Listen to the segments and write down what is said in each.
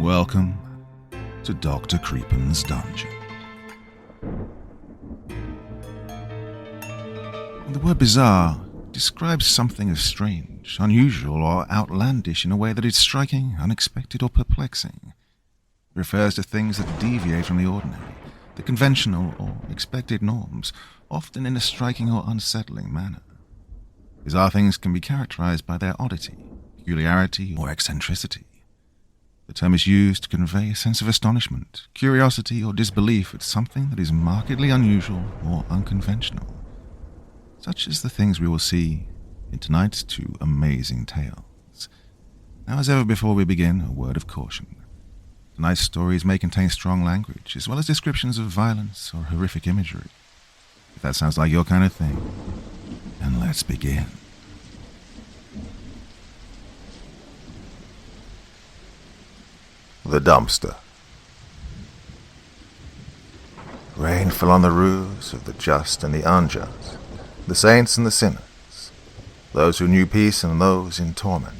Welcome to Dr. Creepin's Dungeon. The word bizarre describes something as strange, unusual, or outlandish in a way that is striking, unexpected, or perplexing. It refers to things that deviate from the ordinary, the conventional or expected norms, often in a striking or unsettling manner. Bizarre things can be characterized by their oddity, peculiarity, or eccentricity. The term is used to convey a sense of astonishment, curiosity, or disbelief at something that is markedly unusual or unconventional, such as the things we will see in tonight's two amazing tales. Now, as ever before we begin, a word of caution. Tonight's stories may contain strong language, as well as descriptions of violence or horrific imagery. If that sounds like your kind of thing, then let's begin. The dumpster. Rain fell on the roofs of the just and the unjust, the saints and the sinners, those who knew peace and those in torment.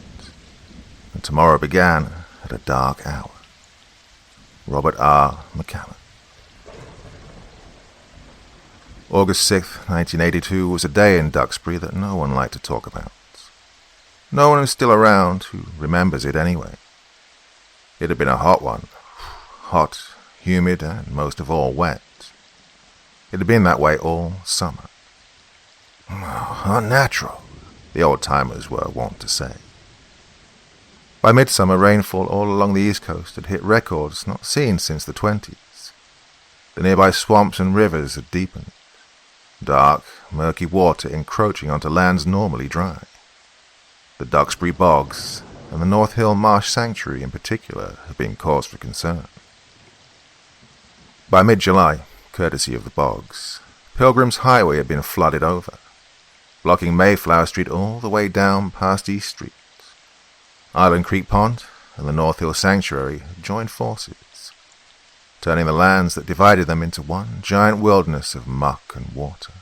And tomorrow began at a dark hour. Robert R. McCallum. August 6th, 1982 was a day in Duxbury that no one liked to talk about. No one is still around who remembers it anyway. It had been a hot one. Hot, humid, and most of all wet. It had been that way all summer. Unnatural, the old-timers were wont to say. By midsummer, rainfall all along the East Coast had hit records not seen since the 20s. The nearby swamps and rivers had deepened. Dark, murky water encroaching onto lands normally dry. The Duxbury bogs and the North Hill Marsh Sanctuary in particular had been cause for concern. By mid-July, courtesy of the bogs, Pilgrim's Highway had been flooded over, blocking Mayflower Street all the way down past East Street. Island Creek Pond and the North Hill Sanctuary had joined forces, turning the lands that divided them into one giant wilderness of muck and water.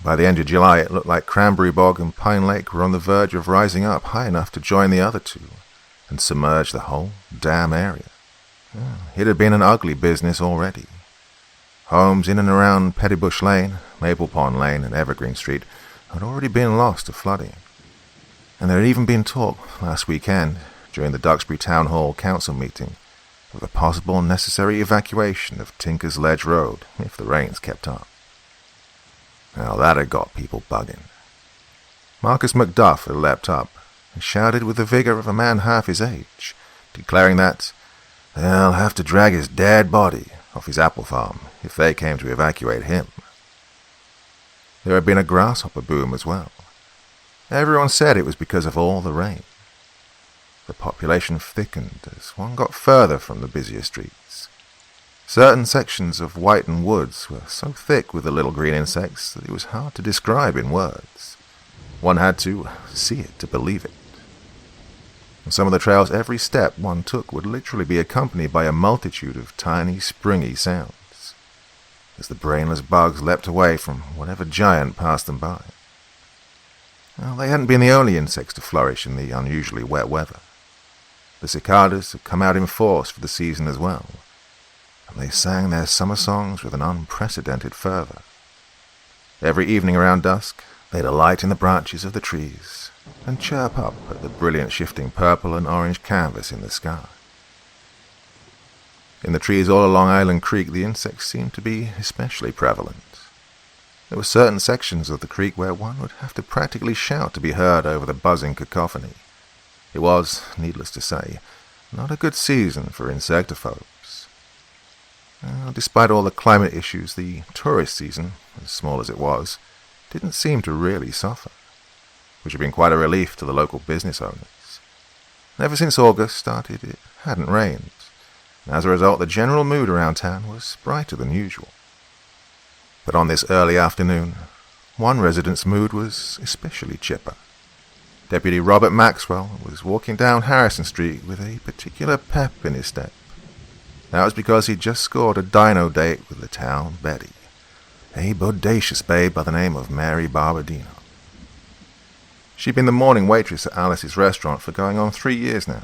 By the end of July, it looked like Cranberry Bog and Pine Lake were on the verge of rising up high enough to join the other two and submerge the whole damn area. It had been an ugly business already. Homes in and around Pettybush Lane, Maple Pond Lane, and Evergreen Street had already been lost to flooding. And there had even been talk last weekend, during the Duxbury Town Hall Council meeting, of the possible necessary evacuation of Tinker's Ledge Road if the rains kept up. Now that had got people bugging. Marcus McDuff had leapt up and shouted with the vigor of a man half his age, declaring that they'll have to drag his dead body off his apple farm if they came to evacuate him. There had been a grasshopper boom as well. Everyone said it was because of all the rain. The population thickened as one got further from the busier streets. Certain sections of Whiten Woods were so thick with the little green insects that it was hard to describe in words. One had to see it to believe it. On some of the trails, every step one took would literally be accompanied by a multitude of tiny, springy sounds, as the brainless bugs leapt away from whatever giant passed them by. Well, they hadn't been the only insects to flourish in the unusually wet weather. The cicadas had come out in force for the season as well, and they sang their summer songs with an unprecedented fervor. Every evening around dusk, they'd alight in the branches of the trees and chirp up at the brilliant shifting purple and orange canvas in the sky. In the trees all along Island Creek, the insects seemed to be especially prevalent. There were certain sections of the creek where one would have to practically shout to be heard over the buzzing cacophony. It was, needless to say, not a good season for insectophobes. Despite all the climate issues, the tourist season, as small as it was, didn't seem to really suffer, which had been quite a relief to the local business owners. Ever since August started, it hadn't rained, and as a result, the general mood around town was brighter than usual. But on this early afternoon, one resident's mood was especially chipper. Deputy Robert Maxwell was walking down Harrison Street with a particular pep in his step. That was because he'd just scored a dino date with the town Betty, a bodacious babe by the name of Mary Barbadino. She'd been the morning waitress at Alice's restaurant for going on 3 years now,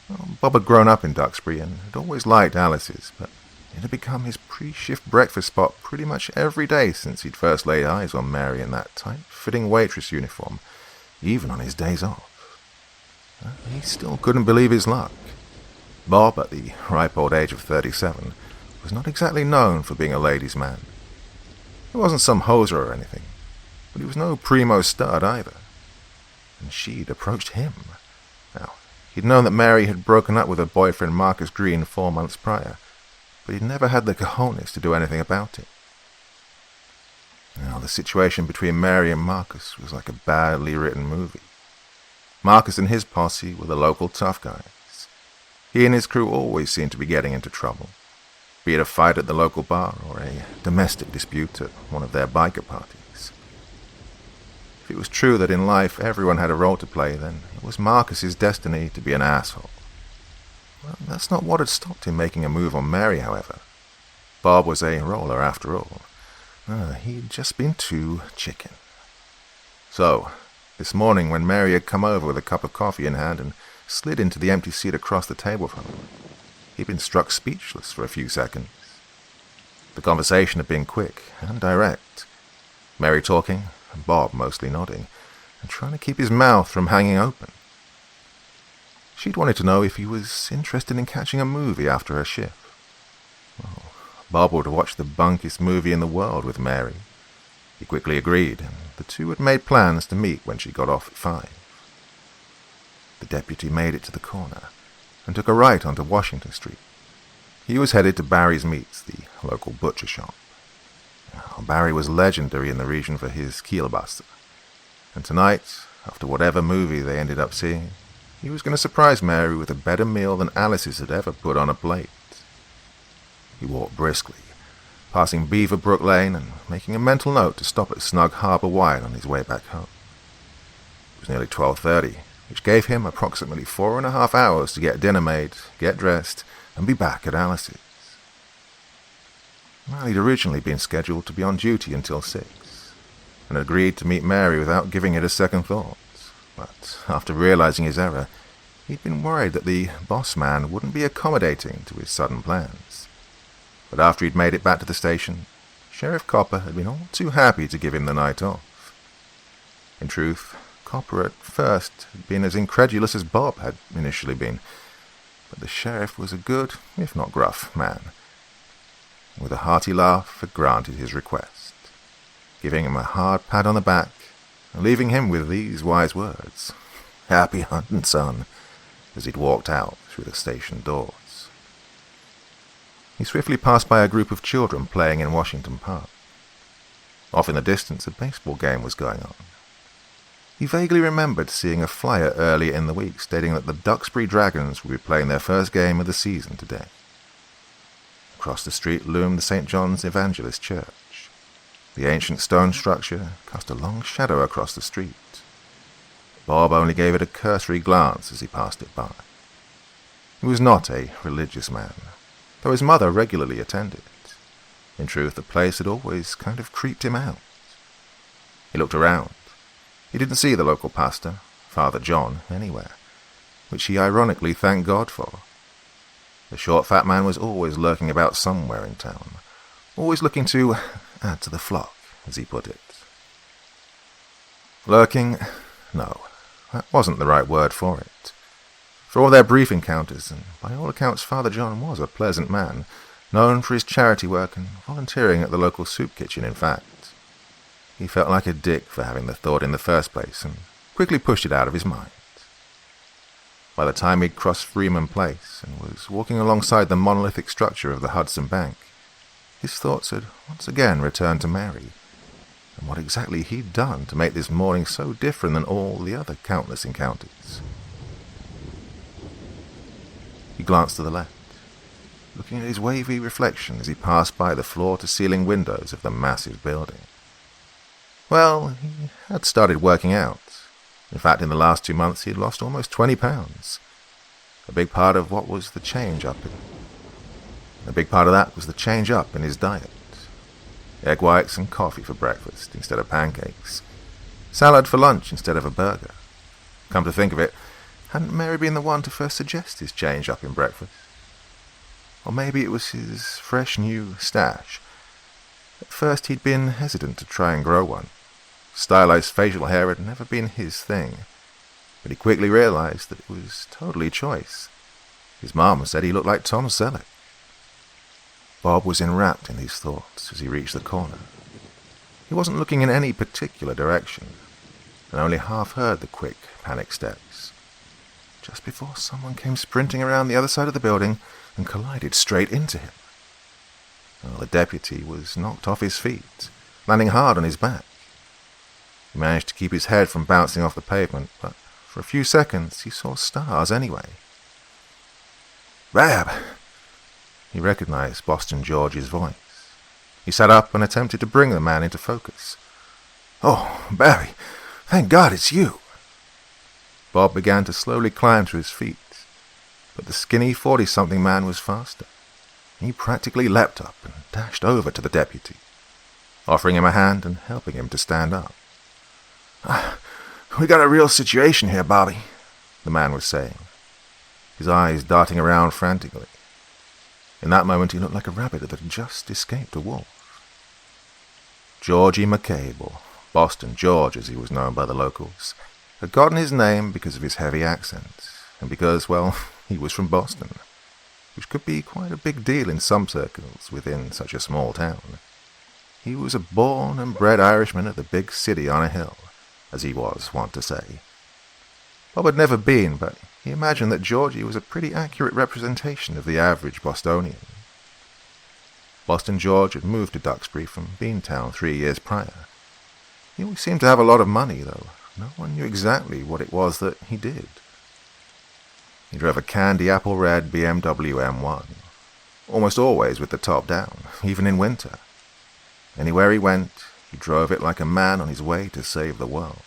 Well, Bob had grown up in Duxbury and had always liked Alice's, but it had become his pre-shift breakfast spot pretty much every day since he'd first laid eyes on Mary in that tight-fitting waitress uniform, even on his days off. He still couldn't believe his luck. Bob, at the ripe old age of 37, was not exactly known for being a ladies' man. He wasn't some hoser or anything, but he was no primo stud either. And she'd approached him. Now, he'd known that Mary had broken up with her boyfriend Marcus Green 4 months prior, but he'd never had the cojones to do anything about it. Now, the situation between Mary and Marcus was like a badly written movie. Marcus and his posse were the local tough guys. He and his crew always seemed to be getting into trouble, be it a fight at the local bar or a domestic dispute at one of their biker parties. If it was true that in life everyone had a role to play, then it was Marcus's destiny to be an asshole. Well, that's not what had stopped him making a move on Mary, however. Bob was a roller after all. He'd just been too chicken. So, this morning when Mary had come over with a cup of coffee in hand and slid into the empty seat across the table from him, he'd been struck speechless for a few seconds. The conversation had been quick and direct, Mary talking and Bob mostly nodding and trying to keep his mouth from hanging open. She'd wanted to know if he was interested in catching a movie after her shift. Well, Bob would watch the bunkest movie in the world with Mary. He quickly agreed, and the two had made plans to meet when she got off at 5. The deputy made it to the corner and took a right onto Washington Street. He was headed to Barry's Meats, the local butcher shop. Now, Barry was legendary in the region for his kielbasa, and tonight, after whatever movie they ended up seeing, he was going to surprise Mary with a better meal than Alice's had ever put on a plate. He walked briskly, passing Beaverbrook Lane and making a mental note to stop at Snug Harbour Wine on his way back home. It was nearly 12:30, which gave him approximately 4.5 hours to get dinner made, get dressed, and be back at Alice's. Well, he'd originally been scheduled to be on duty until 6, and agreed to meet Mary without giving it a second thought. But after realizing his error, he'd been worried that the boss man wouldn't be accommodating to his sudden plans. But after he'd made it back to the station, Sheriff Copper had been all too happy to give him the night off. In truth, Copper at first had been as incredulous as Bob had initially been, but the sheriff was a good, if not gruff, man. With a hearty laugh, had granted his request, giving him a hard pat on the back, and leaving him with these wise words, "Happy hunting, son," as he'd walked out through the station doors. He swiftly passed by a group of children playing in Washington Park. Off in the distance, a baseball game was going on. He vaguely remembered seeing a flyer earlier in the week stating that the Duxbury Dragons would be playing their first game of the season today. Across the street loomed the St. John's Evangelist Church. The ancient stone structure cast a long shadow across the street. Bob only gave it a cursory glance as he passed it by. He was not a religious man, though his mother regularly attended. In truth, the place had always kind of creeped him out. He looked around. He didn't see the local pastor, Father John, anywhere, which he ironically thanked God for. The short, fat man was always lurking about somewhere in town, always looking to add to the flock, as he put it. Lurking? No, that wasn't the right word for it. For all their brief encounters, and by all accounts Father John was a pleasant man, known for his charity work and volunteering at the local soup kitchen, in fact. He felt like a dick for having the thought in the first place, and quickly pushed it out of his mind. By the time he'd crossed Freeman Place and was walking alongside the monolithic structure of the Hudson Bank, his thoughts had once again returned to Mary, and what exactly he'd done to make this morning so different than all the other countless encounters. He glanced to the left, looking at his wavy reflection as he passed by the floor-to-ceiling windows of the massive building. Well, he had started working out. In fact, in the last 2 months he had lost almost 20 pounds. A big part of that was the change up in his diet. Egg whites and coffee for breakfast instead of pancakes. Salad for lunch instead of a burger. Come to think of it, Hadn't Mary been the one to first suggest his change up in breakfast? Or maybe it was his fresh new stash. At first he'd been hesitant to try and grow one. Stylized facial hair had never been his thing, but he quickly realized that it was totally choice. His mom said he looked like Tom Selleck. Bob was enwrapped in these thoughts as he reached the corner. He wasn't looking in any particular direction, and only half heard the quick, panic steps, just before someone came sprinting around the other side of the building and collided straight into him. Well, the deputy was knocked off his feet, landing hard on his back. He managed to keep his head from bouncing off the pavement, but for a few seconds he saw stars anyway. "Bab!" He recognized Boston George's voice. He sat up and attempted to bring the man into focus. "Oh, Barry, thank God it's you." Bob began to slowly climb to his feet, but the skinny 40-something man was faster. He practically leapt up and dashed over to the deputy, offering him a hand and helping him to stand up. "We got a real situation here, Bobby," the man was saying, his eyes darting around frantically. In that moment he looked like a rabbit that had just escaped a wolf. Georgie McCabe, or Boston George as he was known by the locals, had gotten his name because of his heavy accent, and because, well, he was from Boston, which could be quite a big deal in some circles within such a small town. He was a born and bred Irishman of the big city on a hill, as he was wont to say. Bob had never been, but he imagined that Georgie was a pretty accurate representation of the average Bostonian. Boston George had moved to Duxbury from Beantown 3 years prior. He always seemed to have a lot of money, though no one knew exactly what it was that he did. He drove a candy apple red BMW M1, almost always with the top down, even in winter. Anywhere he went, he drove it like a man on his way to save the world.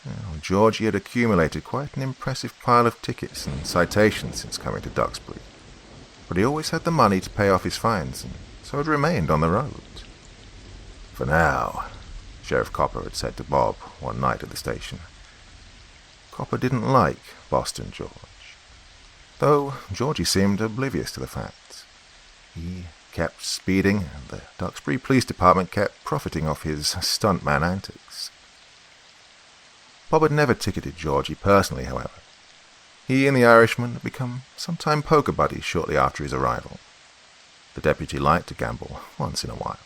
Now, Georgie had accumulated quite an impressive pile of tickets and citations since coming to Duxbury, but he always had the money to pay off his fines, and so had remained on the road. "For now," Sheriff Copper had said to Bob one night at the station. Copper didn't like Boston George, though Georgie seemed oblivious to the fact. He kept speeding, and the Duxbury Police Department kept profiting off his stuntman antics. Bob had never ticketed Georgie personally, however. He and the Irishman had become sometime poker buddies shortly after his arrival. The deputy liked to gamble once in a while.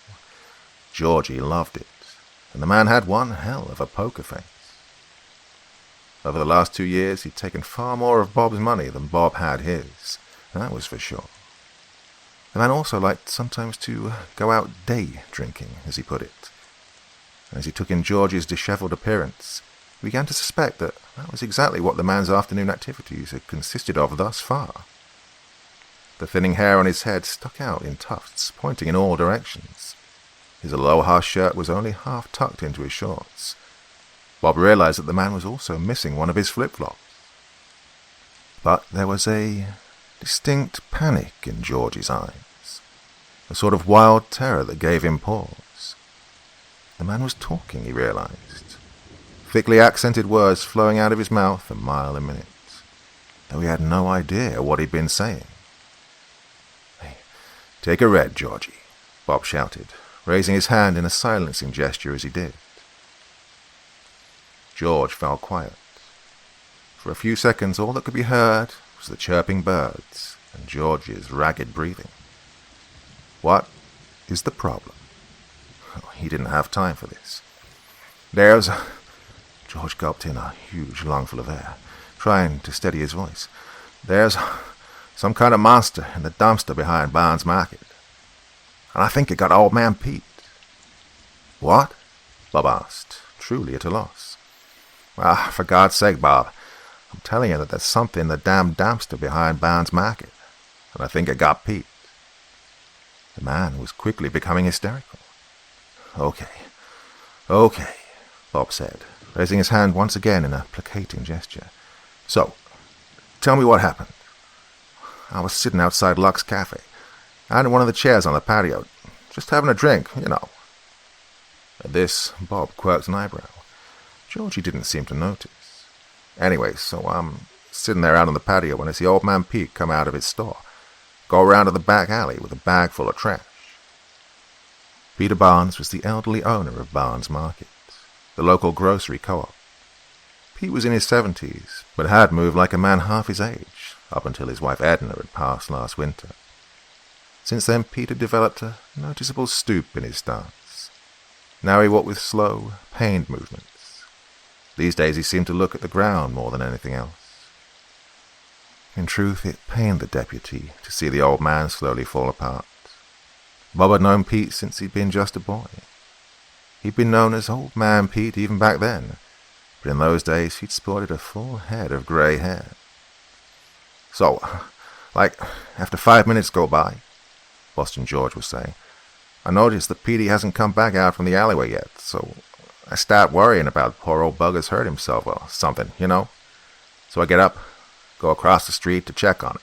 Georgie loved it, and the man had one hell of a poker face. Over the last 2 years, he'd taken far more of Bob's money than Bob had his, that was for sure. The man also liked sometimes to go out day drinking, as he put it. As he took in Georgie's disheveled appearance, he began to suspect that was exactly what the man's afternoon activities had consisted of thus far. The thinning hair on his head stuck out in tufts, pointing in all directions. His aloha shirt was only half tucked into his shorts. Bob realized that the man was also missing one of his flip-flops. But there was a distinct panic in Georgie's eyes, a sort of wild terror that gave him pause. The man was talking, he realized, thickly accented words flowing out of his mouth a mile a minute, though he had no idea what he'd been saying. "Hey, take a red, Georgie," Bob shouted, raising his hand in a silencing gesture as he did. George fell quiet. For a few seconds all that could be heard was the chirping birds and George's ragged breathing. "What is the problem?" He didn't have time for this. "There's..." George gulped in a huge lungful of air, trying to steady his voice. "There's some kind of monster in the dumpster behind Barnes Market, and I think it got Old Man Pete." "What?" Bob asked, truly at a loss. "Ah, for God's sake, Bob, I'm telling you that there's something in the damn dumpster behind Barnes Market, and I think it got Pete." The man was quickly becoming hysterical. Okay, Bob said, raising his hand once again in a placating gesture. "So, tell me what happened." "I was sitting outside Luck's Cafe, and in one of the chairs on the patio, just having a drink, you know." At this, Bob quirked an eyebrow. Georgie didn't seem to notice. Anyway, so I'm sitting there out on the patio when I see old man Pete come out of his store, go around to the back alley with a bag full of trash. Peter Barnes was the elderly owner of Barnes Market, the local grocery co-op. Pete was in his 70s, but had moved like a man half his age, up until his wife Edna had passed last winter. Since then, Pete had developed a noticeable stoop in his stance. Now he walked with slow, pained movements. These days he seemed to look at the ground more than anything else. In truth, it pained the deputy to see the old man slowly fall apart. Bob had known Pete since he'd been just a boy. He'd been known as Old Man Pete even back then, but in those days he'd sported a full head of grey hair. So, after 5 minutes go by, Boston George was saying, I noticed that Petey hasn't come back out from the alleyway yet, so I start worrying about poor old bugger's hurt himself or something, you know? So I get up, go across the street to check on him.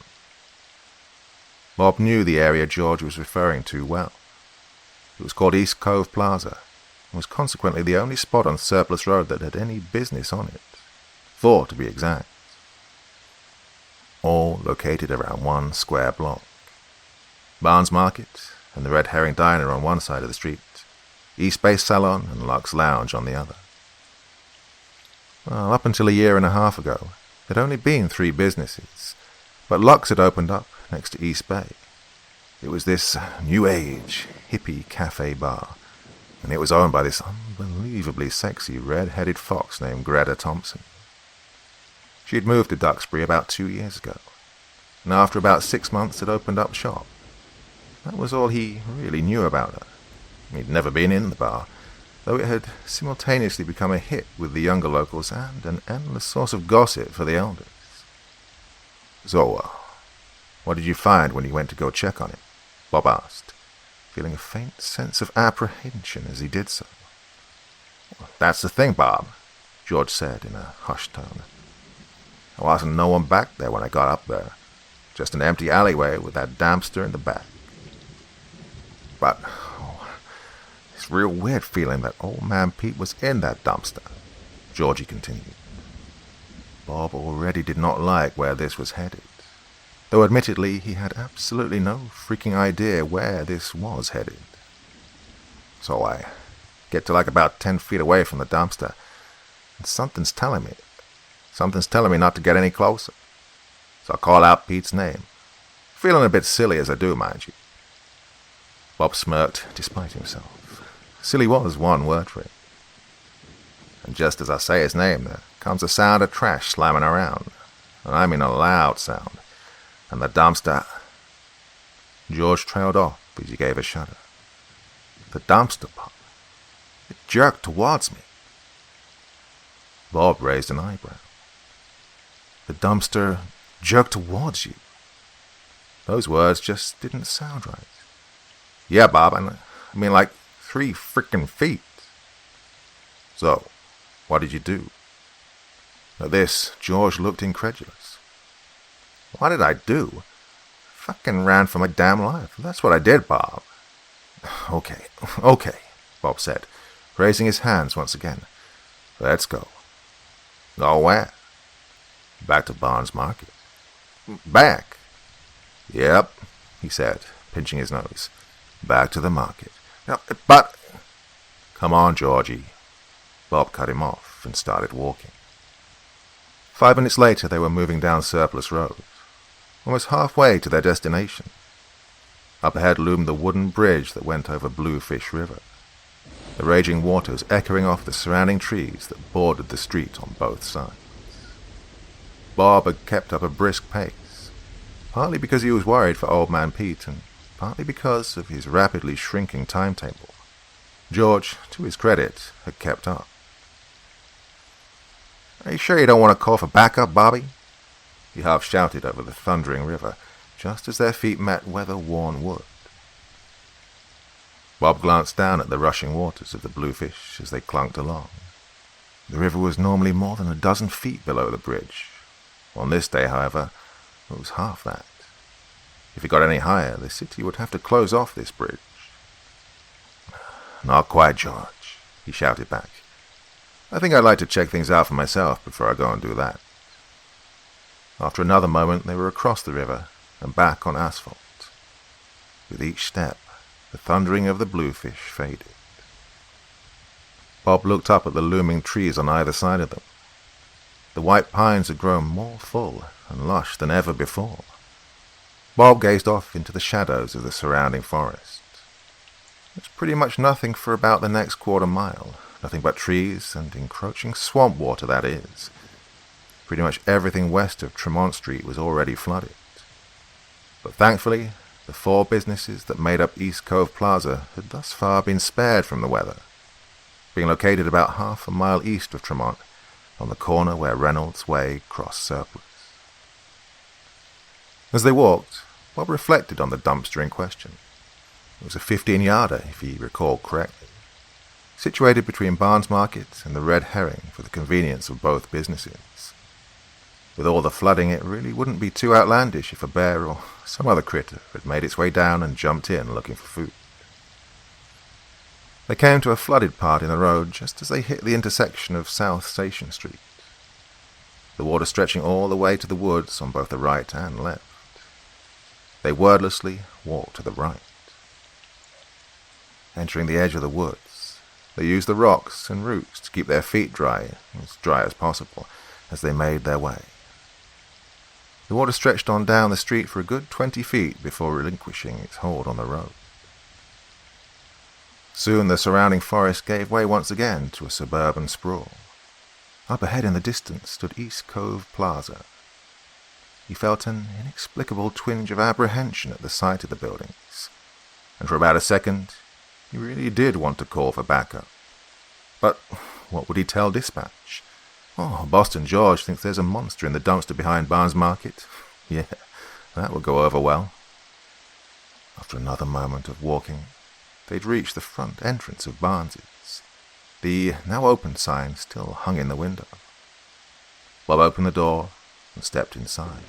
Bob knew the area George was referring to well. It was called East Cove Plaza, and was consequently the only spot on Surplus Road that had any business on it. 4 to be exact. All located around one square block. Barnes Market and the Red Herring Diner on one side of the street, East Bay Salon and Lux Lounge on the other. Well, up until a year and a half ago, there'd only been 3 businesses, but Lux had opened up next to East Bay. It was this new age, hippie cafe bar, and it was owned by this unbelievably sexy red-headed fox named Greta Thompson. She'd moved to Duxbury about 2 years ago, and after about 6 months had opened up shop. That was all he really knew about her. He'd never been in the bar, though it had simultaneously become a hit with the younger locals and an endless source of gossip for the elders. So, what did you find when you went to go check on him? Bob asked, feeling a faint sense of apprehension as he did so. That's the thing, Bob, George said in a hushed tone. There wasn't no one back there when I got up there. Just an empty alleyway with that dumpster in the back. But it's real weird feeling that old man Pete was in that dumpster, Georgie continued. Bob already did not like where this was headed, though admittedly he had absolutely no freaking idea where this was headed. So I get to about 10 feet away from the dumpster, and something's telling me not to get any closer. So I call out Pete's name, feeling a bit silly as I do, mind you. Bob smirked despite himself. Silly was one word for it. And just as I say his name, there comes a sound of trash slamming around, and I mean a loud sound, and the dumpster... George trailed off as he gave a shudder. The dumpster, Bob. It jerked towards me. Bob raised an eyebrow. The dumpster jerked towards you. Those words just didn't sound right. Yeah, Bob, I mean 3 frickin' feet. So, what did you do? At this, George looked incredulous. What did I do? Fucking ran for my damn life. That's what I did, Bob. Okay, Bob said, raising his hands once again. Let's go. Go where? Back to Barnes Market. Back? Yep, he said, pinching his nose. Back to the market. No, but... Come on, Georgie. Bob cut him off and started walking. 5 minutes later, they were moving down Surplus Road, almost halfway to their destination. Up ahead loomed the wooden bridge that went over Bluefish River, the raging waters echoing off the surrounding trees that bordered the street on both sides. Bob had kept up a brisk pace, partly because he was worried for Old Man Pete, and partly because of his rapidly shrinking timetable. George, to his credit, had kept up. Are you sure you don't want to call for backup, Bobby? He half shouted over the thundering river, just as their feet met weather-worn wood. Bob glanced down at the rushing waters of the Bluefish as they clunked along. The river was normally more than a dozen feet below the bridge. On this day, however, it was half that. If it got any higher, the city would have to close off this bridge. Not quite, George, he shouted back. I think I'd like to check things out for myself before I go and do that." After another moment, they were across the river and back on asphalt. With each step, the thundering of the bluefish faded. Bob looked up at the looming trees on either side of them. The white pines had grown more full and lush than ever before. Bob gazed off into the shadows of the surrounding forest. There's pretty much nothing for about the next quarter-mile, nothing but trees and encroaching swamp water, that is. Pretty much everything west of Tremont Street was already flooded. But thankfully, the 4 businesses that made up East Cove Plaza had thus far been spared from the weather, being located about half a mile east of Tremont, on the corner where Reynolds Way crossed Surplus. As they walked, Bob reflected on the dumpster in question. It was a 15-yarder, if he recalled correctly, situated between Barnes Market and the Red Herring for the convenience of both businesses. With all the flooding, it really wouldn't be too outlandish if a bear or some other critter had made its way down and jumped in looking for food. They came to a flooded part in the road just as they hit the intersection of South Station Street, the water stretching all the way to the woods on both the right and left. They wordlessly walked to the right. Entering the edge of the woods, they used the rocks and roots to keep their feet dry as possible, as they made their way. The water stretched on down the street for a good 20 feet before relinquishing its hold on the road. Soon the surrounding forest gave way once again to a suburban sprawl. Up ahead in the distance stood East Cove Plaza. He felt an inexplicable twinge of apprehension at the sight of the buildings, and for about a second he really did want to call for backup. But what would he tell dispatch? "Oh, Boston George thinks there's a monster in the dumpster behind Barnes Market." Yeah, that would go over well. After another moment of walking, they'd reached the front entrance of Barnes's. The now open sign still hung in the window. Bob opened the door and stepped inside.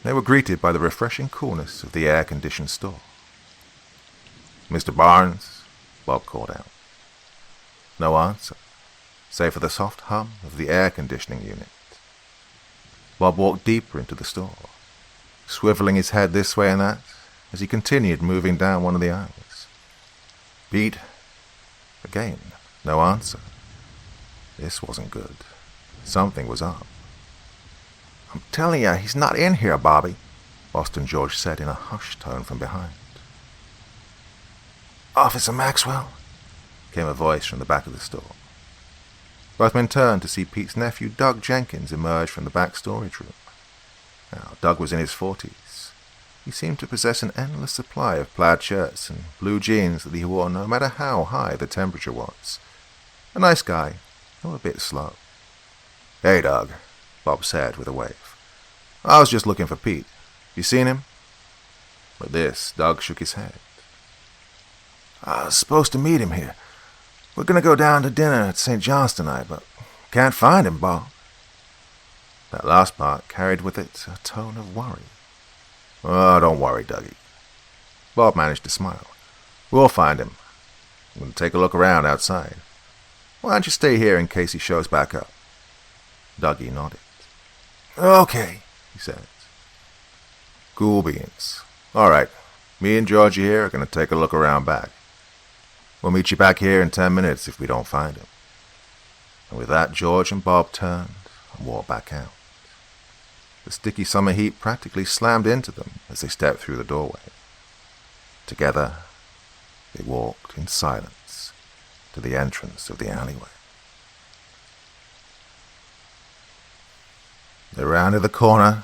They were greeted by the refreshing coolness of the air-conditioned store. "Mr. Barnes," Bob called out. No answer, save for the soft hum of the air-conditioning unit. Bob walked deeper into the store, swiveling his head this way and that as he continued moving down one of the aisles. "Pete?" Again, no answer. This wasn't good. Something was up. "I'm telling you, he's not in here, Bobby," Boston George said in a hushed tone from behind. "Officer Maxwell?" came a voice from the back of the store. Both men turned to see Pete's nephew, Doug Jenkins, emerge from the back storage room. Now, Doug was in his 40s. He seemed to possess an endless supply of plaid shirts and blue jeans that he wore no matter how high the temperature was. A nice guy, though a bit slow. "Hey, Doug," Bob said with a wave. "I was just looking for Pete. You seen him?" At this, Doug shook his head. "I was supposed to meet him here. We're going to go down to dinner at St. John's tonight, but can't find him, Bob." That last part carried with it a tone of worry. "Oh, don't worry, Dougie." Bob managed to smile. "We'll find him. I'm going to take a look around outside. Why don't you stay here in case he shows back up?" Dougie nodded. "Okay," he said. "Cool beans. All right, me and Georgie here are going to take a look around back. We'll meet you back here in 10 minutes if we don't find him." And with that, George and Bob turned and walked back out. The sticky summer heat practically slammed into them as they stepped through the doorway. Together, they walked in silence to the entrance of the alleyway. They rounded the corner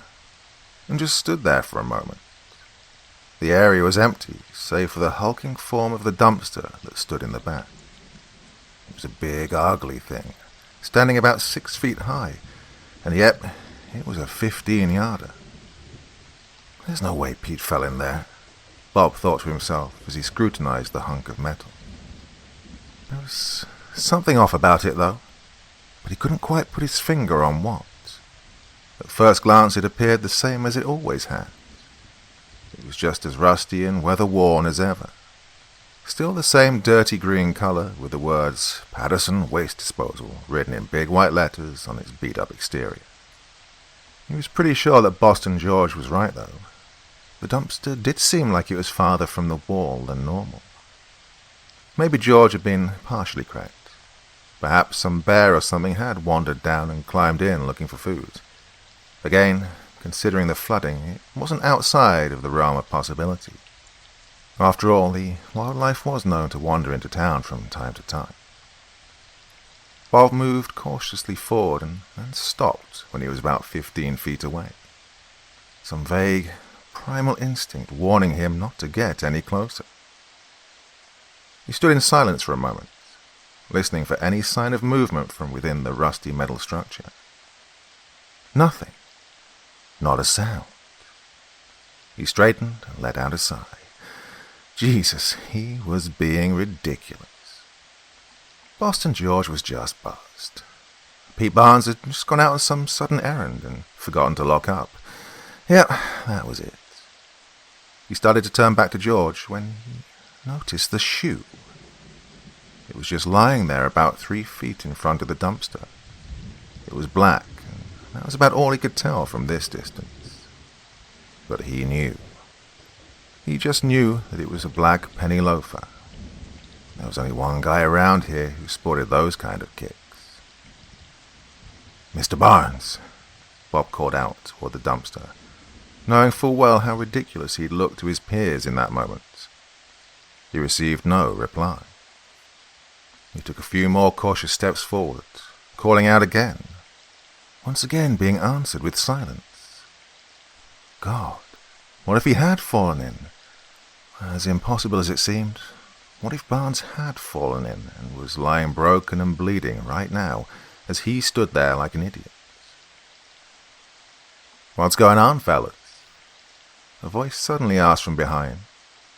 and just stood there for a moment. The area was empty, save for the hulking form of the dumpster that stood in the back. It was a big, ugly thing, standing about 6 feet high, and yet it was a 15-yarder. "There's no way Pete fell in there," Bob thought to himself as he scrutinized the hunk of metal. There was something off about it, though, but he couldn't quite put his finger on what. At first glance it appeared the same as it always had. It was just as rusty and weather-worn as ever, Still the same dirty green color, with the words Patterson Waste Disposal written in big white letters on its beat-up exterior. He was pretty sure that Boston George was right, though. The dumpster did seem like it was farther from the wall than normal. Maybe George had been partially cracked. Perhaps some bear or something had wandered down and climbed in looking for food. Again, considering the flooding, it wasn't outside of the realm of possibility. After all, the wildlife was known to wander into town from time to time. Bob moved cautiously forward and stopped when he was about 15 feet away. Some vague, primal instinct warning him not to get any closer. He stood in silence for a moment, listening for any sign of movement from within the rusty metal structure. Nothing. Not a sound. He straightened and let out a sigh. Jesus, he was being ridiculous. Boston George was just buzzed. Pete Barnes had just gone out on some sudden errand and forgotten to lock up. Yep, that was it. He started to turn back to George when he noticed the shoe. It was just lying there about 3 feet in front of the dumpster. It was black, and that was about all he could tell from this distance. But he knew. He just knew that it was a black penny loafer. There was only one guy around here who sported those kind of kicks. Mr. Barnes, Bob called out toward the dumpster, knowing full well how ridiculous he'd looked to his peers in that moment. He received no reply. He took a few more cautious steps forward, calling out again, once again being answered with silence. God, what if he had fallen in? As impossible as it seemed, what if Barnes had fallen in and was lying broken and bleeding right now as he stood there like an idiot? What's going on, fellas? A voice suddenly asked from behind,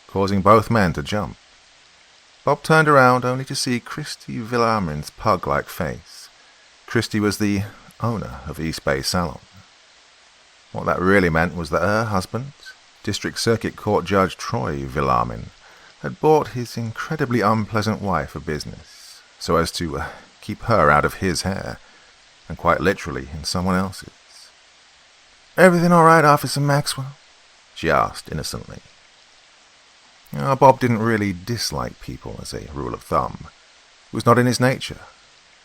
causing both men to jump. Bob turned around only to see Christy Villarmin's pug-like face. Christy was the owner of East Bay Salon. What that really meant was that her husband, District Circuit Court Judge Troy Villarmin, had bought his incredibly unpleasant wife a business so as to keep her out of his hair, and quite literally in someone else's. "Everything all right, Officer Maxwell?" she asked innocently. Bob didn't really dislike people as a rule of thumb. It was not in his nature.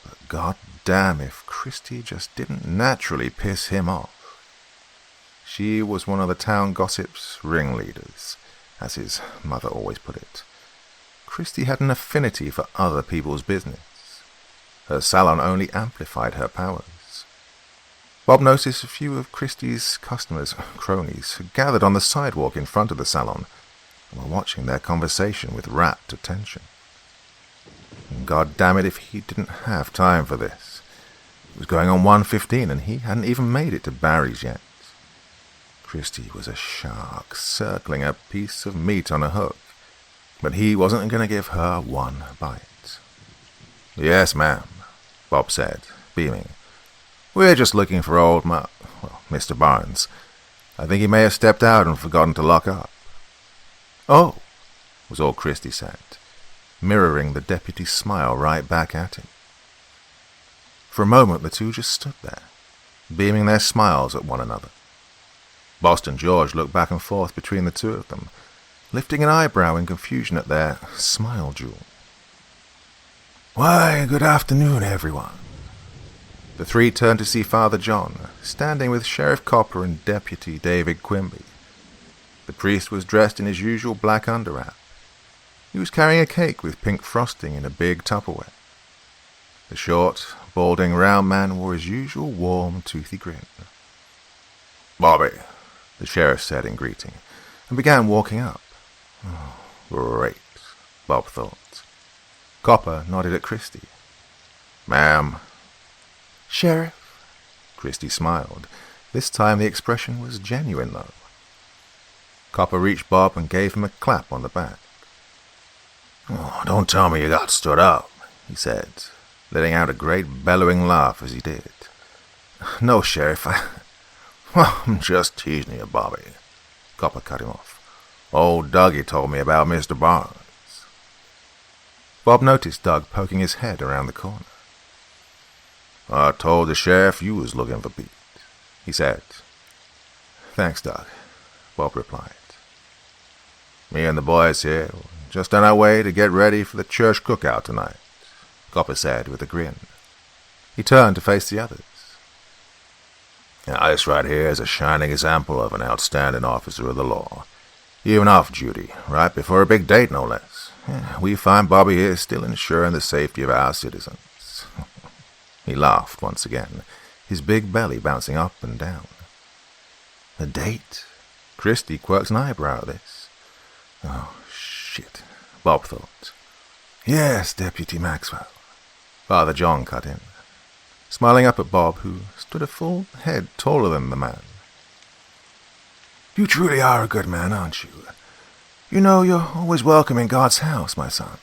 But god damn if Christy just didn't naturally piss him off. She was one of the town gossip's ringleaders, as his mother always put it. Christy had an affinity for other people's business. Her salon only amplified her powers. Bob noticed a few of Christy's customers, cronies, gathered on the sidewalk in front of the salon, and were watching their conversation with rapt attention. And God damn it if he didn't have time for this. It was going on 1:15 and he hadn't even made it to Barry's yet. Christy was a shark circling a piece of meat on a hook, but he wasn't going to give her one bite. "Yes, ma'am," Bob said, beaming. "We're just looking for Mr. Barnes. I think he may have stepped out and forgotten to lock up." "Oh," was all Christy said, mirroring the deputy's smile right back at him. For a moment the two just stood there, beaming their smiles at one another. Boston George looked back and forth between the two of them, lifting an eyebrow in confusion at their smile duel. "Why, good afternoon, everyone." The three turned to see Father John, standing with Sheriff Copper and Deputy David Quimby. The priest was dressed in his usual black underwrap. He was carrying a cake with pink frosting in a big Tupperware. The short, balding, round man wore his usual warm, toothy grin. "Bobby," the sheriff said in greeting, and began walking up. Oh, great, Bob thought. Copper nodded at Christy. "Ma'am." "Sheriff?" Christy smiled. This time the expression was genuine, though. Copper reached Bob and gave him a clap on the back. "Oh, don't tell me you got stood up," he said, letting out a great bellowing laugh as he did. "No, Sheriff, I'm just teasing you, Bobby," Copper cut him off. "Old Dougie told me about Mr. Barnes." Bob noticed Doug poking his head around the corner. "I told the sheriff you was looking for Pete," he said. "Thanks, Doug," Bob replied. "Me and the boys here were just on our way to get ready for the church cookout tonight," Copper said with a grin. He turned to face the others. "Now, this right here is a shining example of an outstanding officer of the law. Even off duty, right before a big date, no less. We find Bobby here still ensuring the safety of our citizens." He laughed once again, his big belly bouncing up and down. "A date?" Christie quirked an eyebrow at this. "Oh, shit," Bob thought. "Yes, Deputy Maxwell," Father John cut in, smiling up at Bob, who stood a full head taller than the man. "You truly are a good man, aren't you? You know you're always welcome in God's house, my son.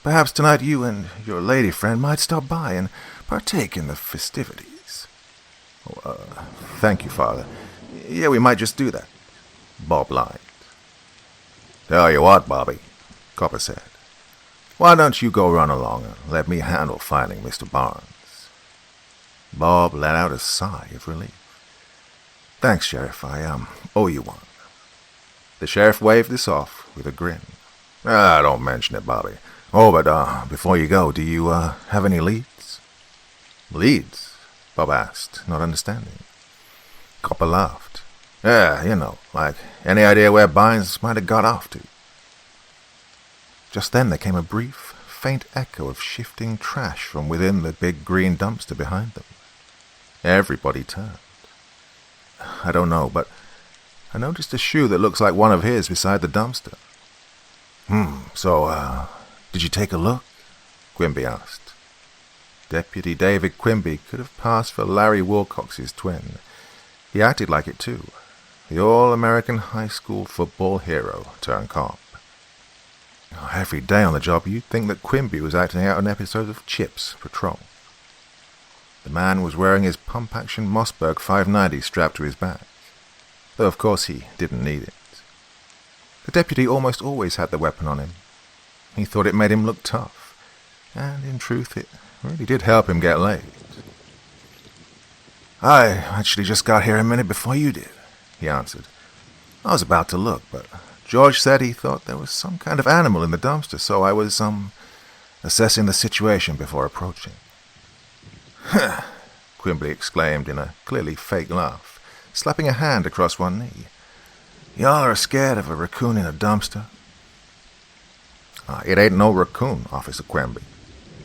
Perhaps tonight you and your lady friend might stop by and partake in the festivities." Thank you, Father. Yeah, we might just do that," Bob lied. "Tell you what, Bobby," Copper said. "Why don't you go run along and let me handle finding Mr. Barnes?" Bob let out a sigh of relief. "Thanks, Sheriff. I owe you one." The sheriff waved this off with a grin. Don't mention it, Bobby. Oh, but before you go, do you have any leads?" "Leads?" Bob asked, not understanding. Copper laughed. "Yeah, you know, like any idea where Barnes might have got off to?" Just then there came a brief, faint echo of shifting trash from within the big green dumpster behind them. Everybody turned. "I don't know, but I noticed a shoe that looks like one of his beside the dumpster." So, did you take a look?" Quimby asked. Deputy David Quimby could have passed for Larry Wilcox's twin. He acted like it too. The all-American high school football hero turned cop. Every day on the job you'd think that Quimby was acting out an episode of Chips Patrol. The man was wearing his pump-action Mossberg 590 strapped to his back, though of course he didn't need it. The deputy almost always had the weapon on him. He thought it made him look tough, and in truth it really did help him get laid. "I actually just got here a minute before you did," he answered. "I was about to look, but George said he thought there was some kind of animal in the dumpster, so I was, assessing the situation before approaching." "Huh!" Quimby exclaimed in a clearly fake laugh, slapping a hand across one knee. "Y'all are scared of a raccoon in a dumpster?" "It ain't no raccoon, Officer Quimby,"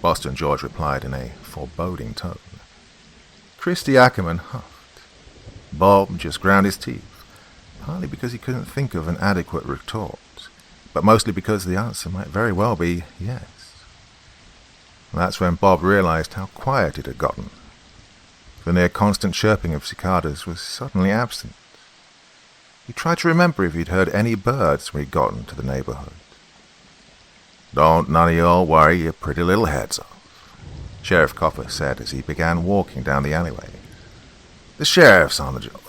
Boston George replied in a foreboding tone. Christy Ackerman huffed. Bob just ground his teeth, partly because he couldn't think of an adequate retort, but mostly because the answer might very well be yes. That's when Bob realized how quiet it had gotten. The near constant chirping of cicadas was suddenly absent. He tried to remember if he'd heard any birds when he'd gotten to the neighborhood. "Don't none of y'all worry your pretty little heads off," Sheriff Copper said as he began walking down the alleyway. "The sheriff's on the job."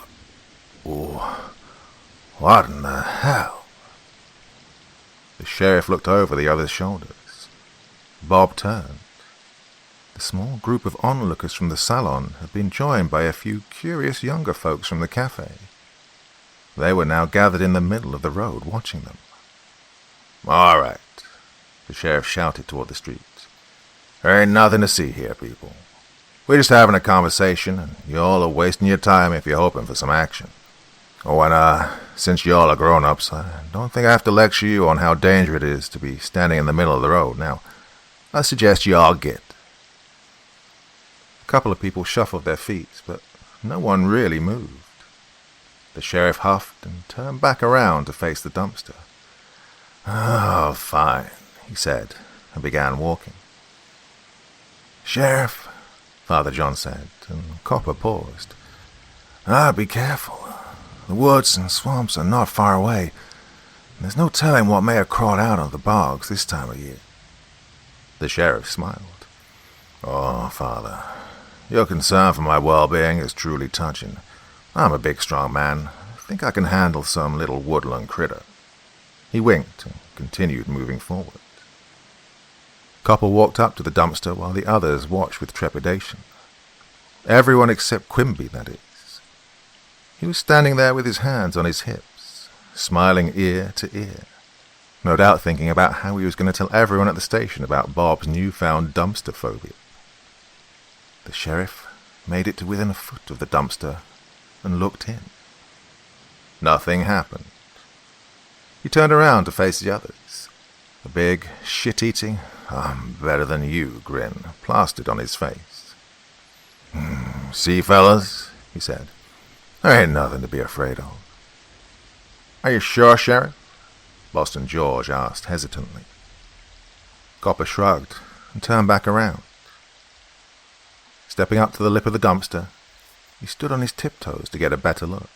What in the hell?" The sheriff looked over the other's shoulders. Bob turned. The small group of onlookers from the salon had been joined by a few curious younger folks from the cafe. They were now gathered in the middle of the road watching them. "All right," the sheriff shouted toward the street. "There ain't nothing to see here, people. We're just having a conversation, and y'all are wasting your time if you're hoping for some action. Oh, and since y'all are grown-ups, I don't think I have to lecture you on how dangerous it is to be standing in the middle of the road. Now, I suggest y'all get." A couple of people shuffled their feet, but no one really moved. The sheriff huffed and turned back around to face the dumpster. "Oh, fine," he said, and began walking. "Sheriff," Father John said, and Copper paused. "Be careful. The woods and swamps are not far away. There's no telling what may have crawled out of the bogs this time of year." The sheriff smiled. "Oh, Father, your concern for my well-being is truly touching. I'm a big, strong man. I think I can handle some little woodland critter." He winked and continued moving forward. Copper walked up to the dumpster while the others watched with trepidation. Everyone except Quimby, that is. He was standing there with his hands on his hips, smiling ear to ear, no doubt thinking about how he was going to tell everyone at the station about Bob's newfound dumpster phobia. The sheriff made it to within a foot of the dumpster and looked in. Nothing happened. He turned around to face the others, a big, shit-eating, "I'm better than you" grin plastered on his face. "See, fellas," he said, "there ain't nothing to be afraid of." "Are you sure, Sheriff?" Boston George asked hesitantly. Copper shrugged and turned back around. Stepping up to the lip of the dumpster, he stood on his tiptoes to get a better look.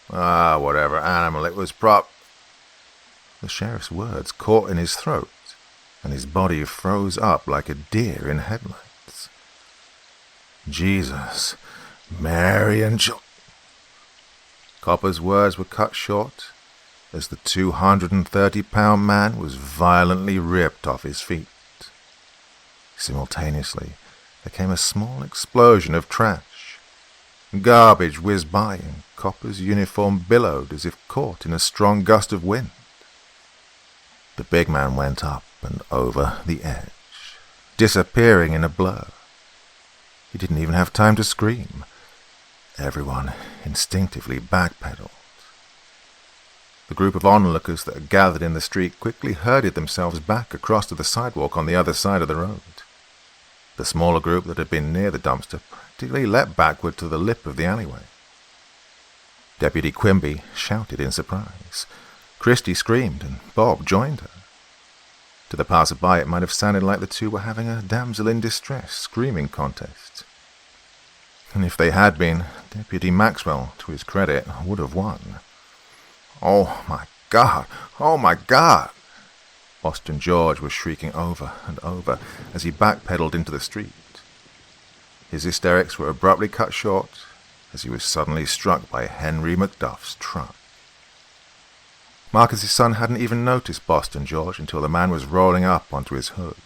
Whatever animal it was, The sheriff's words caught in his throat, and his body froze up like a deer in headlights. Jesus, Mary and Copper's words were cut short as the 230-pound man was violently ripped off his feet. Simultaneously, there came a small explosion of trash. Garbage whizzed by, and Copper's uniform billowed as if caught in a strong gust of wind. The big man went up and over the edge, disappearing in a blur. He didn't even have time to scream. Everyone instinctively backpedaled. The group of onlookers that had gathered in the street quickly herded themselves back across to the sidewalk on the other side of the road. The smaller group that had been near the dumpster practically leapt backward to the lip of the alleyway. Deputy Quimby shouted in surprise. Christie screamed, and Bob joined her. To the passer-by, it might have sounded like the two were having a damsel-in-distress screaming contest. And if they had been, Deputy Maxwell, to his credit, would have won. "Oh, my God! Oh, my God!" Boston George was shrieking over and over as he backpedaled into the street. His hysterics were abruptly cut short as he was suddenly struck by Henry Macduff's truck. Marcus's son hadn't even noticed Boston George until the man was rolling up onto his hood.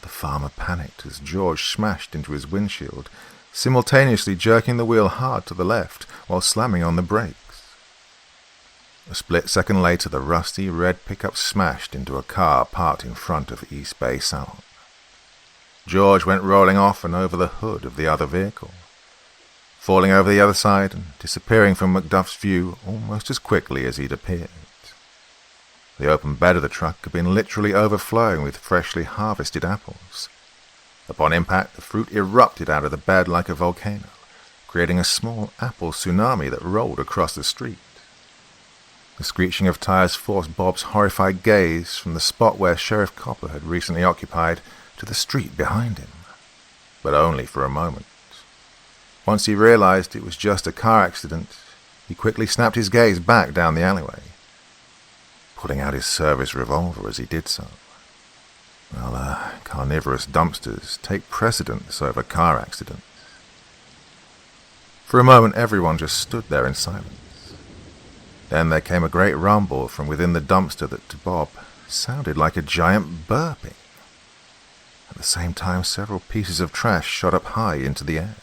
The farmer panicked as George smashed into his windshield, simultaneously jerking the wheel hard to the left while slamming on the brakes. A split second later, the rusty red pickup smashed into a car parked in front of East Bay Salon. George went rolling off and over the hood of the other vehicle, falling over the other side and disappearing from Macduff's view almost as quickly as he'd appeared. The open bed of the truck had been literally overflowing with freshly harvested apples. Upon impact, the fruit erupted out of the bed like a volcano, creating a small apple tsunami that rolled across the street. The screeching of tires forced Bob's horrified gaze from the spot where Sheriff Copper had recently occupied to the street behind him, but only for a moment. Once he realized it was just a car accident, he quickly snapped his gaze back down the alleyway, pulling out his service revolver as he did so. Carnivorous dumpsters take precedence over car accidents. For a moment, everyone just stood there in silence. Then there came a great rumble from within the dumpster that to Bob sounded like a giant burping. At the same time, several pieces of trash shot up high into the air.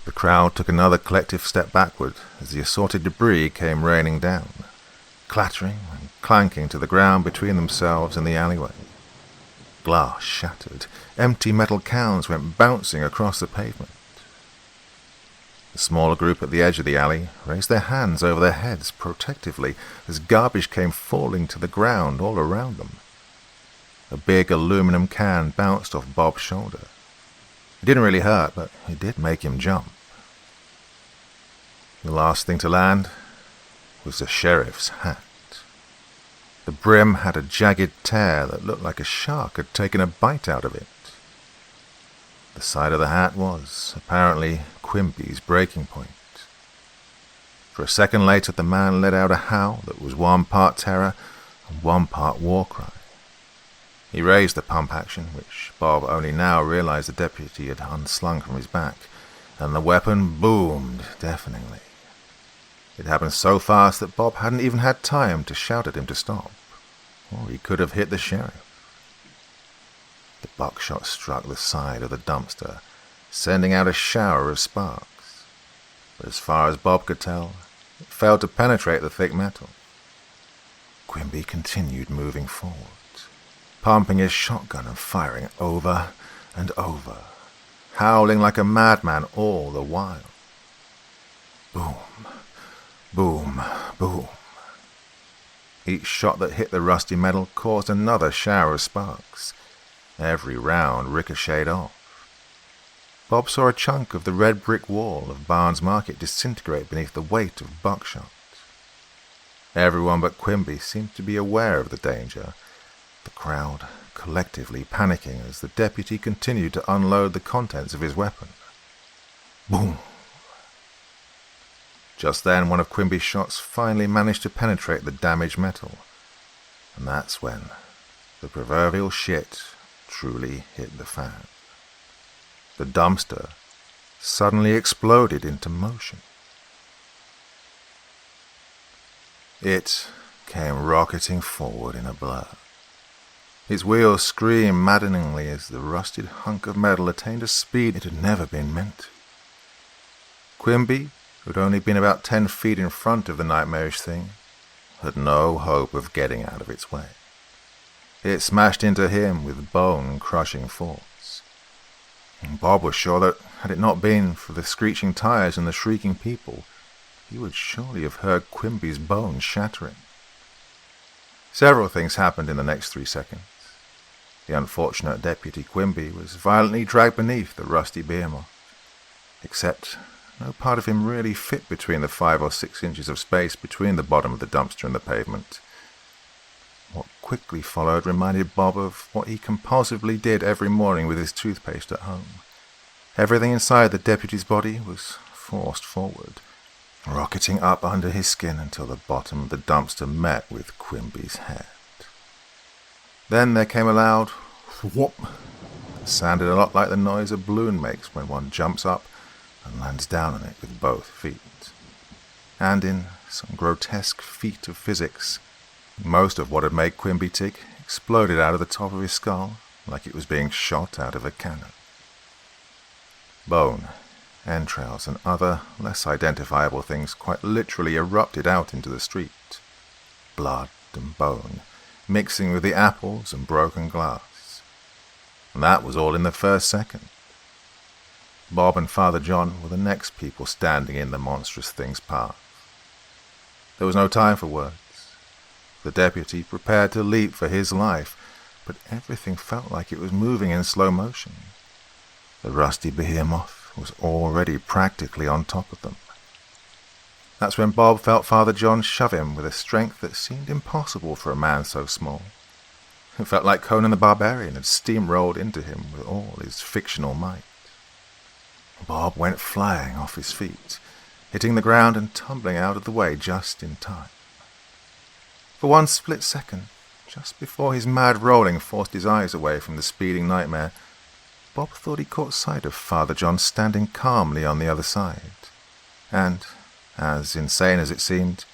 The crowd took another collective step backward as the assorted debris came raining down, clattering and clanking to the ground between themselves and the alleyway. Glass shattered, empty metal cans went bouncing across the pavement. The smaller group at the edge of the alley raised their hands over their heads protectively as garbage came falling to the ground all around them. A big aluminum can bounced off Bob's shoulder. It didn't really hurt, but it did make him jump. The last thing to land was the sheriff's hat. The brim had a jagged tear that looked like a shark had taken a bite out of it. The side of the hat was, apparently, Quimby's breaking point. For a second later, the man let out a howl that was one part terror and one part war cry. He raised the pump action, which Bob only now realized the deputy had unslung from his back, and the weapon boomed deafeningly. It happened so fast that Bob hadn't even had time to shout at him to stop, or he could have hit the sheriff. The buckshot struck the side of the dumpster, sending out a shower of sparks. But as far as Bob could tell, it failed to penetrate the thick metal. Quimby continued moving forward, pumping his shotgun and firing over and over, howling like a madman all the while. Boom, boom, boom. Each shot that hit the rusty metal caused another shower of sparks. Every round ricocheted off. Bob saw a chunk of the red brick wall of Barnes Market disintegrate beneath the weight of buckshot. Everyone but Quimby seemed to be aware of the danger, the crowd collectively panicking as the deputy continued to unload the contents of his weapon. Boom! Just then, one of Quimby's shots finally managed to penetrate the damaged metal, and that's when the proverbial shit truly hit the fan. The dumpster suddenly exploded into motion. It came rocketing forward in a blur. Its wheels screamed maddeningly as the rusted hunk of metal attained a speed it had never been meant to. Quimby, who had only been about 10 feet in front of the nightmarish thing, had no hope of getting out of its way. It smashed into him with bone-crushing force. And Bob was sure that, had it not been for the screeching tires and the shrieking people, he would surely have heard Quimby's bones shattering. Several things happened in the next 3 seconds. The unfortunate Deputy Quimby was violently dragged beneath the rusty behemoth, except no part of him really fit between the 5 or 6 inches of space between the bottom of the dumpster and the pavement. What quickly followed reminded Bob of what he compulsively did every morning with his toothpaste at home. Everything inside the deputy's body was forced forward, rocketing up under his skin until the bottom of the dumpster met with Quimby's head. Then there came a loud whoop that sounded a lot like the noise a balloon makes when one jumps up and lands down on it with both feet. And in some grotesque feat of physics, most of what had made Quimby tick exploded out of the top of his skull like it was being shot out of a cannon. Bone, entrails, and other less identifiable things quite literally erupted out into the street. Blood and bone, mixing with the apples and broken glass. And that was all in the first second. Bob and Father John were the next people standing in the monstrous thing's path. There was no time for words. The deputy prepared to leap for his life, but everything felt like it was moving in slow motion. The rusty behemoth was already practically on top of them. That's when Bob felt Father John shove him with a strength that seemed impossible for a man so small. It felt like Conan the Barbarian had steamrolled into him with all his fictional might. Bob went flying off his feet, hitting the ground and tumbling out of the way just in time. For one split second, just before his mad rolling forced his eyes away from the speeding nightmare, Bob thought he caught sight of Father John standing calmly on the other side, and, as insane as it seemed,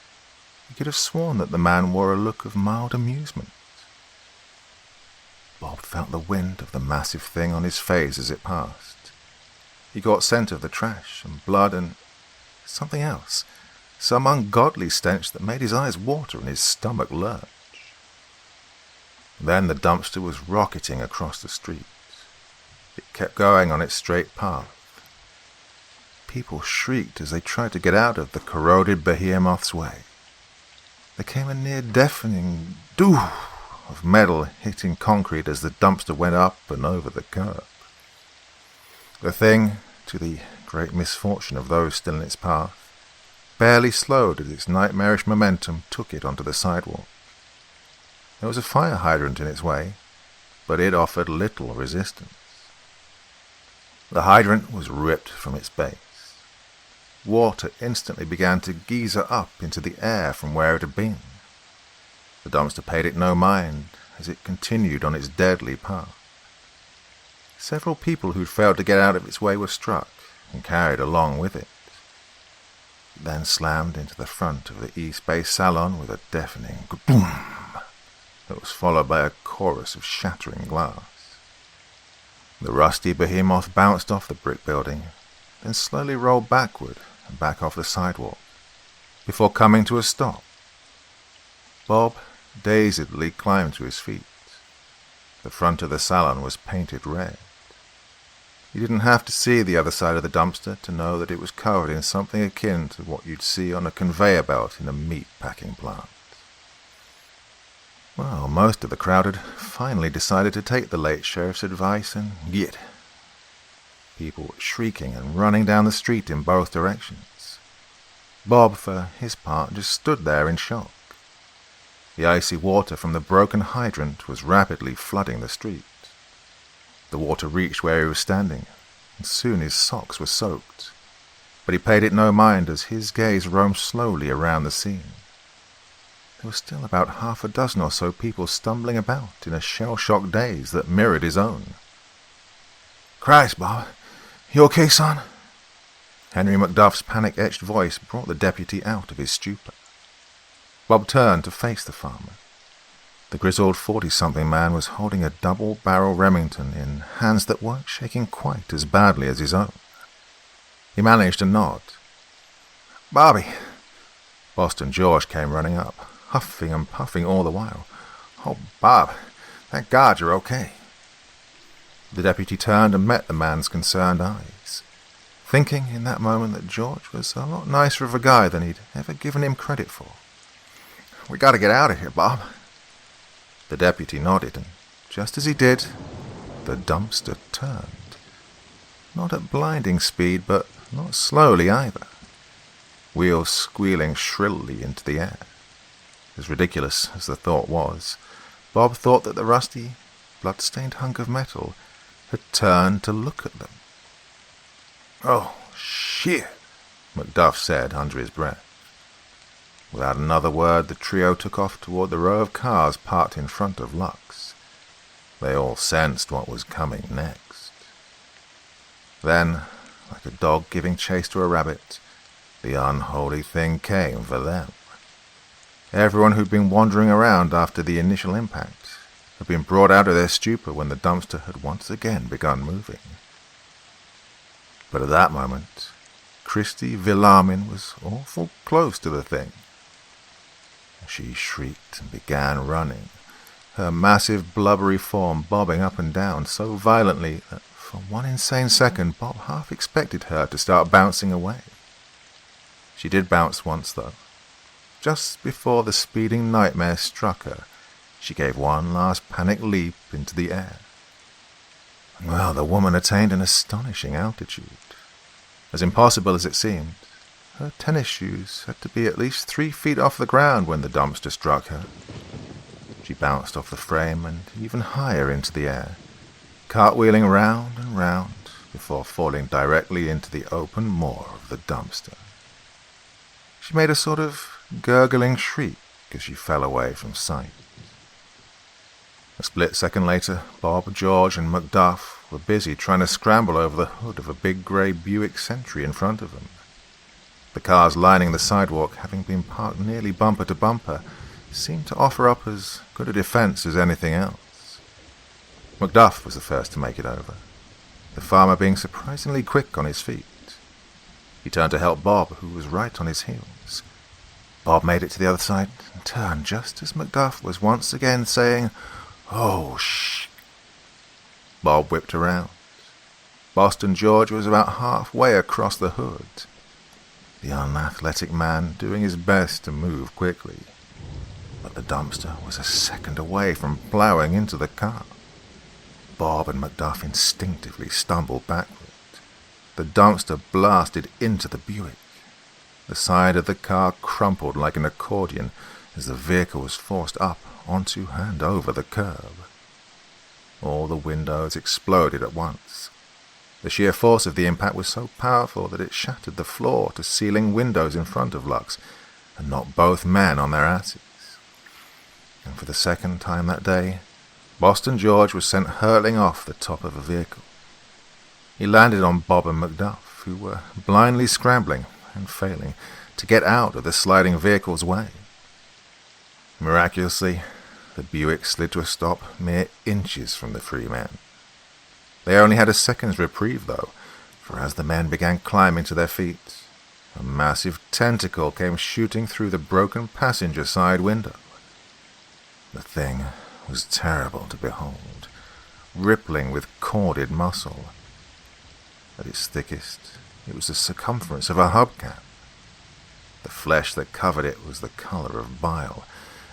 he could have sworn that the man wore a look of mild amusement. Bob felt the wind of the massive thing on his face as it passed. He got scent of the trash and blood and something else, some ungodly stench that made his eyes water and his stomach lurch. Then the dumpster was rocketing across the street. It kept going on its straight path. People shrieked as they tried to get out of the corroded behemoth's way. There came a near-deafening doof of metal hitting concrete as the dumpster went up and over the curb. The thing, to the great misfortune of those still in its path, barely slowed as its nightmarish momentum took it onto the sidewalk. There was a fire hydrant in its way, but it offered little resistance. The hydrant was ripped from its base. Water instantly began to geyser up into the air from where it had been. The dumpster paid it no mind as it continued on its deadly path. Several people who'd failed to get out of its way were struck and carried along with it. It then slammed into the front of the East Bay salon with a deafening boom. that was followed by a chorus of shattering glass. The rusty behemoth bounced off the brick building, then slowly rolled backward and back off the sidewalk, before coming to a stop. Bob dazedly climbed to his feet. The front of the salon was painted red. You didn't have to see the other side of the dumpster to know that it was covered in something akin to what you'd see on a conveyor belt in a meat-packing plant. Well, most of the crowd had finally decided to take the late sheriff's advice and git. People were shrieking and running down the street in both directions. Bob, for his part, just stood there in shock. The icy water from the broken hydrant was rapidly flooding the street. The water reached where he was standing, and soon his socks were soaked. But he paid it no mind as his gaze roamed slowly around the scene. There were still about half a dozen or so people stumbling about in a shell-shocked daze that mirrored his own. "Christ, Bob, you okay, son?" Henry McDuff's panic-etched voice brought the deputy out of his stupor. Bob turned to face the farmer. The grizzled 40-something man was holding a double-barrel Remington in hands that weren't shaking quite as badly as his own. He managed to nod. "Bobby!" Boston George came running up, huffing and puffing all the while. "Oh, Bob, thank God you're okay." The deputy turned and met the man's concerned eyes, thinking in that moment that George was a lot nicer of a guy than he'd ever given him credit for. "We gotta get out of here, Bob." The deputy nodded, and just as he did, the dumpster turned. Not at blinding speed, but not slowly either. Wheels squealing shrilly into the air. As ridiculous as the thought was, Bob thought that the rusty, blood-stained hunk of metal had turned to look at them. "Oh, shit," McDuff said under his breath. Without another word, the trio took off toward the row of cars parked in front of Lux. They all sensed what was coming next. Then, like a dog giving chase to a rabbit, the unholy thing came for them. Everyone who'd been wandering around after the initial impact had been brought out of their stupor when the dumpster had once again begun moving. But at that moment, Christy Villamin was awful close to the thing. She shrieked and began running, her massive blubbery form bobbing up and down so violently that for one insane second Bob half expected her to start bouncing away. She did bounce once, though. Just before the speeding nightmare struck her, she gave one last panic leap into the air. Well, the woman attained an astonishing altitude. As impossible as it seemed, her tennis shoes had to be at least 3 feet off the ground when the dumpster struck her. She bounced off the frame and even higher into the air, cartwheeling round and round before falling directly into the open maw of the dumpster. She made a sort of gurgling shriek as she fell away from sight. A split second later, Bob, George, and McDuff were busy trying to scramble over the hood of a big grey Buick Sentry in front of them. The cars lining the sidewalk, having been parked nearly bumper to bumper, seemed to offer up as good a defense as anything else. McDuff was the first to make it over, the farmer being surprisingly quick on his feet. He turned to help Bob, who was right on his heels. Bob made it to the other side and turned just as McDuff was once again saying, "Oh, shh." Bob whipped around. Boston George was about halfway across the hood, the unathletic man doing his best to move quickly. But the dumpster was a second away from plowing into the car. Bob and McDuff instinctively stumbled backward. The dumpster blasted into the Buick. The side of the car crumpled like an accordion as the vehicle was forced up onto and over the curb. All the windows exploded at once. The sheer force of the impact was so powerful that it shattered the floor-to-ceiling windows in front of Lux and knocked both men on their asses. And for the second time that day, Boston George was sent hurtling off the top of a vehicle. He landed on Bob and McDuff, who were blindly scrambling and failing to get out of the sliding vehicle's way. Miraculously, the Buick slid to a stop mere inches from the three men. They only had a second's reprieve, though, for as the men began climbing to their feet, a massive tentacle came shooting through the broken passenger side window. The thing was terrible to behold, rippling with corded muscle. At its thickest, it was the circumference of a hubcap. The flesh that covered it was the color of bile,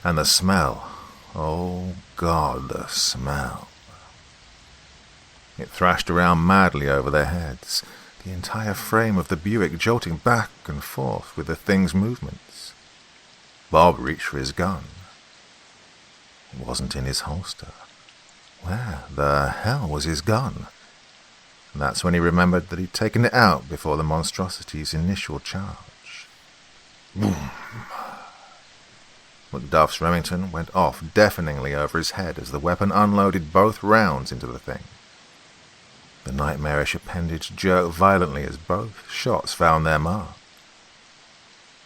and the smell, oh God, the smell. It thrashed around madly over their heads, the entire frame of the Buick jolting back and forth with the thing's movements. Bob reached for his gun. It wasn't in his holster. Where the hell was his gun? And that's when he remembered that he'd taken it out before the monstrosity's initial charge. Boom! Macduff's Remington went off deafeningly over his head as the weapon unloaded both rounds into the thing. The nightmarish appendage jerked violently as both shots found their mark.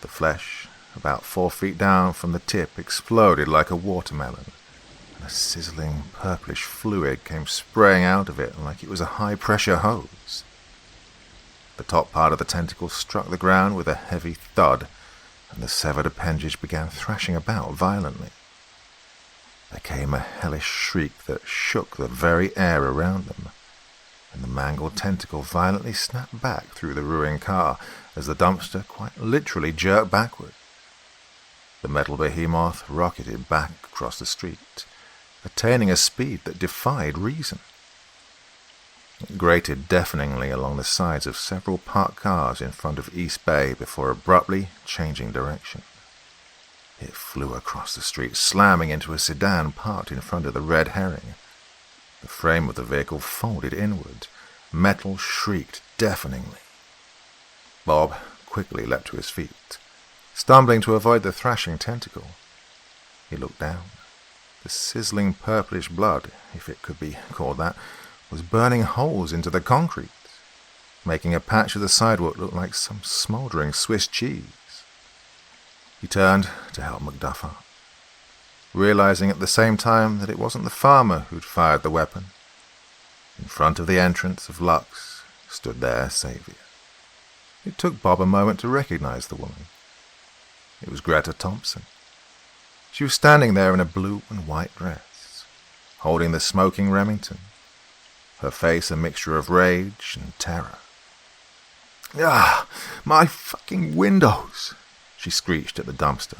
The flesh, about 4 feet down from the tip, exploded like a watermelon, and a sizzling purplish fluid came spraying out of it like it was a high-pressure hose. The top part of the tentacle struck the ground with a heavy thud, and the severed appendage began thrashing about violently. There came a hellish shriek that shook the very air around them, and the mangled tentacle violently snapped back through the ruined car as the dumpster quite literally jerked backward. The metal behemoth rocketed back across the street, attaining a speed that defied reason. It grated deafeningly along the sides of several parked cars in front of East Bay before abruptly changing direction. It flew across the street, slamming into a sedan parked in front of the Red Herring. The frame of the vehicle folded inward. Metal shrieked deafeningly. Bob quickly leapt to his feet, stumbling to avoid the thrashing tentacle. He looked down. The sizzling purplish blood, if it could be called that, was burning holes into the concrete, making a patch of the sidewalk look like some smouldering Swiss cheese. He turned to help Macduff up, realizing at the same time that it wasn't the farmer who'd fired the weapon. In front of the entrance of Lux stood their savior. It took Bob a moment to recognize the woman. It was Greta Thompson. She was standing there in a blue and white dress, holding the smoking Remington, her face a mixture of rage and terror. "Ah, my fucking windows!" she screeched at the dumpster,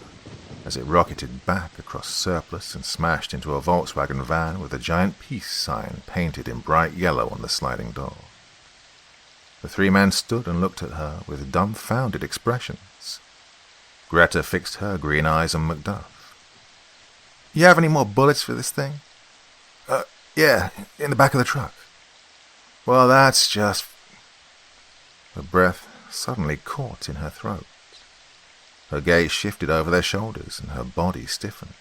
as it rocketed back across surplus and smashed into a Volkswagen van with a giant peace sign painted in bright yellow on the sliding door. The three men stood and looked at her with dumbfounded expressions. Greta fixed her green eyes on Macduff. "You have any more bullets for this thing?" Yeah, in the back of the truck." "Well, that's just..." Her breath suddenly caught in her throat. Her gaze shifted over their shoulders, and her body stiffened.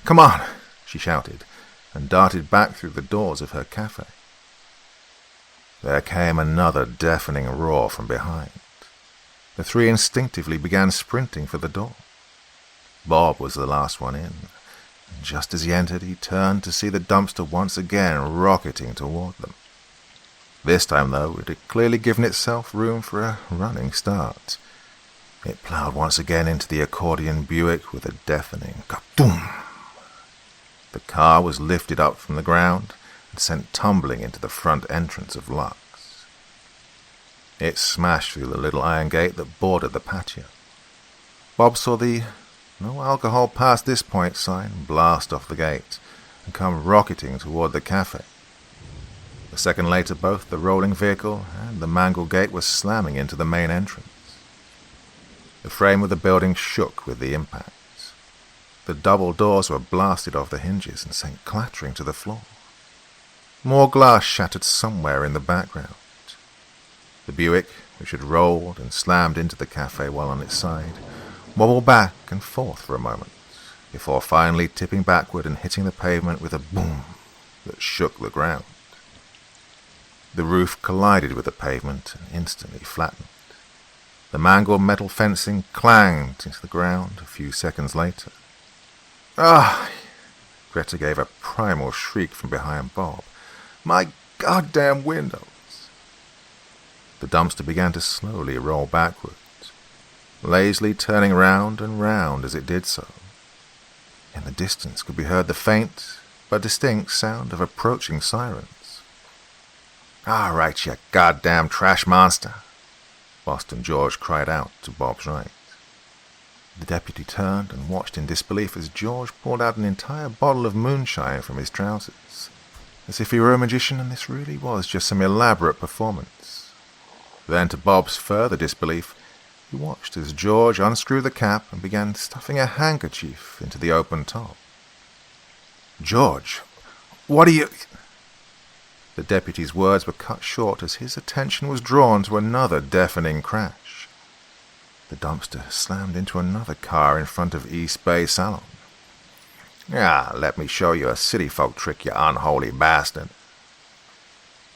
"Come on!" she shouted, and darted back through the doors of her cafe. There came another deafening roar from behind. The three instinctively began sprinting for the door. Bob was the last one in, and just as he entered, he turned to see the dumpster once again rocketing toward them. This time, though, it had clearly given itself room for a running start. It plowed once again into the accordion Buick with a deafening ka-boom. The car was lifted up from the ground and sent tumbling into the front entrance of Lux. It smashed through the little iron gate that bordered the patio. Bob saw the "No alcohol past this point" sign blast off the gate and come rocketing toward the cafe. A second later, both the rolling vehicle and the mangled gate were slamming into the main entrance. The frame of the building shook with the impact. The double doors were blasted off the hinges and sent clattering to the floor. More glass shattered somewhere in the background. The Buick, which had rolled and slammed into the cafe while on its side, wobbled back and forth for a moment, before finally tipping backward and hitting the pavement with a boom that shook the ground. The roof collided with the pavement and instantly flattened. The mangled metal fencing clanged into the ground a few seconds later. "Ah, Greta gave a primal shriek from behind Bob. "My goddamn windows!" The dumpster began to slowly roll backwards, lazily turning round and round as it did so. In the distance could be heard the faint but distinct sound of approaching sirens. "All right, you goddamn trash monster!" Boston George cried out to Bob's right. The deputy turned and watched in disbelief as George poured out an entire bottle of moonshine from his trousers, as if he were a magician and this really was just some elaborate performance. Then, to Bob's further disbelief, he watched as George unscrewed the cap and began stuffing a handkerchief into the open top. "George, what are you—" The deputy's words were cut short as his attention was drawn to another deafening crash. The dumpster slammed into another car in front of East Bay Salon. Let me show you a city folk trick, you unholy bastard."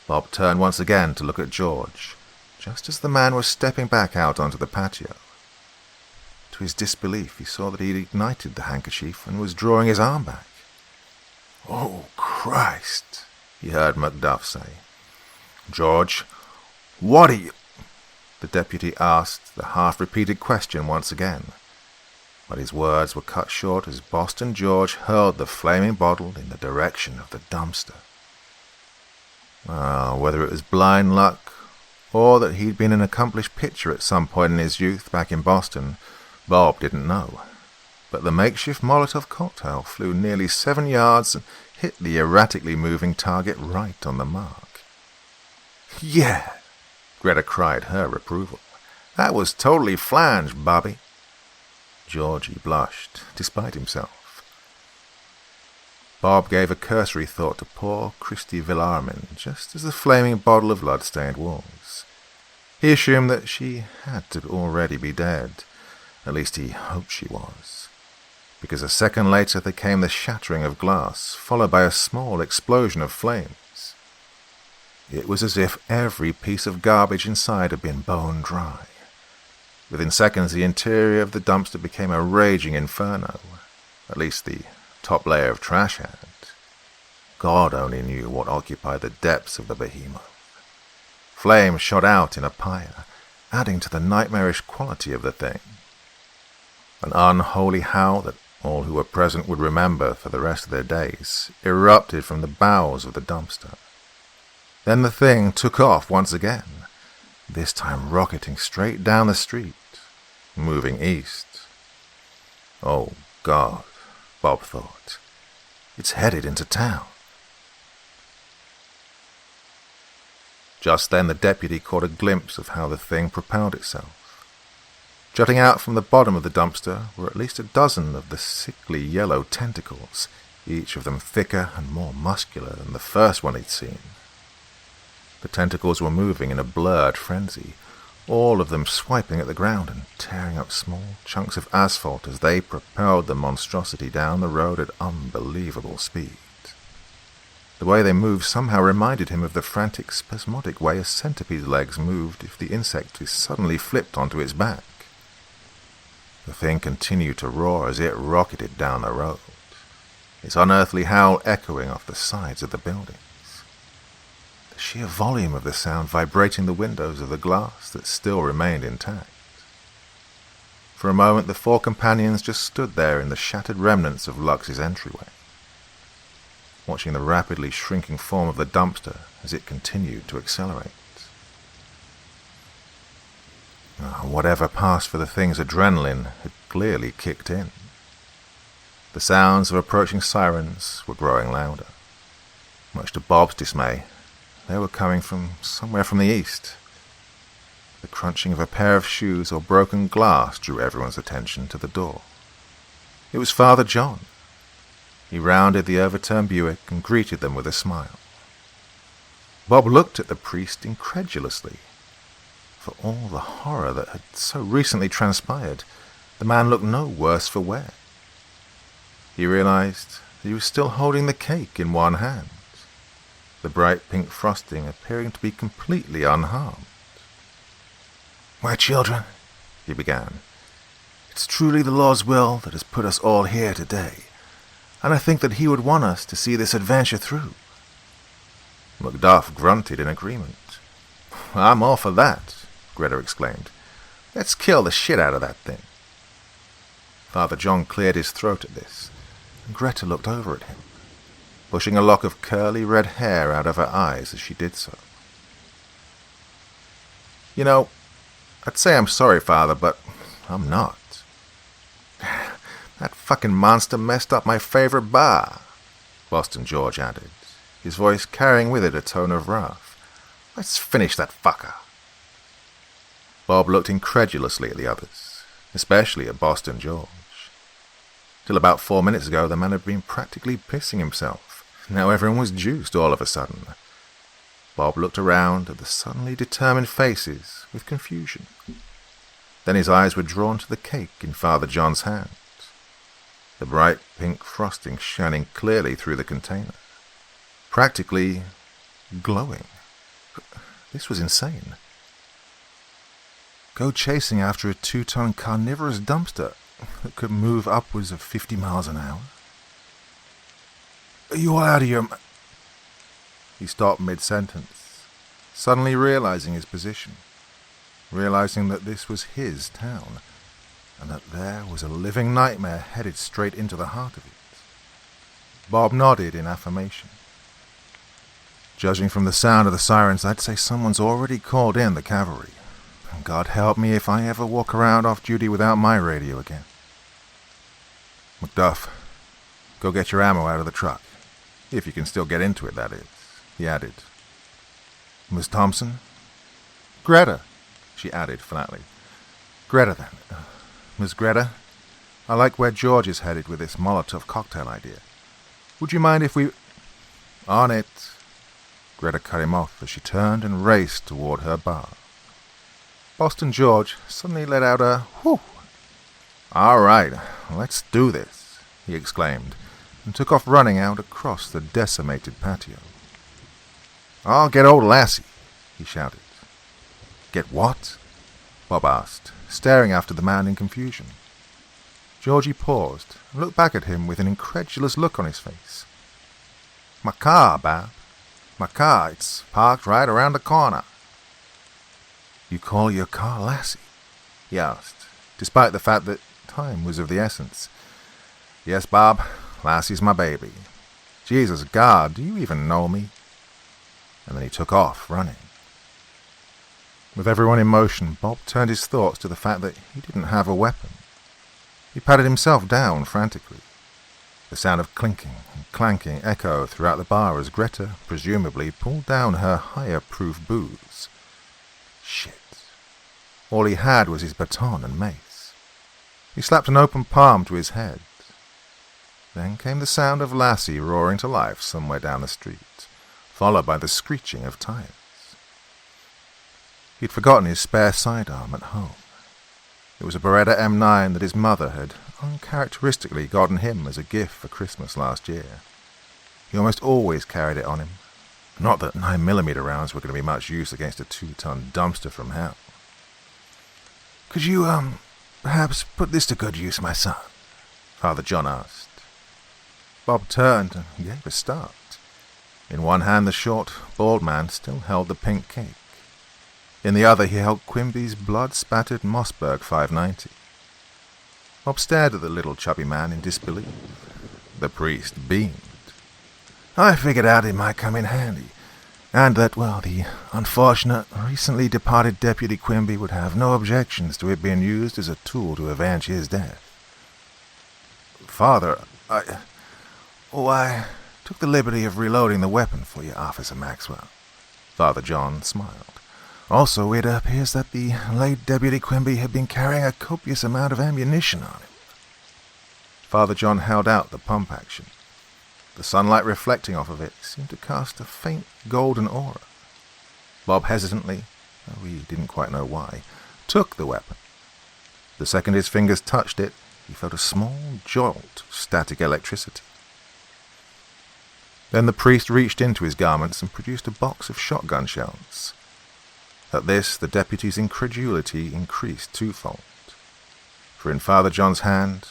Bob turned once again to look at George, just as the man was stepping back out onto the patio. To his disbelief, he saw that he had ignited the handkerchief and was drawing his arm back. "Oh, Christ," he heard Macduff say. "George, what are you—" The deputy asked the half-repeated question once again, but his words were cut short as Boston George hurled the flaming bottle in the direction of the dumpster. Whether it was blind luck, or that he'd been an accomplished pitcher at some point in his youth back in Boston, Bob didn't know. But the makeshift Molotov cocktail flew nearly 7 yards and hit the erratically moving target right on the mark. "Yeah!" Greta cried her approval. "That was totally flanged, Bobby." Georgie blushed, despite himself. Bob gave a cursory thought to poor Christy Villarmin just as the flaming bottle of blood stained walls. He assumed that she had to already be dead. At least he hoped she was. Because a second later there came the shattering of glass, followed by a small explosion of flames. It was as if every piece of garbage inside had been bone dry. Within seconds, the interior of the dumpster became a raging inferno. At least the top layer of trash had. God only knew what occupied the depths of the behemoth. Flames shot out in a pyre, adding to the nightmarish quality of the thing. An unholy howl that all who were present would remember for the rest of their days erupted from the bowels of the dumpster. Then the thing took off once again, this time rocketing straight down the street, moving east. "Oh, God," Bob thought. "It's headed into town." Just then the deputy caught a glimpse of how the thing propelled itself. Jutting out from the bottom of the dumpster were at least a dozen of the sickly yellow tentacles, each of them thicker and more muscular than the first one he'd seen. The tentacles were moving in a blurred frenzy, all of them swiping at the ground and tearing up small chunks of asphalt as they propelled the monstrosity down the road at unbelievable speed. The way they moved somehow reminded him of the frantic, spasmodic way a centipede's legs moved if the insect is suddenly flipped onto its back. The thing continued to roar as it rocketed down the road, its unearthly howl echoing off the sides of the buildings. The sheer volume of the sound vibrating the windows of the glass that still remained intact. For a moment the four companions just stood there in the shattered remnants of Lux's entryway, watching the rapidly shrinking form of the dumpster as it continued to accelerate. Whatever passed for the thing's adrenaline had clearly kicked in. The sounds of approaching sirens were growing louder. Much to Bob's dismay, they were coming from somewhere from the east. The crunching of a pair of shoes or broken glass drew everyone's attention to the door. It was Father John. He rounded the overturned Buick and greeted them with a smile. Bob looked at the priest incredulously. For all the horror that had so recently transpired, the man looked no worse for wear. He realized that he was still holding the cake in one hand, the bright pink frosting appearing to be completely unharmed. "My children," he began, "it's truly the Lord's will that has put us all here today. and I think that he would want us to see this adventure through." Macduff grunted in agreement. "I'm all for that," Greta exclaimed. "Let's kill the shit out of that thing." Father John cleared his throat at this, and Greta looked over at him, pushing a lock of curly red hair out of her eyes as she did so. "You know, I'd say I'm sorry, Father, but I'm not. That fucking monster messed up my favorite bar," Boston George added, his voice carrying with it a tone of wrath. "Let's finish that fucker." Bob looked incredulously at the others, especially at Boston George. Till about 4 minutes ago, the man had been practically pissing himself. Now everyone was juiced all of a sudden. Bob looked around at the suddenly determined faces with confusion. Then his eyes were drawn to the cake in Father John's hand, the bright pink frosting shining clearly through the container, practically glowing. This was insane. Go chasing after a 2-ton carnivorous dumpster that could move upwards of 50 miles an hour? "Are you all out of your..." He stopped mid-sentence, suddenly realizing his position, realizing that this was his town, and that there was a living nightmare headed straight into the heart of it. Bob nodded in affirmation. "Judging from the sound of the sirens, I'd say someone's already called in the cavalry. And God help me if I ever walk around off duty without my radio again. Macduff, go get your ammo out of the truck. If you can still get into it, that is," he added. "Miss Thompson?" "Greta," she added flatly. "Greta, then. Miss Greta, I like where George is headed with this Molotov cocktail idea. Would you mind if we..." "On it." Greta cut him off as she turned and raced toward her bar. Boston George suddenly let out a whew. "All right, let's do this," he exclaimed, and took off running out across the decimated patio. "I'll get old Lassie," he shouted. "Get what?" Bob asked, staring after the man in confusion. Georgie paused and looked back at him with an incredulous look on his face. "My car, Bab. My car. It's parked right around the corner." "You call your car Lassie?" he asked, despite the fact that time was of the essence. "Yes, Bob. Lassie's my baby. Jesus God, do you even know me?" And then he took off, running. With everyone in motion, Bob turned his thoughts to the fact that he didn't have a weapon. He patted himself down frantically. The sound of clinking and clanking echoed throughout the bar as Greta, presumably, pulled down her higher-proof booze. Shit. All he had was his baton and mace. He slapped an open palm to his head. Then came the sound of Lassie roaring to life somewhere down the street, followed by the screeching of tires. He'd forgotten his spare sidearm at home. It was a Beretta M9 that his mother had uncharacteristically gotten him as a gift for Christmas last year. He almost always carried it on him. Not that 9mm rounds were going to be much use against a 2-ton dumpster from hell. "Could you, perhaps put this to good use, my son?" Father John asked. Bob turned and gave a start. In one hand, the short, bald man still held the pink cake. In the other, he held Quimby's blood-spattered Mossberg 590. Bob stared at the little chubby man in disbelief. The priest beamed. "I figured out it might come in handy, and that, well, the unfortunate, recently departed Deputy Quimby would have no objections to it being used as a tool to avenge his death." "Father, I took the liberty of reloading the weapon for you, Officer Maxwell." Father John smiled. "Also, it appears that the late Deputy Quimby had been carrying a copious amount of ammunition on him." Father John held out the pump action. The sunlight reflecting off of it seemed to cast a faint golden aura. Bob hesitantly, though he didn't quite know why, took the weapon. The second his fingers touched it, he felt a small jolt of static electricity. Then the priest reached into his garments and produced a box of shotgun shells. At this, the deputy's incredulity increased twofold. For in Father John's hand,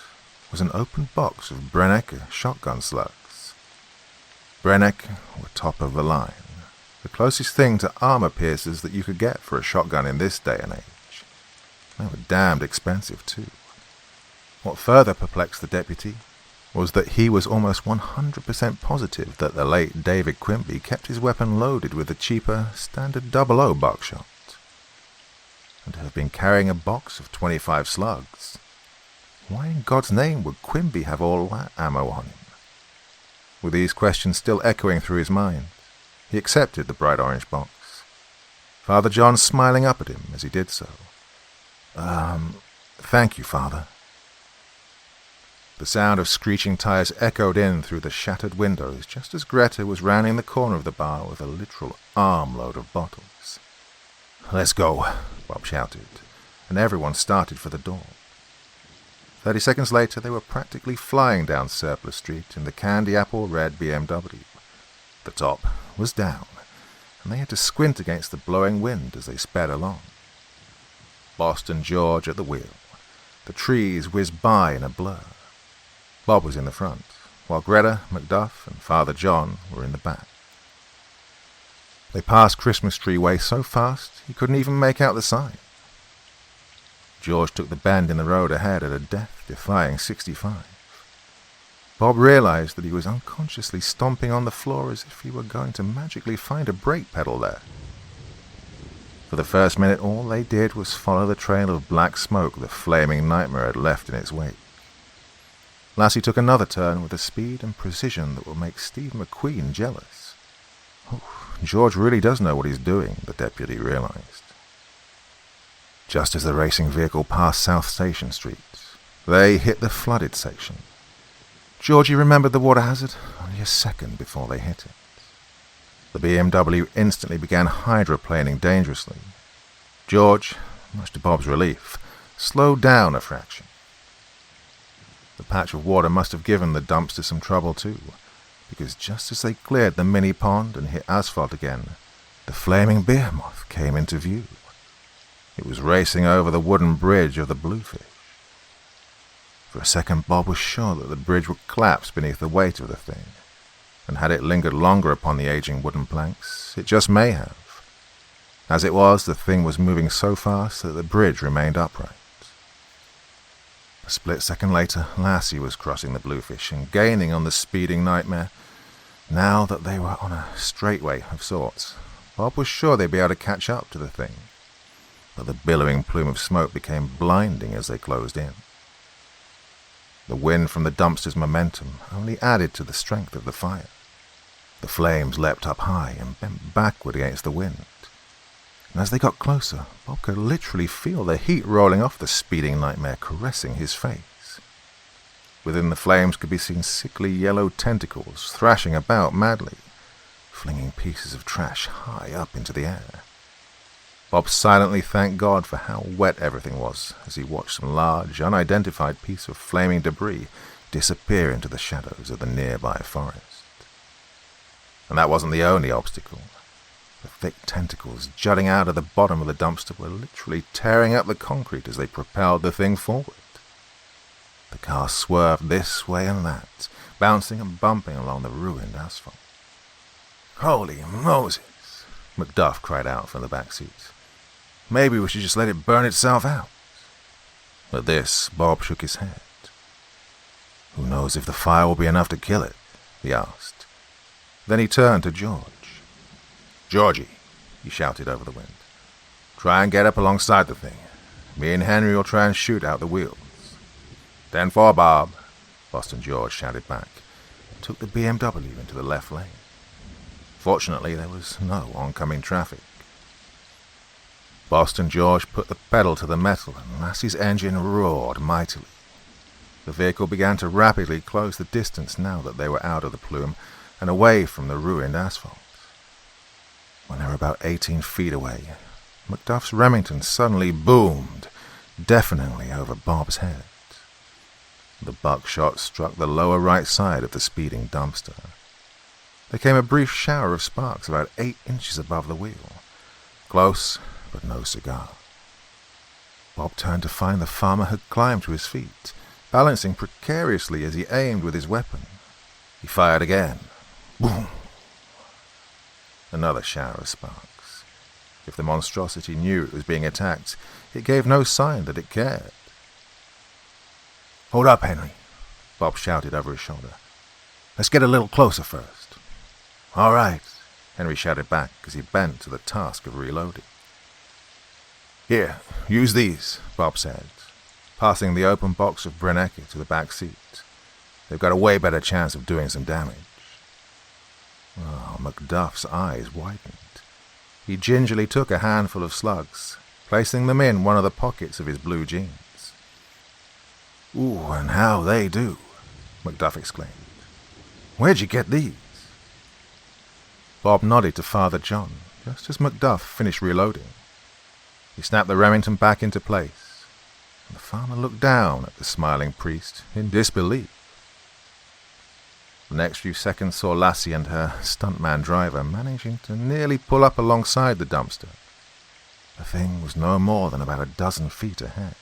was an open box of Brenneck shotgun slugs. Brenneck were top of the line, the closest thing to armor piercers that you could get for a shotgun in this day and age. They were damned expensive too. What further perplexed the deputy was that he was almost 100% positive that the late David Quimby kept his weapon loaded with the cheaper standard 00 buckshot, and to have been carrying a box of 25 slugs. Why in God's name would Quimby have all that ammo on him? With these questions still echoing through his mind, he accepted the bright orange box, Father John smiling up at him as he did so. Thank you, Father." The sound of screeching tires echoed in through the shattered windows just as Greta was rounding the corner of the bar with a literal armload of bottles. "Let's go," Bob shouted, and everyone started for the door. 30 seconds later, they were practically flying down Surplus Street in the candy apple red BMW. The top was down, and they had to squint against the blowing wind as they sped along. Boston George at the wheel. The trees whizzed by in a blur. Bob was in the front, while Greta, Macduff, and Father John were in the back. They passed Christmas Tree Way so fast he couldn't even make out the sign. George took the bend in the road ahead at a death-defying 65. Bob realized that he was unconsciously stomping on the floor as if he were going to magically find a brake pedal there. For the first minute, all they did was follow the trail of black smoke the flaming nightmare had left in its wake. Lassie took another turn with a speed and precision that will make Steve McQueen jealous. Oh, George really does know what he's doing, the deputy realized. Just as the racing vehicle passed South Station Street, they hit the flooded section. Georgie remembered the water hazard only a second before they hit it. The BMW instantly began hydroplaning dangerously. George, much to Bob's relief, slowed down a fraction. The patch of water must have given the dumpster some trouble too, because just as they cleared the mini pond and hit asphalt again, the flaming behemoth came into view. It was racing over the wooden bridge of the Bluefish. For a second, Bob was sure that the bridge would collapse beneath the weight of the thing, and had it lingered longer upon the aging wooden planks, it just may have. As it was, the thing was moving so fast that the bridge remained upright. A split second later, Lassie was crossing the Bluefish and gaining on the speeding nightmare. Now that they were on a straightway of sorts, Bob was sure they'd be able to catch up to the thing. But the billowing plume of smoke became blinding as they closed in. The wind from the dumpster's momentum only added to the strength of the fire. The flames leapt up high and bent backward against the wind. And as they got closer, Bob could literally feel the heat rolling off the speeding nightmare caressing his face. Within the flames could be seen sickly yellow tentacles thrashing about madly, flinging pieces of trash high up into the air. Bob silently thanked God for how wet everything was as he watched some large, unidentified piece of flaming debris disappear into the shadows of the nearby forest. And that wasn't the only obstacle. The thick tentacles jutting out of the bottom of the dumpster were literally tearing up the concrete as they propelled the thing forward. The car swerved this way and that, bouncing and bumping along the ruined asphalt. "Holy Moses!" Macduff cried out from the back seat. "Maybe we should just let it burn itself out." At this, Bob shook his head. "Who knows if the fire will be enough to kill it?" he asked. Then he turned to George. "Georgie," he shouted over the wind, "try and get up alongside the thing. Me and Henry will try and shoot out the wheels." "10-4, Bob," Boston George shouted back, and took the BMW into the left lane. Fortunately, there was no oncoming traffic. Boston George put the pedal to the metal, and Lassie's engine roared mightily. The vehicle began to rapidly close the distance now that they were out of the plume and away from the ruined asphalt. When they were about 18 feet away, Macduff's Remington suddenly boomed, deafeningly over Bob's head. The buckshot struck the lower right side of the speeding dumpster. There came a brief shower of sparks about 8 inches above the wheel. Close, but no cigar. Bob turned to find the farmer had climbed to his feet, balancing precariously as he aimed with his weapon. He fired again. Boom! Another shower of sparks. If the monstrosity knew it was being attacked, it gave no sign that it cared. "Hold up, Henry," Bob shouted over his shoulder. "Let's get a little closer first." "All right," Henry shouted back as he bent to the task of reloading. "Here, use these," Bob said, passing the open box of Brennecke to the back seat. "They've got a way better chance of doing some damage." Oh, Macduff's eyes widened. He gingerly took a handful of slugs, placing them in one of the pockets of his blue jeans. "Ooh, and how they do," Macduff exclaimed. "Where'd you get these?" Bob nodded to Father John, just as Macduff finished reloading. He snapped the Remington back into place, and the farmer looked down at the smiling priest in disbelief. The next few seconds saw Lassie and her stuntman driver managing to nearly pull up alongside the dumpster. The thing was no more than about a dozen feet ahead.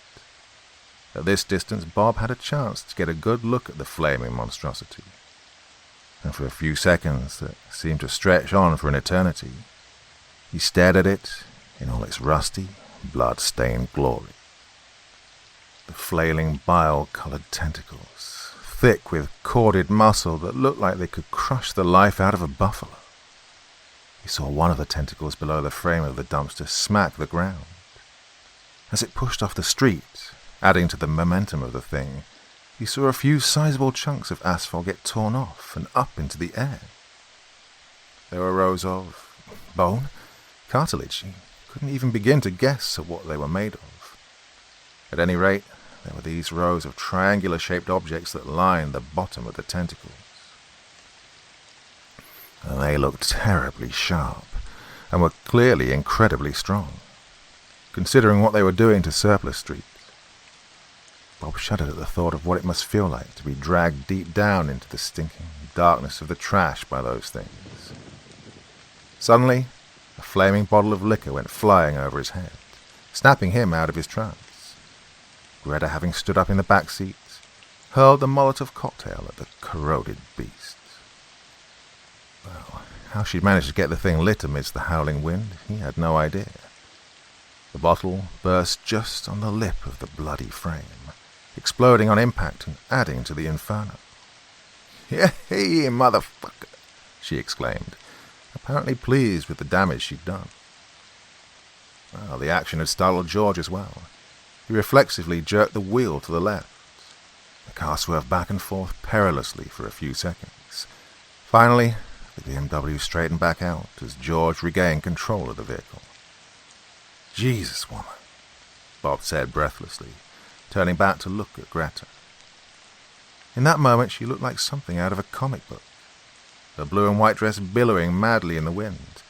At this distance, Bob had a chance to get a good look at the flaming monstrosity. And for a few seconds that seemed to stretch on for an eternity, he stared at it in all its rusty, blood-stained glory. The flailing bile-colored tentacles, thick with corded muscle that looked like they could crush the life out of a buffalo. He saw one of the tentacles below the frame of the dumpster smack the ground. As it pushed off the street, adding to the momentum of the thing, he saw a few sizable chunks of asphalt get torn off and up into the air. There were rows of bone, cartilage. He couldn't even begin to guess at what they were made of. At any rate, there were these rows of triangular-shaped objects that lined the bottom of the tentacles. And they looked terribly sharp, and were clearly incredibly strong, considering what they were doing to Surplus Street. Bob shuddered at the thought of what it must feel like to be dragged deep down into the stinking darkness of the trash by those things. Suddenly, a flaming bottle of liquor went flying over his head, snapping him out of his trance. Greta, having stood up in the back seat, hurled the Molotov cocktail at the corroded beast. Well, how she'd managed to get the thing lit amidst the howling wind, he had no idea. The bottle burst just on the lip of the bloody frame, exploding on impact and adding to the inferno. "Hey, motherfucker!" she exclaimed, apparently pleased with the damage she'd done. Well, the action had startled George as well. He reflexively jerked the wheel to the left. The car swerved back and forth perilously for a few seconds. Finally, the BMW straightened back out as George regained control of the vehicle. "Jesus, woman," Bob said breathlessly, turning back to look at Greta. In that moment, she looked like something out of a comic book, her blue and white dress billowing madly in the wind,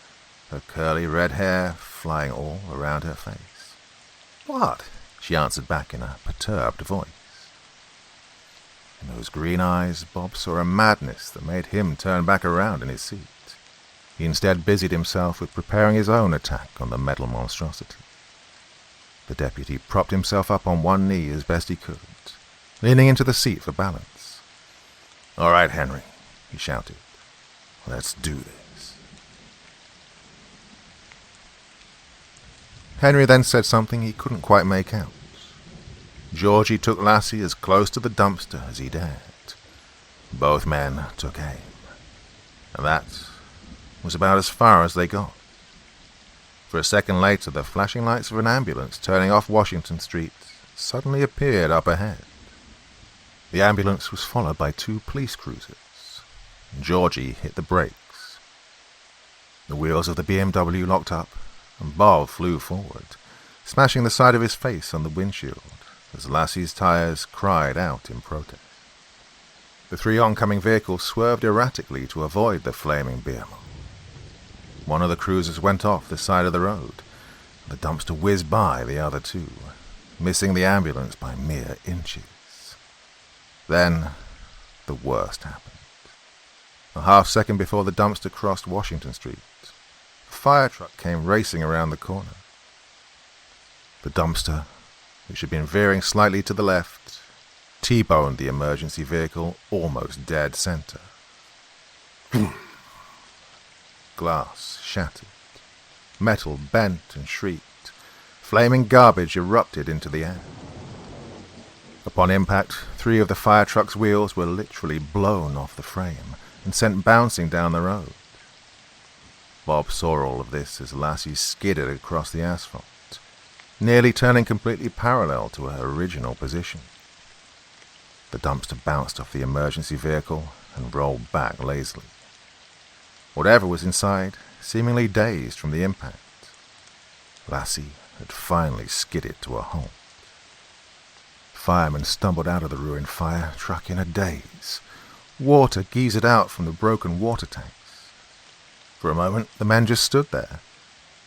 her curly red hair flying all around her face. "What?" she answered back in a perturbed voice. In those green eyes, Bob saw a madness that made him turn back around in his seat. He instead busied himself with preparing his own attack on the metal monstrosity. The deputy propped himself up on one knee as best he could, leaning into the seat for balance. "All right, Henry," he shouted. "Let's do this." Henry then said something he couldn't quite make out. Georgie took Lassie as close to the dumpster as he dared. Both men took aim. And that was about as far as they got. For a second later, the flashing lights of an ambulance turning off Washington Street suddenly appeared up ahead. The ambulance was followed by two police cruisers. Georgie hit the brakes. The wheels of the BMW locked up, and Bob flew forward, smashing the side of his face on the windshield as Lassie's tires cried out in protest. The three oncoming vehicles swerved erratically to avoid the flaming behemoth. One of the cruisers went off the side of the road. The dumpster whizzed by the other two, missing the ambulance by mere inches. Then, the worst happened. A half-second before the dumpster crossed Washington Street, a fire truck came racing around the corner. The dumpster, which had been veering slightly to the left, T-boned the emergency vehicle almost dead center. Glass shattered. Metal bent and shrieked. Flaming garbage erupted into the air. Upon impact, 3 of the fire truck's wheels were literally blown off the frame and sent bouncing down the road. Bob saw all of this as Lassie skidded across the asphalt, nearly turning completely parallel to her original position. The dumpster bounced off the emergency vehicle and rolled back lazily. Whatever was inside, seemingly dazed from the impact, Lassie had finally skidded to a halt. Firemen stumbled out of the ruined fire truck in a daze. Water geysered out from the broken water tanks. For a moment, the men just stood there,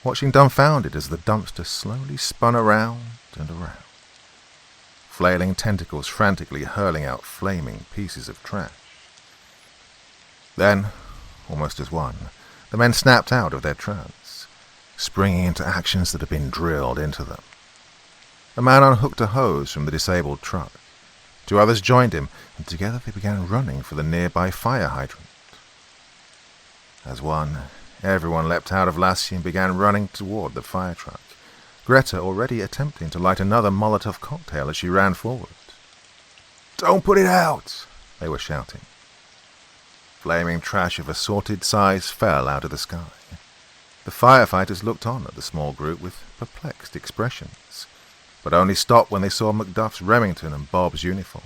watching dumbfounded as the dumpster slowly spun around and around, flailing tentacles frantically hurling out flaming pieces of trash. Then, almost as one, the men snapped out of their trance, springing into actions that had been drilled into them. A man unhooked a hose from the disabled truck. 2 others joined him, and together they began running for the nearby fire hydrant. As one, everyone leapt out of Lassie and began running toward the fire truck, Greta already attempting to light another Molotov cocktail as she ran forward. "Don't put it out!" they were shouting. Flaming trash of assorted size fell out of the sky. The firefighters looked on at the small group with perplexed expressions, but only stopped when they saw Macduff's Remington and Bob's uniform.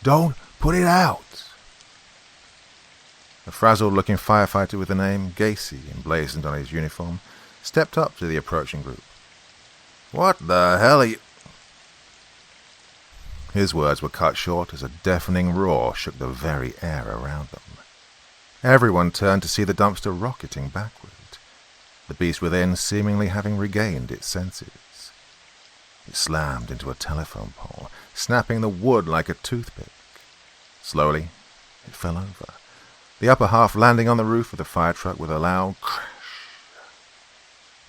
"Don't put it out!" A frazzled-looking firefighter with the name Getyaisha emblazoned on his uniform stepped up to the approaching group. "What the hell are you—" His words were cut short as a deafening roar shook the very air around them. Everyone turned to see the dumpster rocketing backward, the beast within seemingly having regained its senses. It slammed into a telephone pole, snapping the wood like a toothpick. Slowly, it fell over, the upper half landing on the roof of the fire truck with a loud crash.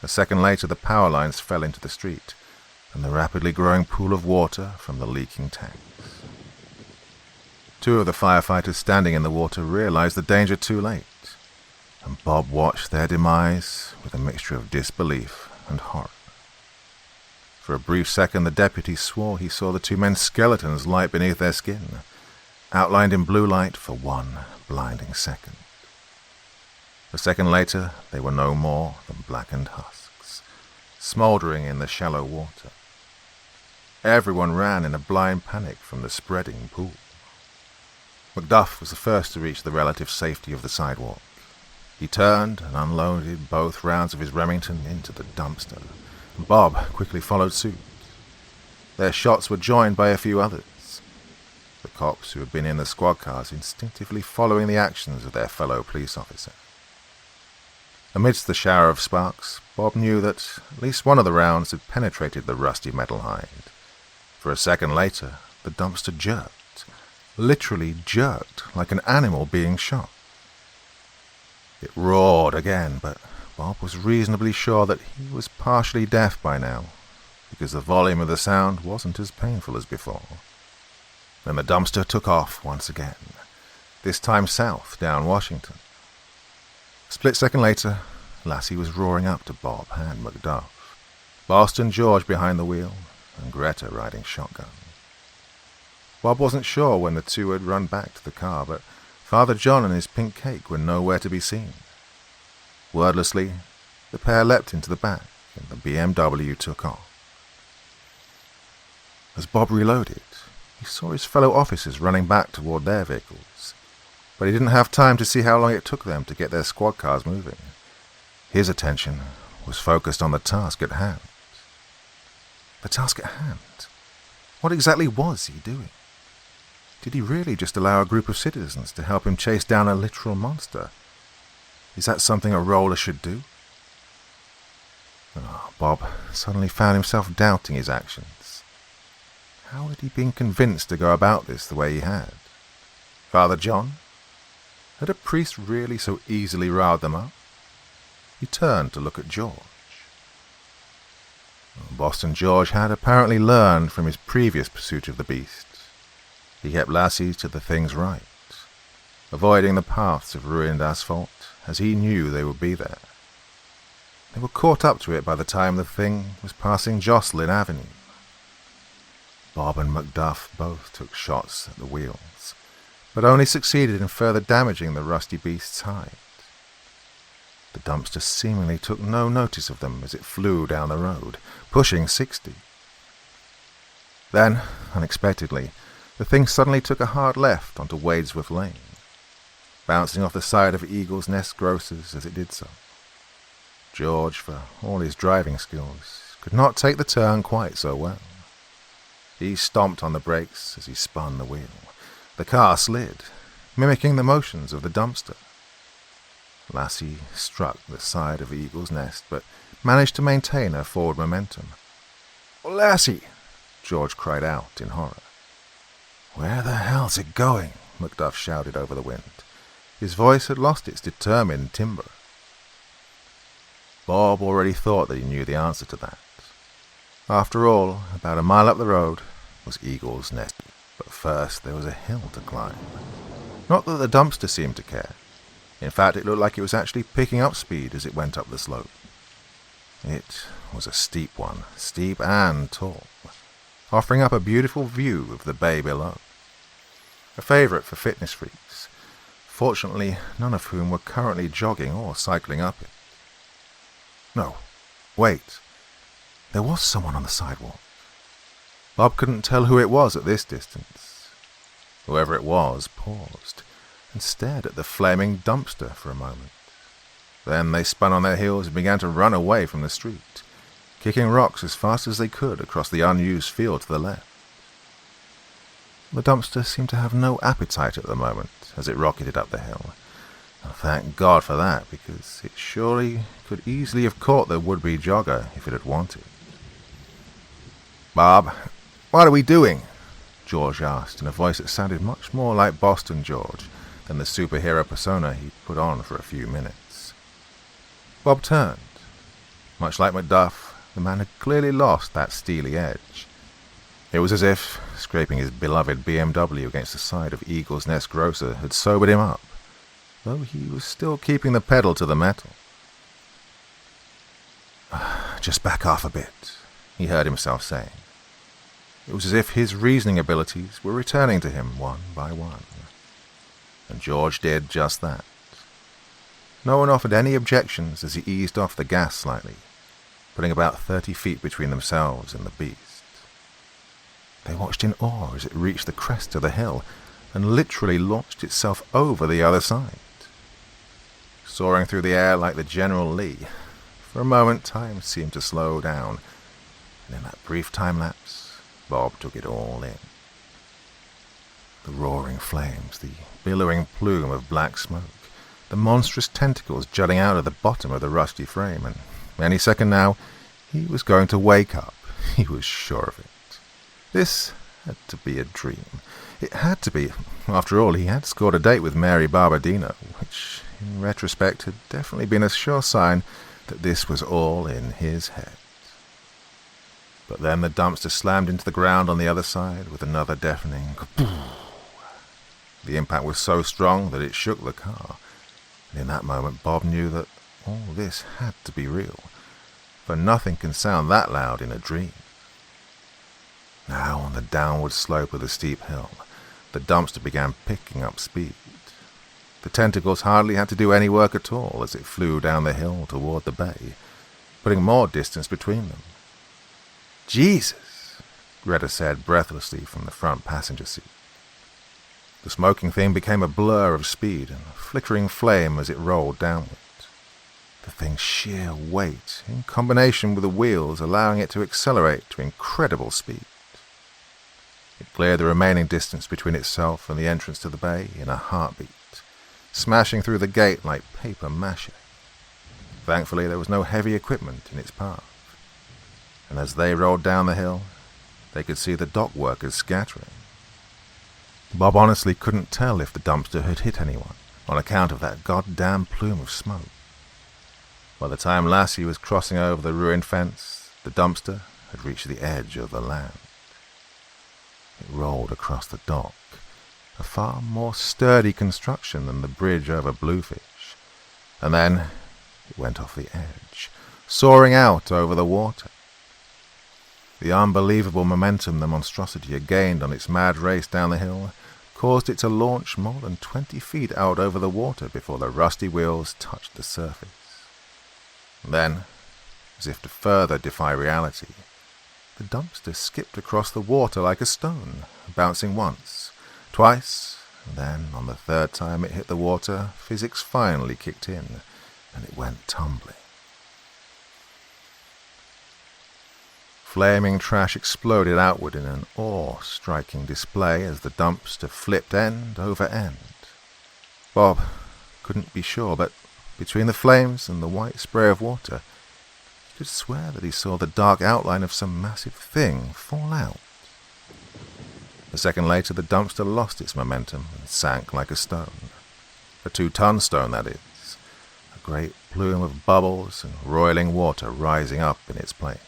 A second later, the power lines fell into the street, and the rapidly growing pool of water from the leaking tanks. 2 of the firefighters standing in the water realized the danger too late, and Bob watched their demise with a mixture of disbelief and horror. For a brief second, the deputy swore he saw the 2 men's skeletons light beneath their skin, outlined in blue light for one blinding second. A second later, they were no more than blackened husks, smouldering in the shallow water. Everyone ran in a blind panic from the spreading pool. Macduff was the first to reach the relative safety of the sidewalk. He turned and unloaded both rounds of his Remington into the dumpster, and Bob quickly followed suit. Their shots were joined by a few others, the cops who had been in the squad cars instinctively following the actions of their fellow police officer. Amidst the shower of sparks, Bob knew that at least one of the rounds had penetrated the rusty metal hide. For a second later, the dumpster jerked, literally jerked like an animal being shot. It roared again, but Bob was reasonably sure that he was partially deaf by now, because the volume of the sound wasn't as painful as before. Then the dumpster took off once again, this time south down Washington. A split second later, Lassie was roaring up to Bob and Macduff, Boston George behind the wheel, and Greta riding shotgun. Bob wasn't sure when the 2 had run back to the car, but Father John and his pink cake were nowhere to be seen. Wordlessly, the pair leapt into the back, and the BMW took off. As Bob reloaded, he saw his fellow officers running back toward their vehicles, but he didn't have time to see how long it took them to get their squad cars moving. His attention was focused on the task at hand. The task at hand? What exactly was he doing? Did he really just allow a group of citizens to help him chase down a literal monster? Is that something a roller should do? Bob suddenly found himself doubting his actions. How had he been convinced to go about this the way he had? Father John? Had a priest really so easily riled them up? He turned to look at George. Boston George had apparently learned from his previous pursuit of the beast. He kept Lassie to the thing's right, avoiding the paths of ruined asphalt, as he knew they would be there. They were caught up to it by the time the thing was passing Jocelyn Avenue. Bob and Macduff both took shots at the wheels, but only succeeded in further damaging the rusty beast's hide. The dumpster seemingly took no notice of them as it flew down the road, pushing 60. Then, unexpectedly, the thing suddenly took a hard left onto Wadesworth Lane, bouncing off the side of Eagle's Nest Grocers as it did so. George, for all his driving skills, could not take the turn quite so well. He stomped on the brakes as he spun the wheel. The car slid, mimicking the motions of the dumpster. Lassie struck the side of Eagle's Nest, but managed to maintain her forward momentum. "Lassie!" George cried out in horror. "Where the hell's it going?" Macduff shouted over the wind. His voice had lost its determined timbre. Bob already thought that he knew the answer to that. After all, about a mile up the road was Eagle's Nest, but first there was a hill to climb. Not that the dumpster seemed to care. In fact, it looked like it was actually picking up speed as it went up the slope. It was a steep one, steep and tall, offering up a beautiful view of the bay below. A favourite for fitness freaks, fortunately none of whom were currently jogging or cycling up it. No, wait. There was someone on the sidewalk. Bob couldn't tell who it was at this distance. Whoever it was paused and stared at the flaming dumpster for a moment. Then they spun on their heels and began to run away from the street, kicking rocks as fast as they could across the unused field to the left. The dumpster seemed to have no appetite at the moment as it rocketed up the hill. Thank God for that, because it surely could easily have caught the would-be jogger if it had wanted. "Bob, what are we doing?" George asked in a voice that sounded much more like Boston George than the superhero persona he'd put on for a few minutes. Bob turned. Much like Macduff, the man had clearly lost that steely edge. It was as if scraping his beloved BMW against the side of Eagle's Nest Grocer had sobered him up, though he was still keeping the pedal to the metal. "Just back off a bit," he heard himself saying. It was as if his reasoning abilities were returning to him one by one. And George did just that. No one offered any objections as he eased off the gas slightly, putting about 30 feet between themselves and the beast. They watched in awe as it reached the crest of the hill and literally launched itself over the other side. Soaring through the air like the General Lee, for a moment time seemed to slow down, and in that brief time lapse, Bob took it all in. The roaring flames, the billowing plume of black smoke, the monstrous tentacles jutting out of the bottom of the rusty frame, and any second now, he was going to wake up. He was sure of it. This had to be a dream. It had to be. After all, he had scored a date with Mary Barbadino, which, in retrospect, had definitely been a sure sign that this was all in his head. But then the dumpster slammed into the ground on the other side with another deafening kaboom. The impact was so strong that it shook the car, and in that moment Bob knew that all this had to be real, for nothing can sound that loud in a dream. Now, on the downward slope of the steep hill, the dumpster began picking up speed. The tentacles hardly had to do any work at all as it flew down the hill toward the bay, putting more distance between them. "Jesus!" Greta said breathlessly from the front passenger seat. The smoking thing became a blur of speed and a flickering flame as it rolled downward. The thing's sheer weight, in combination with the wheels, allowing it to accelerate to incredible speed. It cleared the remaining distance between itself and the entrance to the bay in a heartbeat, smashing through the gate like paper mache. Thankfully, there was no heavy equipment in its path, and as they rolled down the hill, they could see the dock workers scattering. Bob honestly couldn't tell if the dumpster had hit anyone, on account of that goddamn plume of smoke. By the time Lassie was crossing over the ruined fence, the dumpster had reached the edge of the land. It rolled across the dock, a far more sturdy construction than the bridge over Bluefish, and then it went off the edge, soaring out over the water. The unbelievable momentum the monstrosity had gained on its mad race down the hill caused it to launch more than 20 feet out over the water before the rusty wheels touched the surface. Then, as if to further defy reality, the dumpster skipped across the water like a stone, bouncing once, twice, and then, on the third time it hit the water, physics finally kicked in, and it went tumbling. Flaming trash exploded outward in an awe-striking display as the dumpster flipped end over end. Bob couldn't be sure, but between the flames and the white spray of water, he could swear that he saw the dark outline of some massive thing fall out. A second later, the dumpster lost its momentum and sank like a stone. A 2-ton stone, that is. A great plume of bubbles and roiling water rising up in its place.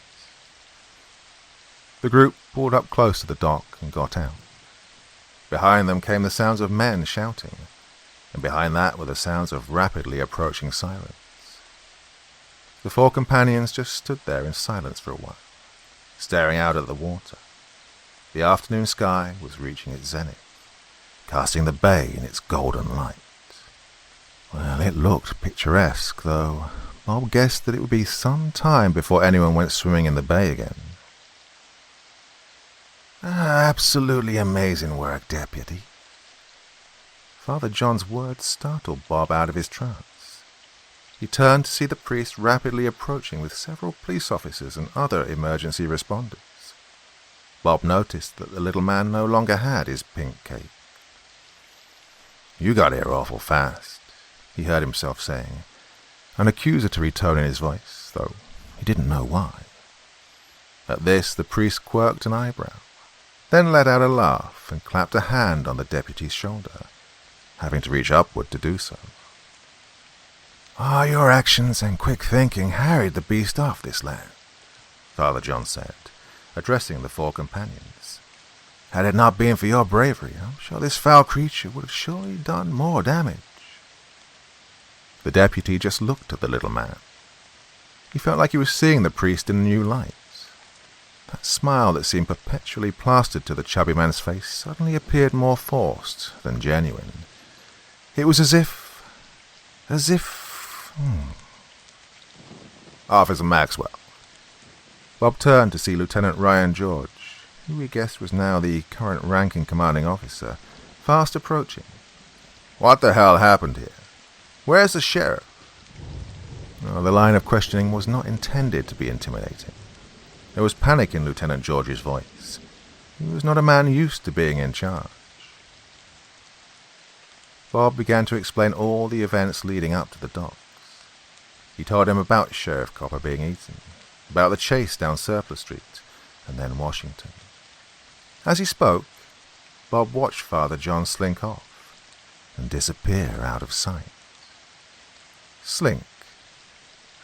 The group pulled up close to the dock and got out. Behind them came the sounds of men shouting, and behind that were the sounds of rapidly approaching sirens. The 4 companions just stood there in silence for a while, staring out at the water. The afternoon sky was reaching its zenith, casting the bay in its golden light. Well, it looked picturesque, though Bob guessed that it would be some time before anyone went swimming in the bay again. Absolutely amazing work, Deputy. Father John's words startled Bob out of his trance. He turned to see the priest rapidly approaching with several police officers and other emergency responders. Bob noticed that the little man no longer had his pink cape. "You got here awful fast," he heard himself saying, an accusatory tone in his voice, though he didn't know why. At this, the priest quirked an eyebrow, then let out a laugh and clapped a hand on the deputy's shoulder, having to reach upward to do so. "Your actions and quick thinking harried the beast off this land," Father John said, addressing the 4 companions. "Had it not been for your bravery, I'm sure this foul creature would have surely done more damage." The deputy just looked at the little man. He felt like he was seeing the priest in a new light. That smile that seemed perpetually plastered to the chubby man's face suddenly appeared more forced than genuine. It was as if... Officer Maxwell. Bob turned to see Lieutenant Ryan George, who he guessed was now the current ranking commanding officer, fast approaching. "What the hell happened here? Where's the sheriff?" The line of questioning was not intended to be intimidating. There was panic in Lieutenant George's voice. He was not a man used to being in charge. Bob began to explain all the events leading up to the docks. He told him about Sheriff Copper being eaten, about the chase down Surplus Street, and then Washington. As he spoke, Bob watched Father John slink off and disappear out of sight. Slink?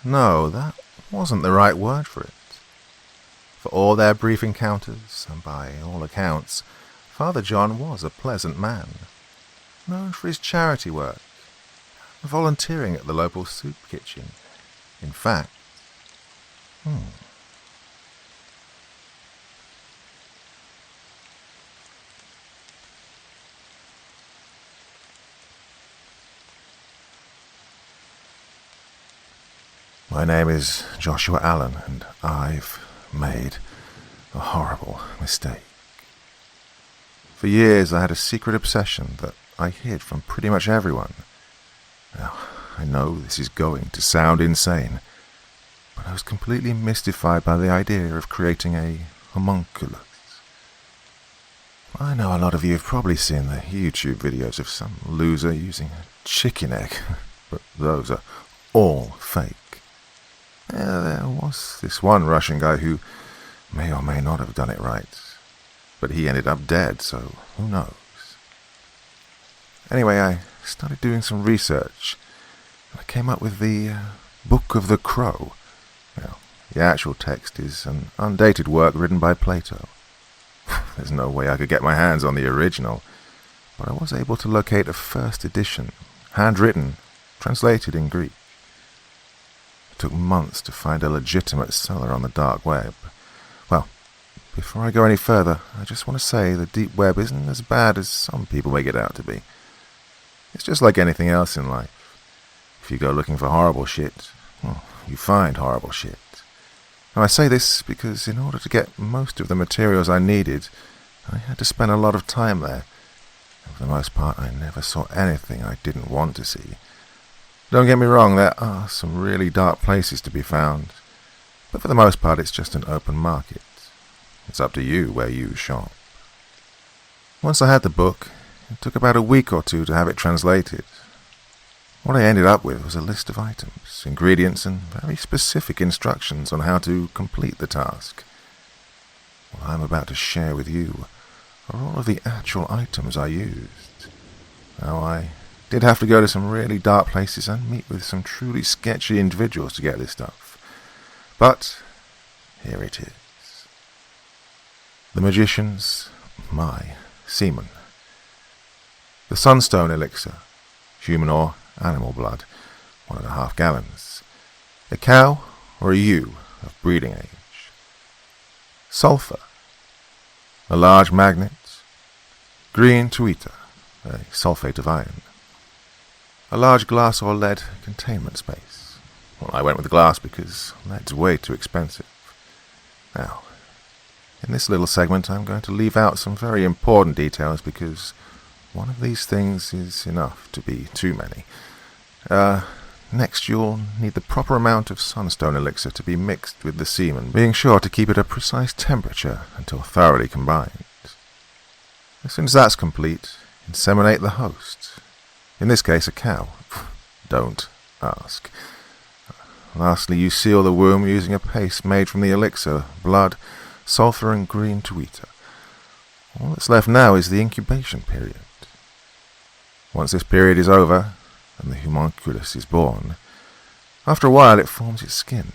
No, that wasn't the right word for it. For all their brief encounters, and by all accounts, Father John was a pleasant man, known for his charity work, volunteering at the local soup kitchen. In fact, My name is Joshua Allen, and I've made a horrible mistake. For years I had a secret obsession that I hid from pretty much everyone. Now, I know this is going to sound insane, but I was completely mystified by the idea of creating a homunculus. I know a lot of you have probably seen the YouTube videos of some loser using a chicken egg, but those are all fake. There was this one Russian guy who may or may not have done it right, but he ended up dead, so who knows. Anyway, I started doing some research, and I came up with the Book of the Crow. Now, the actual text is an undated work written by Plato. There's no way I could get my hands on the original, but I was able to locate a first edition, handwritten, translated in Greek. It took months to find a legitimate seller on the dark web. Well, before I go any further, I just want to say the deep web isn't as bad as some people make it out to be. It's just like anything else in life. If you go looking for horrible shit, well, you find horrible shit. And I say this because in order to get most of the materials I needed, I had to spend a lot of time there. And for the most part, I never saw anything I didn't want to see. Don't get me wrong, there are some really dark places to be found, but for the most part it's just an open market. It's up to you where you shop. Once I had the book, it took about a week or two to have it translated. What I ended up with was a list of items, ingredients, and very specific instructions on how to complete the task. What I'm about to share with you are all of the actual items I used. Now, I did have to go to some really dark places and meet with some truly sketchy individuals to get this stuff. But here it is. The magician's semen. The sunstone elixir, human or animal blood, 1.5 gallons. A cow or a ewe of breeding age. Sulfur. A large magnet. Green tuita, a sulfate of iron. A large glass or lead containment space. Well, I went with glass because lead's way too expensive. Now, in this little segment I'm going to leave out some very important details because one of these things is enough to be too many. Next you'll need the proper amount of sunstone elixir to be mixed with the semen, being sure to keep it at a precise temperature until thoroughly combined. As soon as that's complete, inseminate the host. In this case, a cow. Don't ask. Lastly, you seal the womb using a paste made from the elixir, blood, sulfur, and green tuita. All that's left now is the incubation period. Once this period is over, and the homunculus is born, after a while it forms its skin.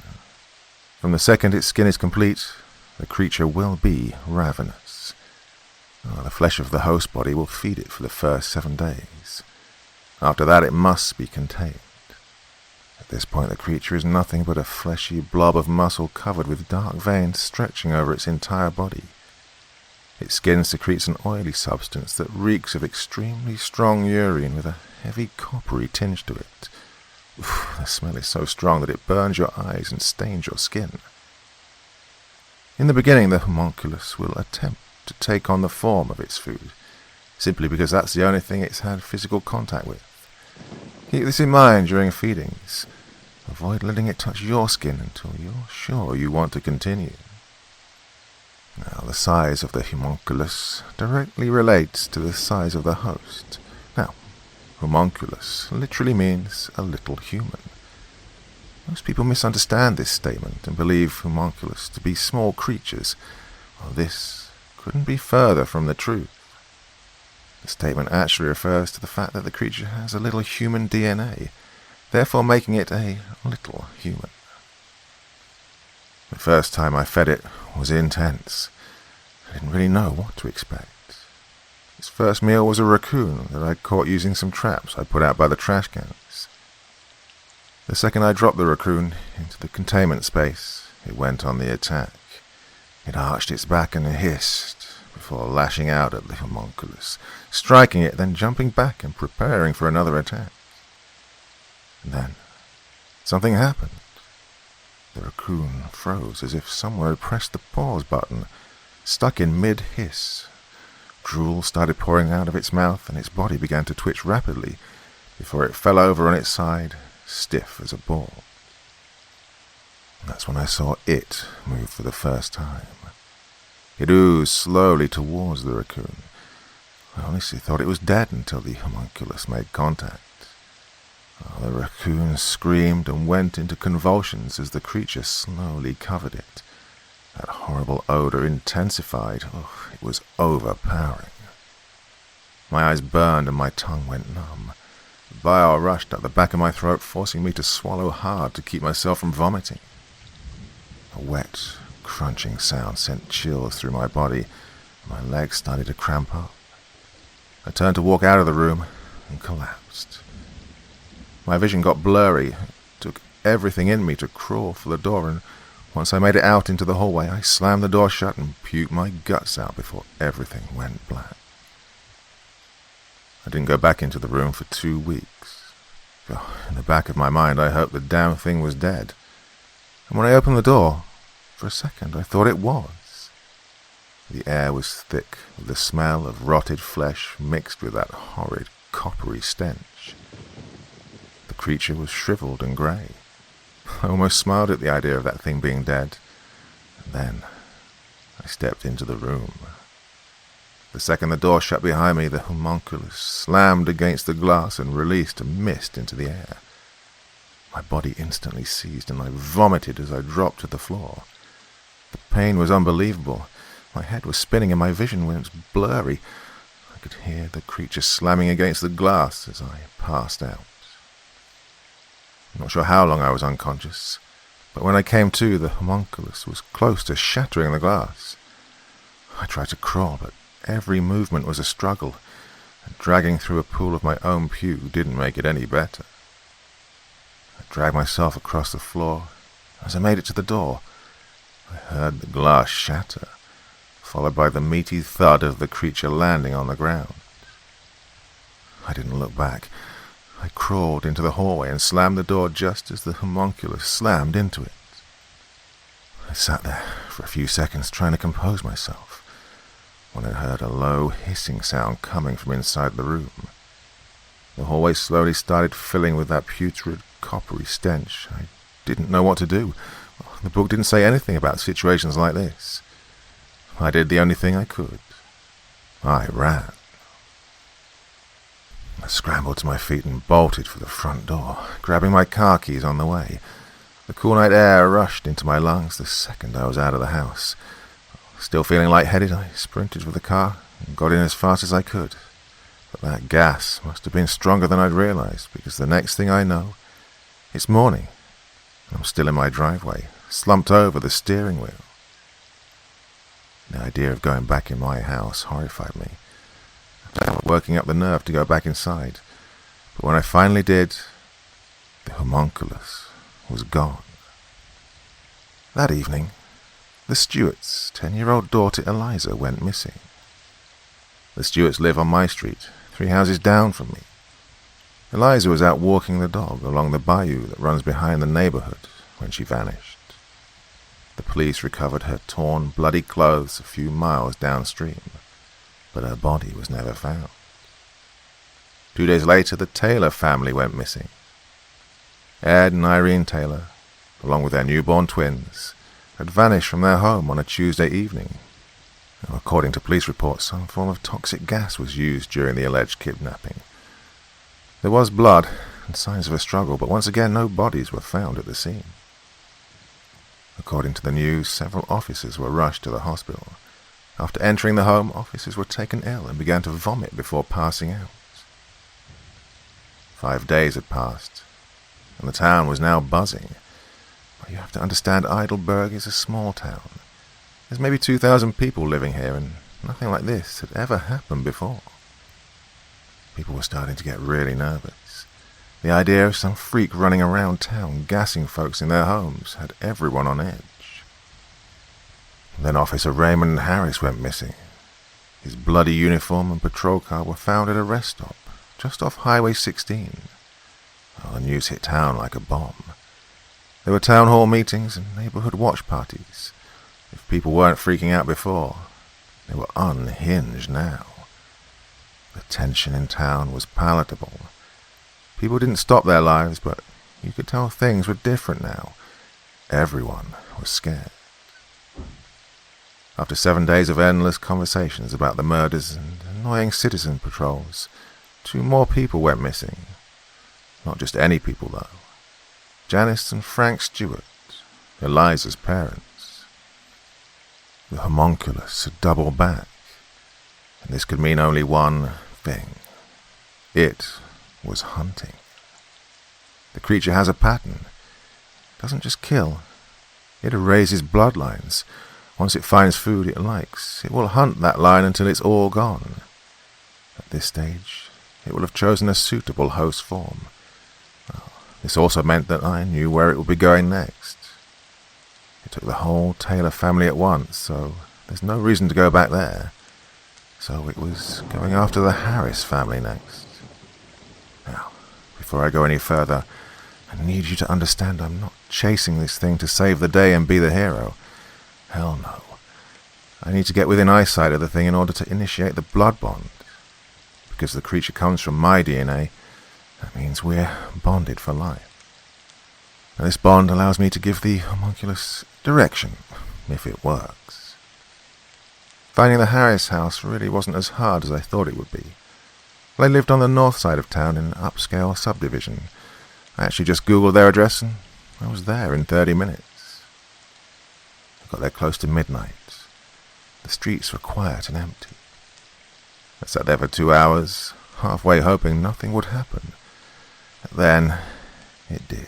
From the second its skin is complete, the creature will be ravenous. The flesh of the host body will feed it for the first 7 days. After that it must be contained. At this point the creature is nothing but a fleshy blob of muscle covered with dark veins stretching over its entire body. Its skin secretes an oily substance that reeks of extremely strong urine with a heavy coppery tinge to it. The smell is so strong that it burns your eyes and stains your skin. In the beginning the homunculus will attempt to take on the form of its food, simply because that's the only thing it's had physical contact with. Keep this in mind during feedings. Avoid letting it touch your skin until you're sure you want to continue. Now, the size of the homunculus directly relates to the size of the host. Now, homunculus literally means a little human. Most people misunderstand this statement and believe homunculus to be small creatures, while this couldn't be further from the truth. The statement actually refers to the fact that the creature has a little human DNA, therefore making it a little human. The first time I fed it was intense. I didn't really know what to expect. Its first meal was a raccoon that I caught using some traps I put out by the trash cans. The second I dropped the raccoon into the containment space, it went on the attack. It arched its back and hissed before lashing out at the homunculus, striking it, then jumping back and preparing for another attack. And then something happened. The raccoon froze as if someone had pressed the pause button, stuck in mid-hiss. Drool started pouring out of its mouth and its body began to twitch rapidly before it fell over on its side, stiff as a ball. That's when I saw it move for the first time. It oozed slowly towards the raccoon. I honestly thought it was dead until the homunculus made contact. The raccoon screamed and went into convulsions as the creature slowly covered it. That horrible odor intensified. It was overpowering. My eyes burned and my tongue went numb. Bile rushed up the back of my throat, forcing me to swallow hard to keep myself from vomiting. A wet, crunching sound sent chills through my body, and my legs started to cramp up. I turned to walk out of the room and collapsed. My vision got blurry. It took everything in me to crawl for the door, and once I made it out into the hallway, I slammed the door shut and puked my guts out before everything went black. I didn't go back into the room for 2 weeks. In the back of my mind, I hoped the damn thing was dead. And when I opened the door, for a second, I thought it was. The air was thick with the smell of rotted flesh mixed with that horrid, coppery stench. The creature was shriveled and grey. I almost smiled at the idea of that thing being dead. And then I stepped into the room. The second the door shut behind me, the homunculus slammed against the glass and released a mist into the air. My body instantly seized, and I vomited as I dropped to the floor. The pain was unbelievable. My head was spinning and my vision went blurry. I could hear the creature slamming against the glass as I passed out. I'm not sure how long I was unconscious, but when I came to, the homunculus was close to shattering the glass. I tried to crawl, but every movement was a struggle, and dragging through a pool of my own puke didn't make it any better. I dragged myself across the floor. As I made it to the door, I heard the glass shatter, followed by the meaty thud of the creature landing on the ground. I didn't look back. I crawled into the hallway and slammed the door just as the homunculus slammed into it. I sat there for a few seconds trying to compose myself when I heard a low hissing sound coming from inside the room. The hallway slowly started filling with that putrid, coppery stench. I didn't know what to do. The book didn't say anything about situations like this. I did the only thing I could. I ran. I scrambled to my feet and bolted for the front door, grabbing my car keys on the way. The cool night air rushed into my lungs the second I was out of the house. Still feeling lightheaded, I sprinted for the car and got in as fast as I could. But that gas must have been stronger than I'd realized, because the next thing I know, it's morning, and I'm still in my driveway, slumped over the steering wheel. The idea of going back in my house horrified me. I was working up the nerve to go back inside, but when I finally did, the homunculus was gone. That evening, the Stewarts' 10-year-old daughter Eliza went missing. The Stewarts live on my street, 3 houses down from me. Eliza was out walking the dog along the bayou that runs behind the neighborhood when she vanished. The police recovered her torn, bloody clothes a few miles downstream, but her body was never found. 2 days later, the Taylor family went missing. Ed and Irene Taylor, along with their newborn twins, had vanished from their home on a Tuesday evening. According to police reports, some form of toxic gas was used during the alleged kidnapping. There was blood and signs of a struggle, but once again no bodies were found at the scene. According to the news, several officers were rushed to the hospital. After entering the home, officers were taken ill and began to vomit before passing out. 5 days had passed, and the town was now buzzing. But you have to understand, Heidelberg is a small town. There's maybe 2,000 people living here, and nothing like this had ever happened before. People were starting to get really nervous. The idea of some freak running around town gassing folks in their homes had everyone on edge. Then Officer Raymond Harris went missing. His bloody uniform and patrol car were found at a rest stop just off Highway 16. The news hit town like a bomb. There were town hall meetings and neighborhood watch parties. If people weren't freaking out before, they were unhinged now. The tension in town was palatable. People didn't stop their lives, but you could tell things were different now. Everyone was scared. After 7 days of endless conversations about the murders and annoying citizen patrols, 2 more people went missing. Not just any people, though. Janice and Frank Stewart, Eliza's parents. The homunculus had doubled back, and this could mean only one thing. It was hunting. The creature has a pattern. It doesn't just kill. It erases bloodlines. Once it finds food it likes, it will hunt that line until it's all gone. At this stage, it will have chosen a suitable host form. This also meant that I knew where it would be going next. It took the whole Taylor family at once, so there's no reason to go back there. So it was going after the Harris family next. Now, before I go any further, I need you to understand I'm not chasing this thing to save the day and be the hero. Hell no. I need to get within eyesight of the thing in order to initiate the blood bond. Because the creature comes from my DNA, that means we're bonded for life. Now, this bond allows me to give the homunculus direction, if it works. Finding the Harris house really wasn't as hard as I thought it would be. They lived on the north side of town in an upscale subdivision. I actually just Googled their address and I was there in 30 minutes. I got there close to midnight. The streets were quiet and empty. I sat there for 2 hours, halfway hoping nothing would happen. Then, it did.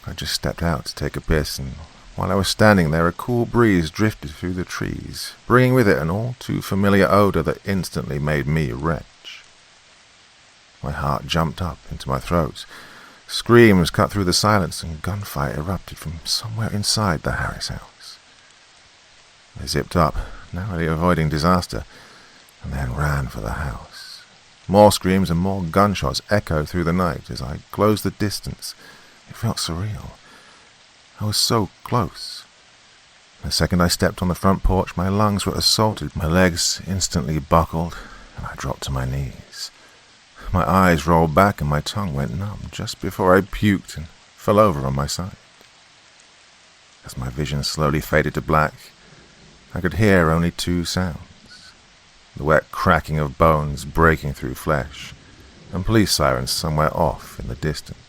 I just stepped out to take a piss, and while I was standing there, a cool breeze drifted through the trees, bringing with it an all-too-familiar odor that instantly made me retch. My heart jumped up into my throat. Screams cut through the silence, and gunfire erupted from somewhere inside the Harris house. I zipped up, narrowly avoiding disaster, and then ran for the house. More screams and more gunshots echoed through the night as I closed the distance. It felt surreal. I was so close. The second I stepped on the front porch, my lungs were assaulted, my legs instantly buckled, and I dropped to my knees. My eyes rolled back and my tongue went numb just before I puked and fell over on my side. As my vision slowly faded to black, I could hear only two sounds. The wet cracking of bones breaking through flesh, and police sirens somewhere off in the distance.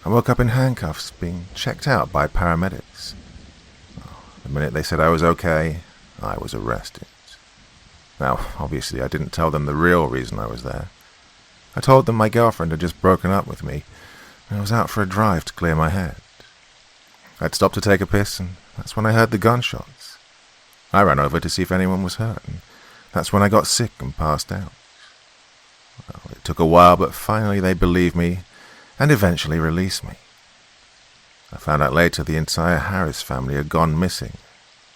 I woke up in handcuffs, being checked out by paramedics. The minute they said I was okay, I was arrested. Now, obviously, I didn't tell them the real reason I was there. I told them my girlfriend had just broken up with me, and I was out for a drive to clear my head. I'd stopped to take a piss, and that's when I heard the gunshots. I ran over to see if anyone was hurt, and that's when I got sick and passed out. Well, it took a while, but finally they believed me and eventually released me. I found out later the entire Harris family had gone missing.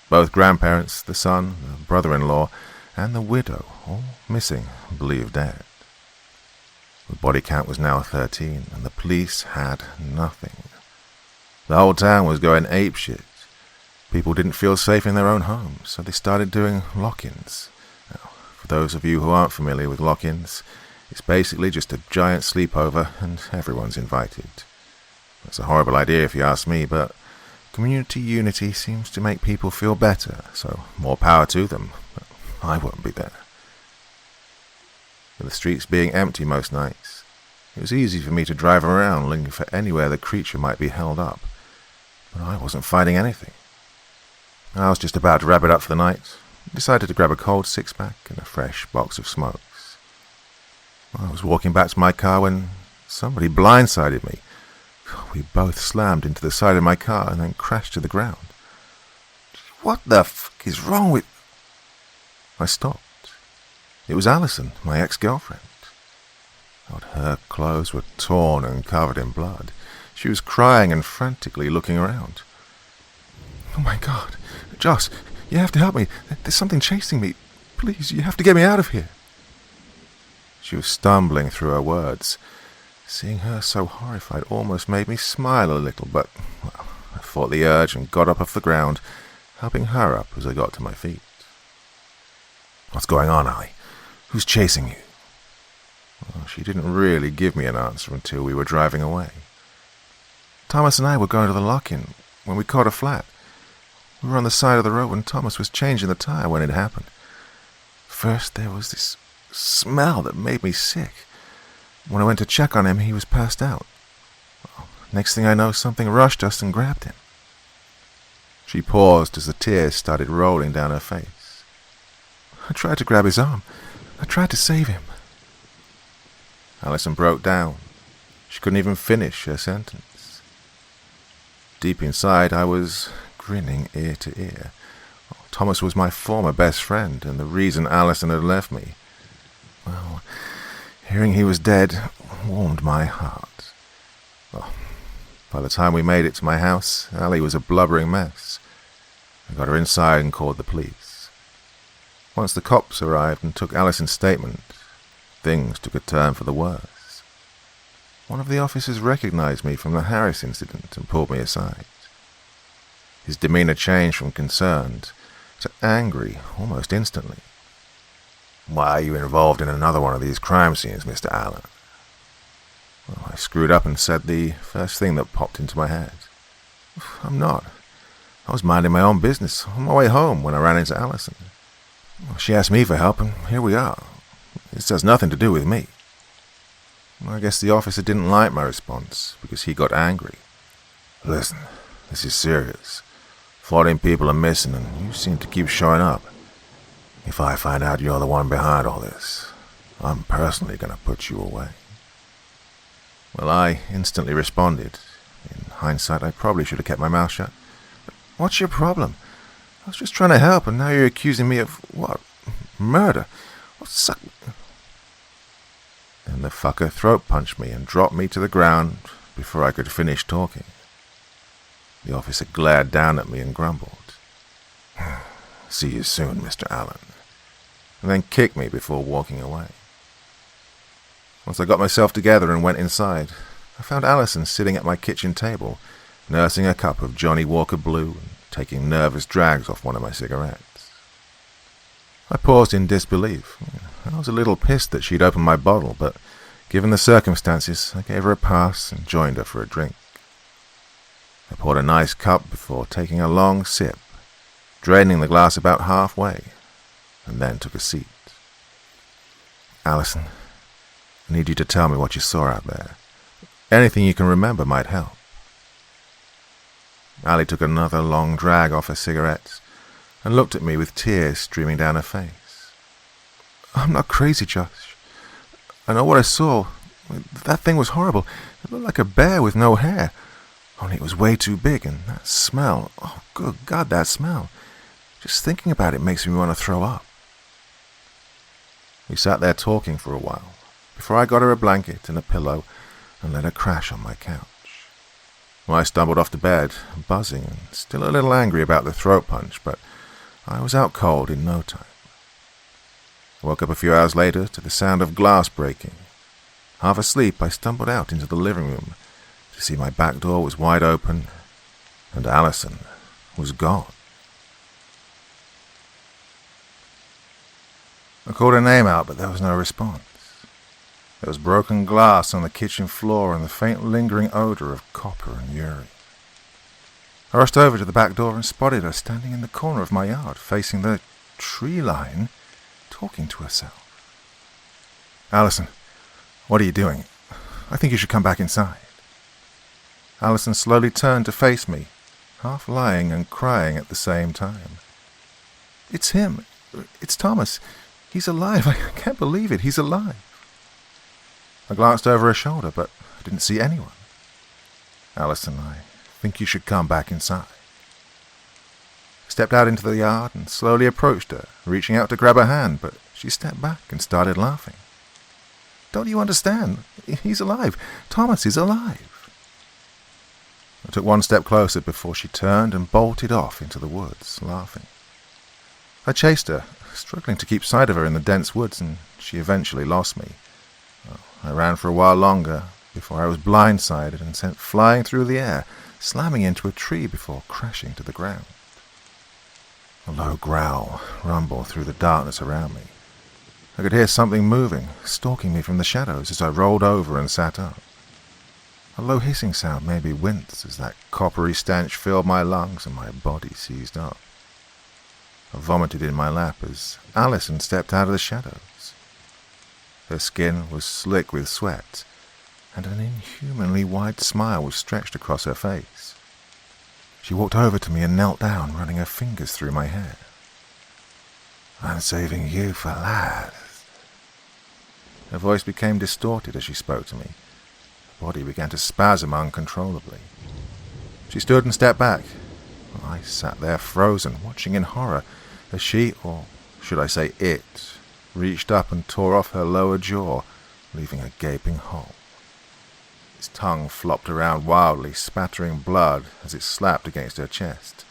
Both grandparents, the son, the brother-in-law, and the widow, all missing, believed dead. The body count was now 13, and the police had nothing. The whole town was going apeshit. People didn't feel safe in their own homes, so they started doing lock-ins. Now, for those of you who aren't familiar with lock-ins, it's basically just a giant sleepover and everyone's invited. It's a horrible idea if you ask me, but community unity seems to make people feel better, so more power to them, but I won't be there. With the streets being empty most nights, it was easy for me to drive around looking for anywhere the creature might be held up, but I wasn't finding anything. I was just about to wrap it up for the night, decided to grab a cold six-pack and a fresh box of smokes. I was walking back to my car when somebody blindsided me. We both slammed into the side of my car and then crashed to the ground. What the f*** is wrong with... I stopped. It was Allison, my ex-girlfriend. Her clothes were torn and covered in blood. She was crying and frantically looking around. Oh my God, Joss, you have to help me. There's something chasing me. Please, you have to get me out of here. She was stumbling through her words. Seeing her so horrified almost made me smile a little, but well, I fought the urge and got up off the ground, helping her up as I got to my feet. What's going on, Allie? Who's chasing you? Well, she didn't really give me an answer until we were driving away. Thomas and I were going to the lock-in when we caught a flat. We were on the side of the road when Thomas was changing the tire when it happened. First, there was this smell that made me sick. When I went to check on him, he was passed out. Well, next thing I know, something rushed us and grabbed him. She paused as the tears started rolling down her face. I tried to grab his arm. I tried to save him. Allison broke down. She couldn't even finish her sentence. Deep inside, I was grinning ear to ear. Thomas was my former best friend and the reason Alison had left me. Well, hearing he was dead warmed my heart. Well, by the time we made it to my house, Allie was a blubbering mess. I got her inside and called the police. Once the cops arrived and took Alison's statement, things took a turn for the worse. One of the officers recognized me from the Harris incident and pulled me aside. His demeanor changed from concerned to angry almost instantly. "Why are you involved in another one of these crime scenes, Mr. Allen?" Well, I screwed up and said the first thing that popped into my head. "I'm not. I was minding my own business on my way home when I ran into Alison. Well, she asked me for help, and here we are. This has nothing to do with me." I guess the officer didn't like my response because he got angry. "Listen, this is serious. 14 people are missing, and you seem to keep showing up. If I find out you're the one behind all this, I'm personally going to put you away." Well, I instantly responded. In hindsight, I probably should have kept my mouth shut. "What's your problem? I was just trying to help, and now you're accusing me of, what, murder? Then the fucker throat punched me and dropped me to the ground before I could finish talking. The officer glared down at me and grumbled, "See you soon, Mr. Allen," and then kicked me before walking away. Once I got myself together and went inside, I found Alison sitting at my kitchen table, nursing a cup of Johnny Walker Blue and taking nervous drags off one of my cigarettes. I paused in disbelief. I was a little pissed that she'd opened my bottle, but given the circumstances, I gave her a pass and joined her for a drink. I poured a nice cup before taking a long sip, draining the glass about halfway, and then took a seat. "Alison, I need you to tell me what you saw out there. Anything you can remember might help." Allie took another long drag off her cigarettes and looked at me with tears streaming down her face. "I'm not crazy, Josh. I know what I saw. That thing was horrible. It looked like a bear with no hair. Only it was way too big, and that smell, oh, good God, that smell. Just thinking about it makes me want to throw up." We sat there talking for a while, before I got her a blanket and a pillow and let her crash on my couch. Well, I stumbled off to bed, buzzing and still a little angry about the throat punch, but I was out cold in no time. I woke up a few hours later to the sound of glass breaking. Half asleep, I stumbled out into the living room to see my back door was wide open and Alison was gone. I called her name out, but there was no response. There was broken glass on the kitchen floor and the faint lingering odor of copper and urine. I rushed over to the back door and spotted her standing in the corner of my yard, facing the tree line, talking to herself. "Alison, what are you doing? I think you should come back inside." Alison slowly turned to face me, half lying and crying at the same time. "It's him. It's Thomas. He's alive. I can't believe it. He's alive." I glanced over her shoulder, but I didn't see anyone. "Alison, I think you should come back inside." I stepped out into the yard and slowly approached her, reaching out to grab her hand, but she stepped back and started laughing. "Don't you understand? He's alive. Thomas is alive." I took one step closer before she turned and bolted off into the woods, laughing. I chased her, struggling to keep sight of her in the dense woods, and she eventually lost me. I ran for a while longer before I was blindsided and sent flying through the air, slamming into a tree before crashing to the ground. A low growl rumbled through the darkness around me. I could hear something moving, stalking me from the shadows as I rolled over and sat up. A low hissing sound made me wince as that coppery stench filled my lungs and my body seized up. I vomited in my lap as Alison stepped out of the shadows. Her skin was slick with sweat, and an inhumanly wide smile was stretched across her face. She walked over to me and knelt down, running her fingers through my hair. "I'm saving you for last." Her voice became distorted as she spoke to me. Her body began to spasm uncontrollably. She stood and stepped back. I sat there frozen, watching in horror, as she, or should I say it, reached up and tore off her lower jaw, leaving a gaping hole. Its tongue flopped around wildly, spattering blood as it slapped against her chest.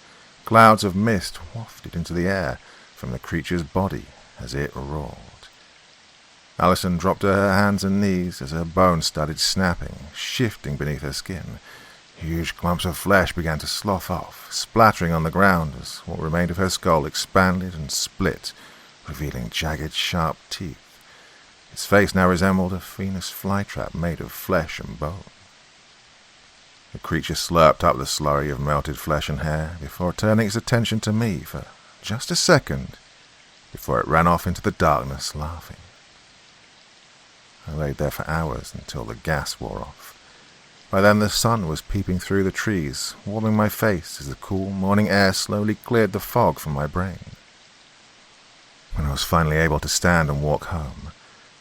Clouds of mist wafted into the air from the creature's body as it roared. Alison dropped to her hands and knees as her bones started snapping, shifting beneath her skin. Huge clumps of flesh began to slough off, splattering on the ground as what remained of her skull expanded and split, revealing jagged, sharp teeth. Its face now resembled a Venus flytrap made of flesh and bone. The creature slurped up the slurry of melted flesh and hair before turning its attention to me for just a second before it ran off into the darkness, laughing. I laid there for hours until the gas wore off. By then the sun was peeping through the trees, warming my face as the cool morning air slowly cleared the fog from my brain. When I was finally able to stand and walk home,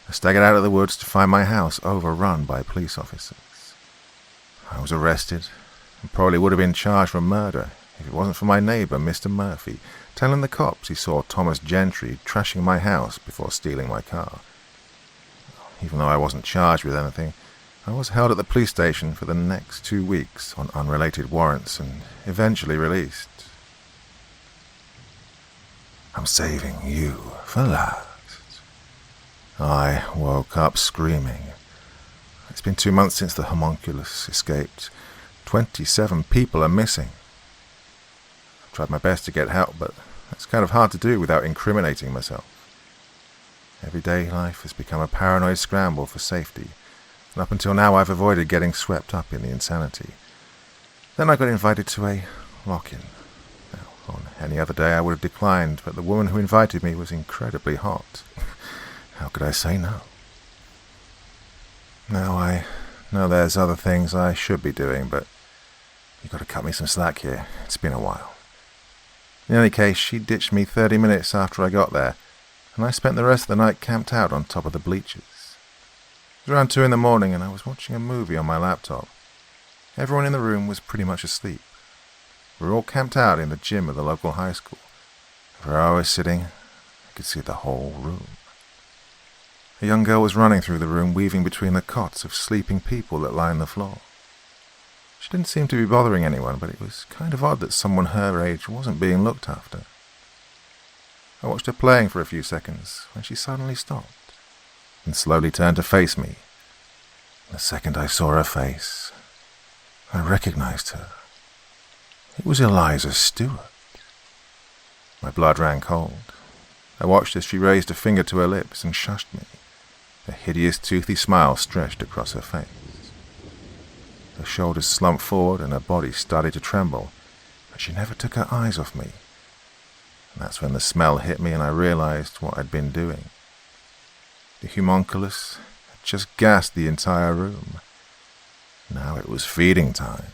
I staggered out of the woods to find my house overrun by police officers. I was arrested and probably would have been charged for murder if it wasn't for my neighbor, Mr. Murphy, telling the cops he saw Thomas Gentry trashing my house before stealing my car. Even though I wasn't charged with anything, I was held at the police station for the next 2 weeks on unrelated warrants and eventually released. I'm saving you for last. I woke up screaming. It's been 2 months since the Homunculus escaped. 27 people are missing. I've tried my best to get help, but that's kind of hard to do without incriminating myself. Everyday life has become a paranoid scramble for safety, and up until now I've avoided getting swept up in the insanity. Then I got invited to a lock-in. Now, on any other day I would have declined, but the woman who invited me was incredibly hot. How could I say no? Now I know there's other things I should be doing, but you've got to cut me some slack here. It's been a while. In any case, she ditched me 30 minutes after I got there, and I spent the rest of the night camped out on top of the bleachers. It was around 2 in the morning, and I was watching a movie on my laptop. Everyone in the room was pretty much asleep. We were all camped out in the gym of the local high school. Where I was sitting, I could see the whole room. A young girl was running through the room, weaving between the cots of sleeping people that lined the floor. She didn't seem to be bothering anyone, but it was kind of odd that someone her age wasn't being looked after. I watched her playing for a few seconds when she suddenly stopped and slowly turned to face me. The second I saw her face, I recognized her. It was Eliza Stewart. My blood ran cold. I watched as she raised a finger to her lips and shushed me. A hideous, toothy smile stretched across her face. Her shoulders slumped forward and her body started to tremble, but she never took her eyes off me. And that's when the smell hit me and I realized what I'd been doing. The homunculus had just gassed the entire room. Now it was feeding time.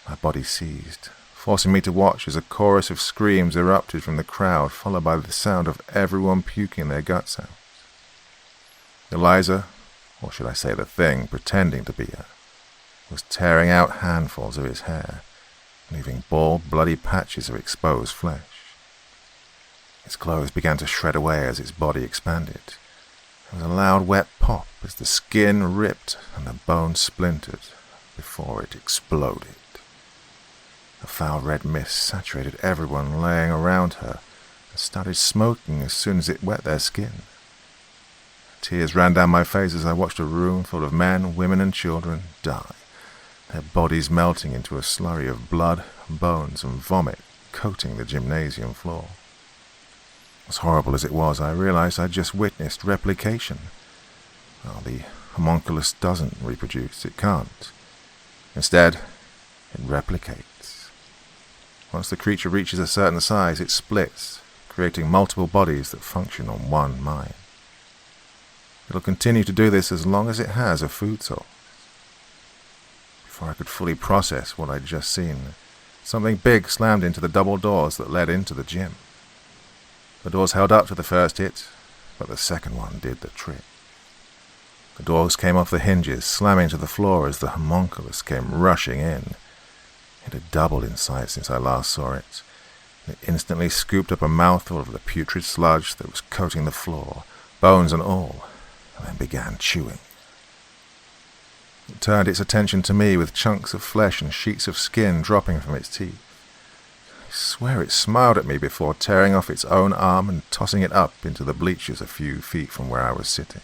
My body seized, forcing me to watch as a chorus of screams erupted from the crowd, followed by the sound of everyone puking their guts out. Eliza, or should I say the thing pretending to be her, was tearing out handfuls of his hair, leaving bald, bloody patches of exposed flesh. Its clothes began to shred away as its body expanded. There was a loud wet pop as the skin ripped and the bone splintered before it exploded. A foul red mist saturated everyone laying around her and started smoking as soon as it wet their skin. Tears ran down my face as I watched a room full of men, women, and children die, their bodies melting into a slurry of blood, bones, and vomit coating the gymnasium floor. As horrible as it was, I realized I'd just witnessed replication. Well, the homunculus doesn't reproduce, it can't. Instead, it replicates. Once the creature reaches a certain size, it splits, creating multiple bodies that function on one mind. It'll continue to do this as long as it has a food source. Before I could fully process what I'd just seen, something big slammed into the double doors that led into the gym. The doors held up to the first hit, but the second one did the trick. The doors came off the hinges, slamming to the floor as the homunculus came rushing in. It had doubled in size since I last saw it. It instantly scooped up a mouthful of the putrid sludge that was coating the floor, bones and all, and then began chewing. It turned its attention to me with chunks of flesh and sheets of skin dropping from its teeth. I swear it smiled at me before tearing off its own arm and tossing it up into the bleachers a few feet from where I was sitting.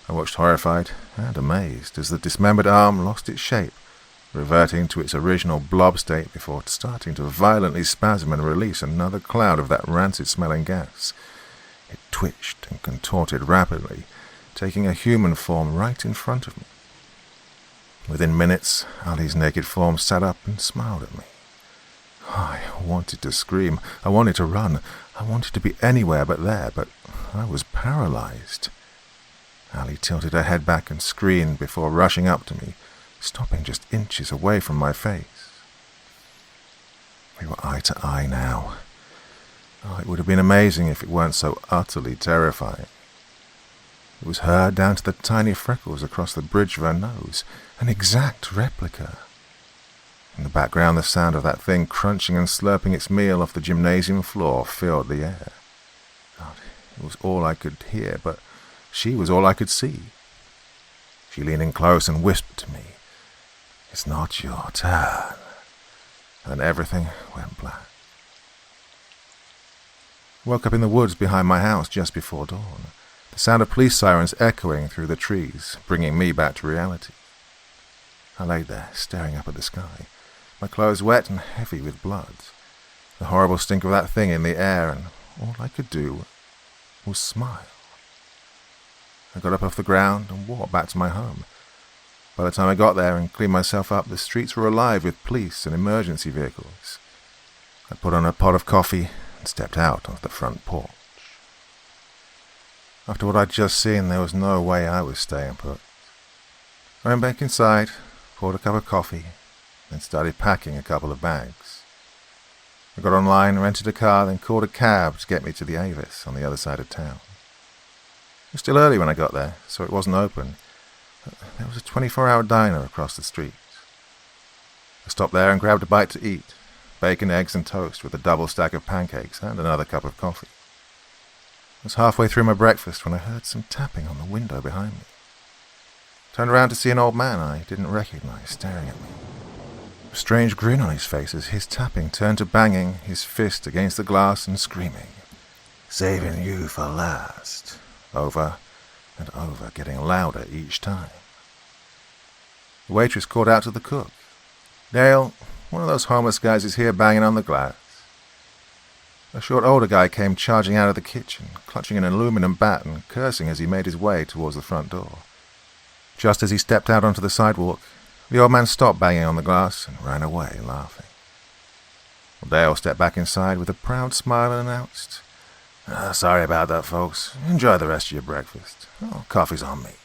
I watched horrified and amazed as the dismembered arm lost its shape, reverting to its original blob state before starting to violently spasm and release another cloud of that rancid-smelling gas. It twitched and contorted rapidly, taking a human form right in front of me. Within minutes, Ali's naked form sat up and smiled at me. I wanted to scream. I wanted to run. I wanted to be anywhere but there, but I was paralyzed. Ali tilted her head back and screamed before rushing up to me, stopping just inches away from my face. We were eye to eye now. Oh, it would have been amazing if it weren't so utterly terrifying. It was her down to the tiny freckles across the bridge of her nose, an exact replica. In the background, the sound of that thing crunching and slurping its meal off the gymnasium floor filled the air. God, it was all I could hear, but she was all I could see. She leaned in close and whispered to me, "It's not your turn." And everything went black. I woke up in the woods behind my house just before dawn, the sound of police sirens echoing through the trees, bringing me back to reality. I lay there, staring up at the sky, my clothes wet and heavy with blood, the horrible stink of that thing in the air, and all I could do was smile. I got up off the ground and walked back to my home. By the time I got there and cleaned myself up, the streets were alive with police and emergency vehicles. I put on a pot of coffee and stepped out onto the front porch. After what I'd just seen, there was no way I was staying put. I went back inside, poured a cup of coffee, and started packing a couple of bags. I got online, rented a car, then called a cab to get me to the Avis on the other side of town. It was still early when I got there, so it wasn't open. There was a 24-hour diner across the street. I stopped there and grabbed a bite to eat, bacon, eggs, and toast with a double stack of pancakes and another cup of coffee. I was halfway through my breakfast when I heard some tapping on the window behind me. I turned around to see an old man I didn't recognize staring at me. A strange grin on his face as his tapping turned to banging his fist against the glass and screaming, "Saving you for last," over and over, getting louder each time. The waitress called out to the cook, "Dale, one of those homeless guys is here banging on the glass." A short older guy came charging out of the kitchen, clutching an aluminum bat and cursing as he made his way towards the front door. Just as he stepped out onto the sidewalk, the old man stopped banging on the glass and ran away, laughing. Dale stepped back inside with a proud smile and announced, "Sorry about that, folks. Enjoy the rest of your breakfast. Coffee's on me."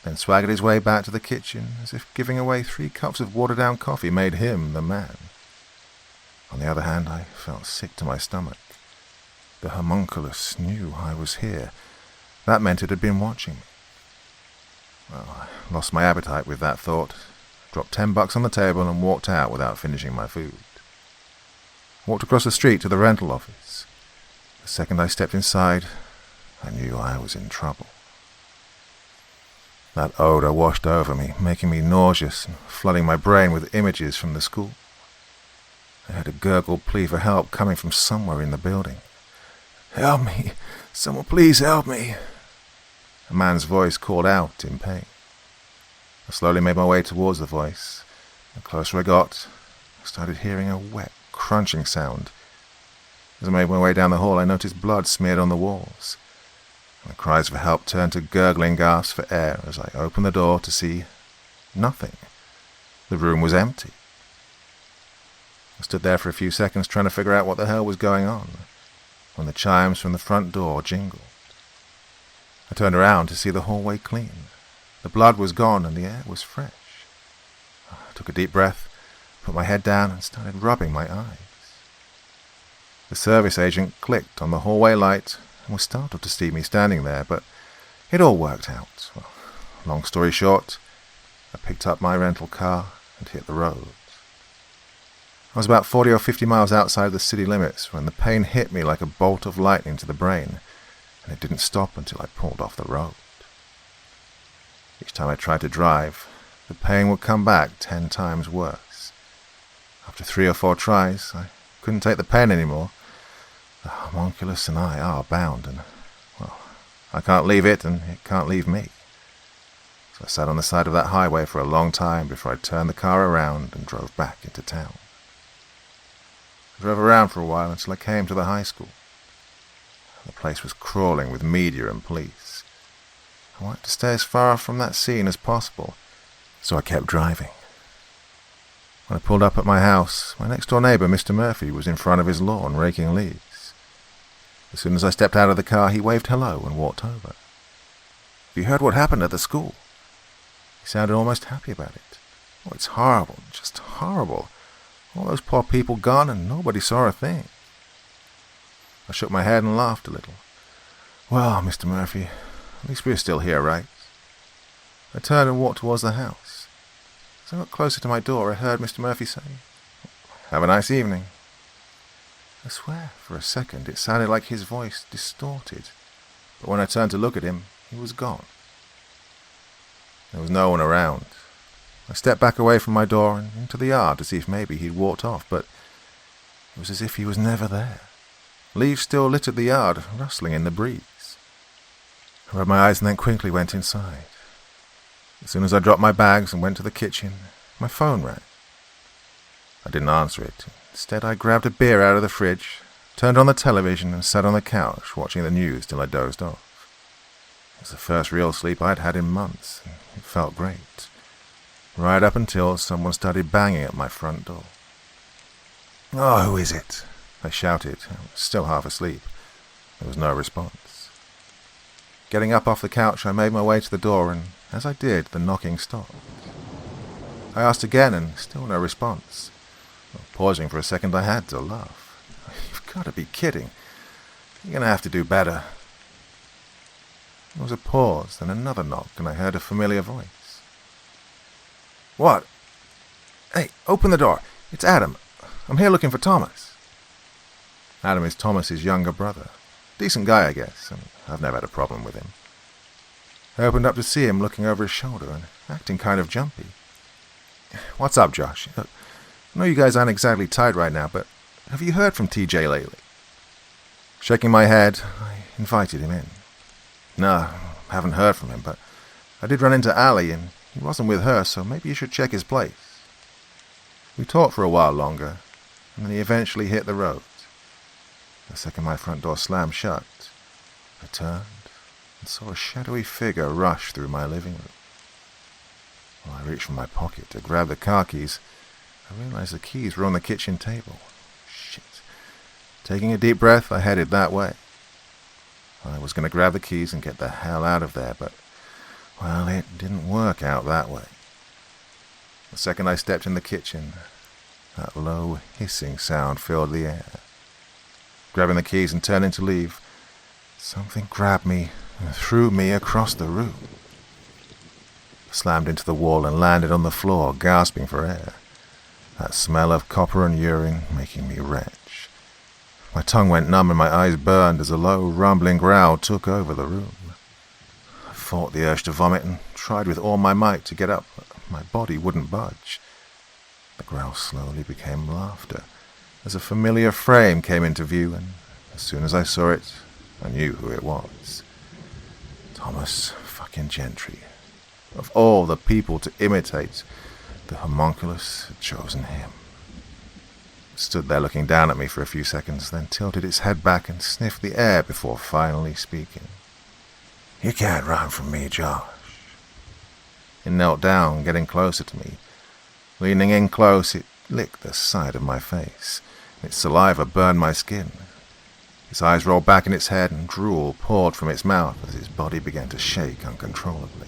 Then swaggered his way back to the kitchen, as if giving away 3 cups of watered-down coffee made him the man. On the other hand, I felt sick to my stomach. The Homunculus knew I was here. That meant it had been watching me. Well, I lost my appetite with that thought, dropped $10 on the table and walked out without finishing my food. Walked across the street to the rental office. The second I stepped inside, I knew I was in trouble. That odor washed over me, making me nauseous and flooding my brain with images from the school. I heard a gurgled plea for help coming from somewhere in the building. "Help me! Someone please help me!" A man's voice called out in pain. I slowly made my way towards the voice. The closer I got, I started hearing a wet, crunching sound. As I made my way down the hall, I noticed blood smeared on the walls. My cries for help turned to gurgling gasps for air as I opened the door to see nothing. The room was empty. I stood there for a few seconds trying to figure out what the hell was going on, when the chimes from the front door jingled. I turned around to see the hallway clean. The blood was gone and the air was fresh. I took a deep breath, put my head down and started rubbing my eyes. The service agent clicked on the hallway light and was startled to see me standing there, but it all worked out. Well, long story short, I picked up my rental car and hit the road. I was about 40 or 50 miles outside the city limits when the pain hit me like a bolt of lightning to the brain, and it didn't stop until I pulled off the road. Each time I tried to drive, the pain would come back 10 times worse. After 3 or 4 tries, I couldn't take the pain anymore. The homunculus and I are bound, and, well, I can't leave it, and it can't leave me. So I sat on the side of that highway for a long time before I turned the car around and drove back into town. I drove around for a while until I came to the high school. The place was crawling with media and police. I wanted to stay as far from that scene as possible, so I kept driving. When I pulled up at my house, my next-door neighbor, Mr. Murphy, was in front of his lawn raking leaves. As soon as I stepped out of the car, he waved hello and walked over. "Have you heard what happened at the school?" He sounded almost happy about it. "Oh, it's horrible, just horrible. All those poor people gone and nobody saw a thing." I shook my head and laughed a little. "Well, Mr. Murphy, at least we're still here, right?" I turned and walked towards the house. As I got closer to my door, I heard Mr. Murphy say, "Have a nice evening." I swear, for a second, it sounded like his voice distorted, but when I turned to look at him, he was gone. There was no one around. I stepped back away from my door and into the yard to see if maybe he'd walked off, but it was as if he was never there. Leaves still littered the yard, rustling in the breeze. I rubbed my eyes and then quickly went inside. As soon as I dropped my bags and went to the kitchen, my phone rang. I didn't answer it. Instead, I grabbed a beer out of the fridge, turned on the television, and sat on the couch watching the news till I dozed off. It was the first real sleep I'd had in months, and it felt great. Right up until someone started banging at my front door. "Oh, who is it?" I shouted. I was still half asleep. There was no response. Getting up off the couch, I made my way to the door, and as I did, the knocking stopped. I asked again, and still no response. Well, pausing for a second, I had to laugh. "You've got to be kidding. You're going to have to do better." There was a pause, then another knock, and I heard a familiar voice. "What? Hey, open the door. It's Adam. I'm here looking for Thomas." Adam is Thomas's younger brother. Decent guy, I guess, and I've never had a problem with him. I opened up to see him looking over his shoulder and acting kind of jumpy. "What's up, Josh? Look, I know you guys aren't exactly tight right now, but have you heard from TJ lately?" Shaking my head, I invited him in. "No, haven't heard from him, but I did run into Allie, and he wasn't with her, so maybe you should check his place." We talked for a while longer, and then he eventually hit the road. The second my front door slammed shut, I turned and saw a shadowy figure rush through my living room. When I reached for my pocket to grab the car keys, I realized the keys were on the kitchen table. Shit. Taking a deep breath, I headed that way. I was going to grab the keys and get the hell out of there, but, well, it didn't work out that way. The second I stepped in the kitchen, that low hissing sound filled the air. Grabbing the keys and turning to leave, something grabbed me and threw me across the room. I slammed into the wall and landed on the floor, gasping for air. That smell of copper and urine making me retch. My tongue went numb and my eyes burned as a low, rumbling growl took over the room. I fought the urge to vomit and tried with all my might to get up, but my body wouldn't budge. The growl slowly became laughter as a familiar frame came into view, and as soon as I saw it, I knew who it was. Thomas fucking Gentry. Of all the people to imitate, the homunculus had chosen him. It stood there looking down at me for a few seconds, then tilted its head back and sniffed the air before finally speaking. "You can't run from me, Josh." It knelt down, getting closer to me. Leaning in close, it licked the side of my face. Its saliva burned my skin. Its eyes rolled back in its head and drool poured from its mouth as its body began to shake uncontrollably.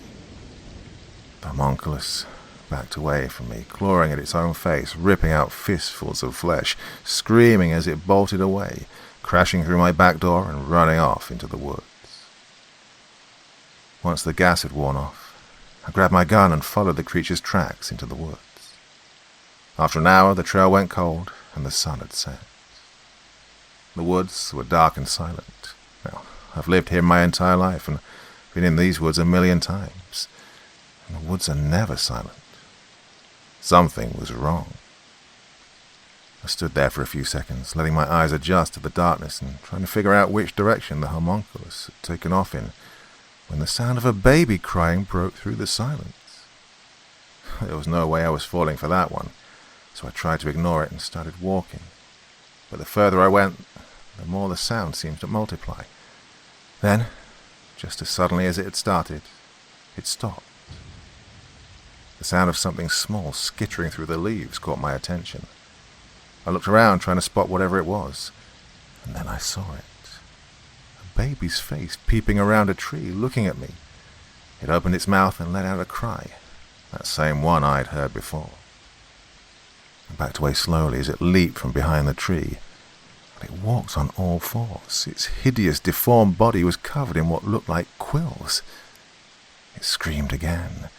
The homunculus backed away from me, clawing at its own face, ripping out fistfuls of flesh, screaming as it bolted away, crashing through my back door and running off into the woods. Once the gas had worn off, I grabbed my gun and followed the creature's tracks into the woods. After an hour, the trail went cold, and the sun had set. The woods were dark and silent. Now, I've lived here my entire life, and been in these woods 1,000,000 times, and the woods are never silent. Something was wrong. I stood there for a few seconds, letting my eyes adjust to the darkness and trying to figure out which direction the homunculus had taken off in, when the sound of a baby crying broke through the silence. There was no way I was falling for that one, so I tried to ignore it and started walking. But the further I went, the more the sound seemed to multiply. Then, just as suddenly as it had started, it stopped. The sound of something small skittering through the leaves caught my attention. I looked around trying to spot whatever it was, and then I saw it. A baby's face peeping around a tree, looking at me. It opened its mouth and let out a cry, that same one I'd heard before. I backed away slowly as it leaped from behind the tree. It walked on all fours. Its hideous, deformed body was covered in what looked like quills. It screamed again.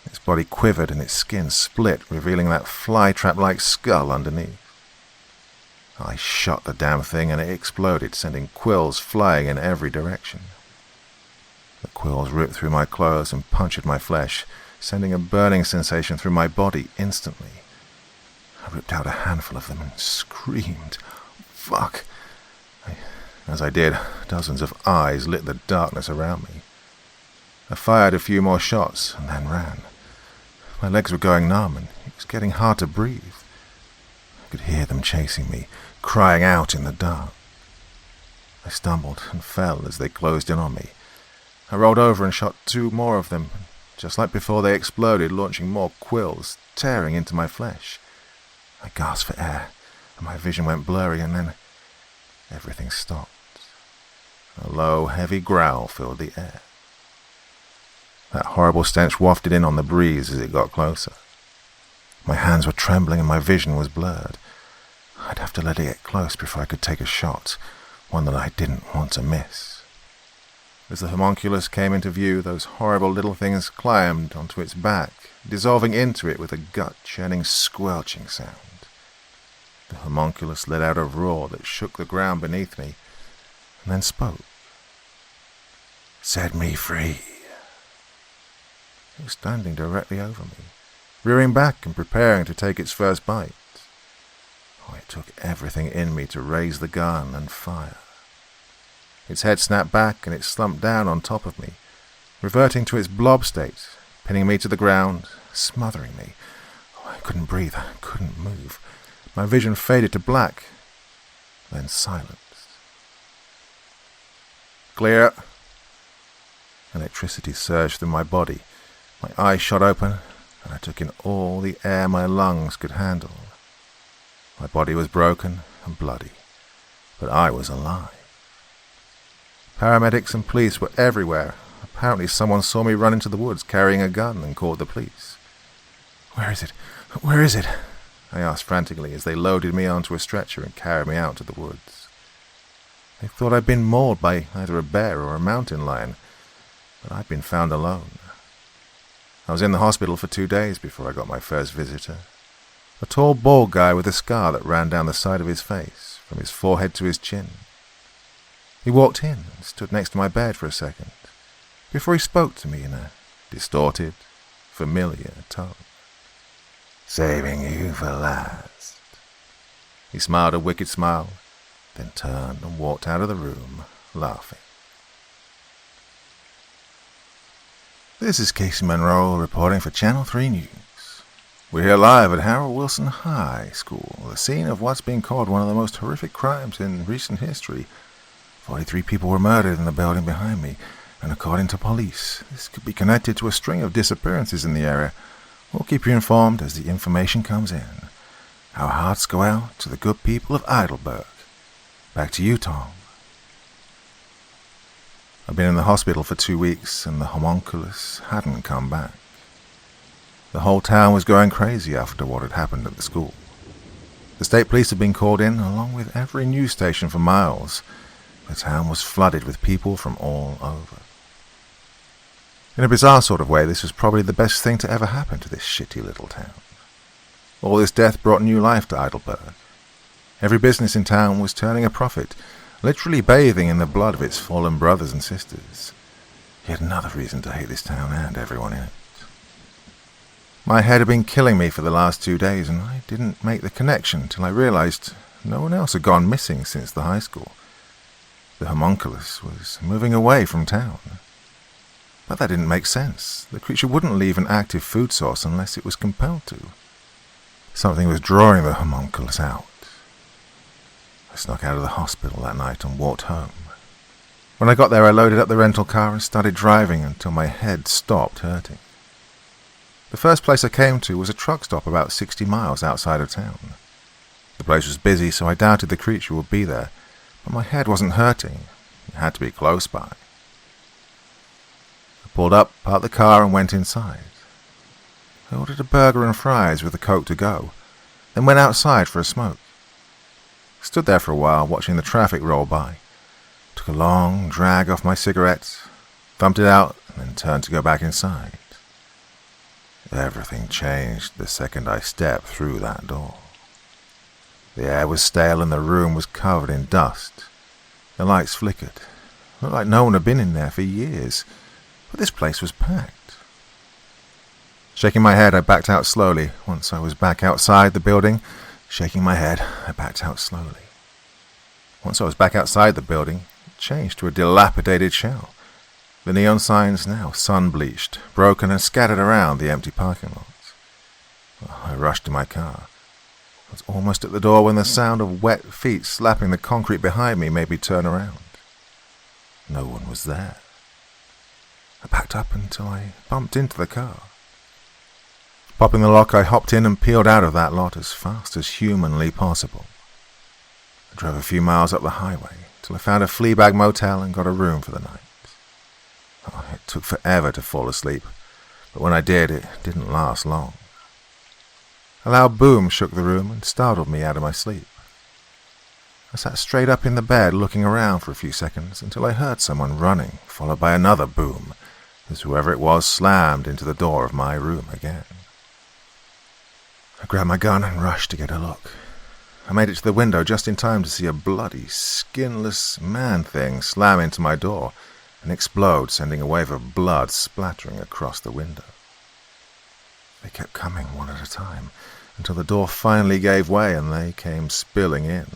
Its body quivered and its skin split, revealing that fly-trap-like skull underneath. I shot the damn thing and it exploded, sending quills flying in every direction. The quills ripped through my clothes and punctured my flesh, sending a burning sensation through my body instantly. I ripped out a handful of them and screamed, "Fuck!" As I did, dozens of eyes lit the darkness around me. I fired a few more shots and then ran. My legs were going numb and it was getting hard to breathe. I could hear them chasing me, crying out in the dark. I stumbled and fell as they closed in on me. I rolled over and shot 2 more of them, just like before they exploded, launching more quills, tearing into my flesh. I gasped for air, and my vision went blurry, and then everything stopped. A low, heavy growl filled the air. That horrible stench wafted in on the breeze as it got closer. My hands were trembling and my vision was blurred. I'd have to let it get close before I could take a shot, one that I didn't want to miss. As the homunculus came into view, those horrible little things climbed onto its back, dissolving into it with a gut-churning, squelching sound. The homunculus let out a roar that shook the ground beneath me, and then spoke. "Set me free." It was standing directly over me, rearing back and preparing to take its first bite. Oh, it took everything in me to raise the gun and fire. Its head snapped back and it slumped down on top of me, reverting to its blob state, pinning me to the ground, smothering me. Oh, I couldn't breathe, I couldn't move. My vision faded to black, then silence. "Clear." Electricity surged through my body. My eyes shot open, and I took in all the air my lungs could handle. My body was broken and bloody, but I was alive. Paramedics and police were everywhere. Apparently someone saw me run into the woods carrying a gun and called the police. "Where is it? Where is it?" I asked frantically as they loaded me onto a stretcher and carried me out to the woods. They thought I'd been mauled by either a bear or a mountain lion, but I'd been found alone. I was in the hospital for 2 days before I got my first visitor. A tall, bald guy with a scar that ran down the side of his face, from his forehead to his chin. He walked in and stood next to my bed for a second, before he spoke to me in a distorted, familiar tone. "Saving you for last." He smiled a wicked smile, then turned and walked out of the room, laughing. This is Casey Monroe reporting for Channel 3 News. We're here live at Harold Wilson High School, the scene of what's being called one of the most horrific crimes in recent history. 43 people were murdered in the building behind me, and according to police, this could be connected to a string of disappearances in the area. We'll keep you informed as the information comes in. Our hearts go out to the good people of Heidelberg. Back to you, Tom. I've been in the hospital for 2 weeks, and the homunculus hadn't come back. The whole town was going crazy after what had happened at the school. The state police had been called in, along with every news station for miles. The town was flooded with people from all over. In a bizarre sort of way, this was probably the best thing to ever happen to this shitty little town. All this death brought new life to Heidelberg. Every business in town was turning a profit, literally bathing in the blood of its fallen brothers and sisters. Yet another reason to hate this town and everyone in it. My head had been killing me for the last 2 days, and I didn't make the connection till I realized no one else had gone missing since the high school. The Homunculus was moving away from town. But that didn't make sense. The creature wouldn't leave an active food source unless it was compelled to. Something was drawing the Homunculus out. I snuck out of the hospital that night and walked home. When I got there, I loaded up the rental car and started driving until my head stopped hurting. The first place I came to was a truck stop about 60 miles outside of town. The place was busy, so I doubted the creature would be there, but my head wasn't hurting. It had to be close by. I pulled up, parked the car, and went inside. I ordered a burger and fries with a Coke to go, then went outside for a smoke. Stood there for a while, watching the traffic roll by. Took a long drag off my cigarette, thumped it out, and then turned to go back inside. Everything changed the second I stepped through that door. The air was stale and the room was covered in dust. The lights flickered. It looked like no one had been in there for years, but this place was packed. Shaking my head, I backed out slowly. Once I was back outside the building, shaking my head, I backed out slowly. Once I was back outside the building, it changed to a dilapidated shell. The neon signs now sun-bleached, broken and scattered around the empty parking lot. I rushed to my car. I was almost at the door when the sound of wet feet slapping the concrete behind me made me turn around. No one was there. I backed up until I bumped into the car. Popping the lock, I hopped in and peeled out of that lot as fast as humanly possible. I drove a few miles up the highway till I found a Fleabag motel and got a room for the night. It took forever to fall asleep, but when I did, it didn't last long. A loud boom shook the room and startled me out of my sleep. I sat straight up in the bed looking around for a few seconds until I heard someone running, followed by another boom, as whoever it was slammed into the door of my room again. I grabbed my gun and rushed to get a look. I made it to the window just in time to see a bloody, skinless man-thing slam into my door and explode, sending a wave of blood splattering across the window. They kept coming one at a time, until the door finally gave way and they came spilling in.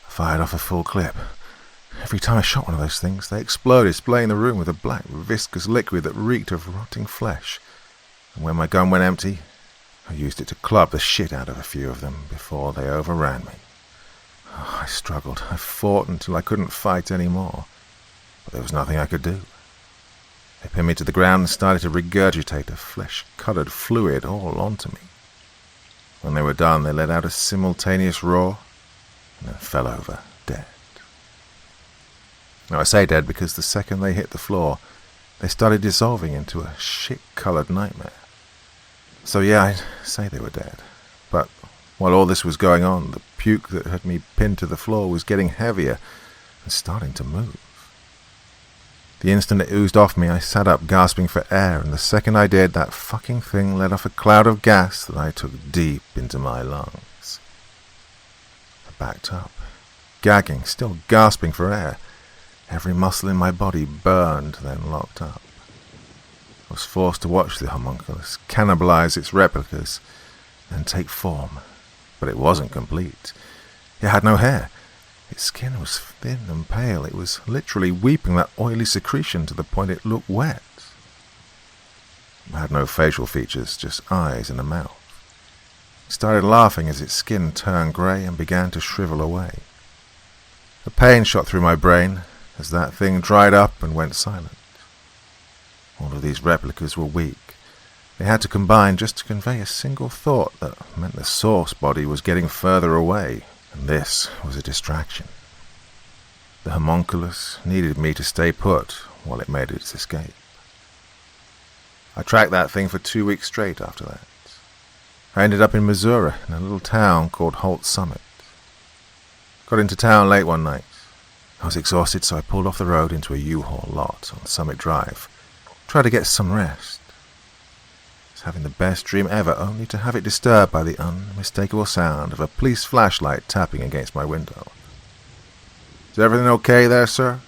I fired off a full clip. Every time I shot one of those things, they exploded, spraying the room with a black, viscous liquid that reeked of rotting flesh. And when my gun went empty, I used it to club the shit out of a few of them before they overran me. I struggled. I fought until I couldn't fight anymore. But there was nothing I could do. They pinned me to the ground and started to regurgitate a flesh-coloured fluid all onto me. When they were done, they let out a simultaneous roar and then fell over, dead. Now I say dead because the second they hit the floor, they started dissolving into a shit-coloured nightmare. So yeah, I'd say they were dead. But while all this was going on, the puke that had me pinned to the floor was getting heavier and starting to move. The instant it oozed off me, I sat up gasping for air, and the second I did, that fucking thing let off a cloud of gas that I took deep into my lungs. I backed up, gagging, still gasping for air. Every muscle in my body burned, then locked up. I was forced to watch the Homunculus cannibalize its replicas, then take form, but it wasn't complete. It had no hair. Its skin was thin and pale. It was literally weeping that oily secretion to the point it looked wet. It had no facial features, just eyes and a mouth. It started laughing as its skin turned grey and began to shrivel away. A pain shot through my brain as that thing dried up and went silent. All of these replicas were weak. They had to combine just to convey a single thought that meant the source body was getting further away, and this was a distraction. The Homunculus needed me to stay put while it made its escape. I tracked that thing for 2 weeks straight after that. I ended up in Missouri, in a little town called Holt Summit. Got into town late one night. I was exhausted, so I pulled off the road into a U-Haul lot on Summit Drive. Tried to get some rest. It was having the best dream ever, only to have it disturbed by the unmistakable sound of a police flashlight tapping against my window. "Is everything okay there, sir?"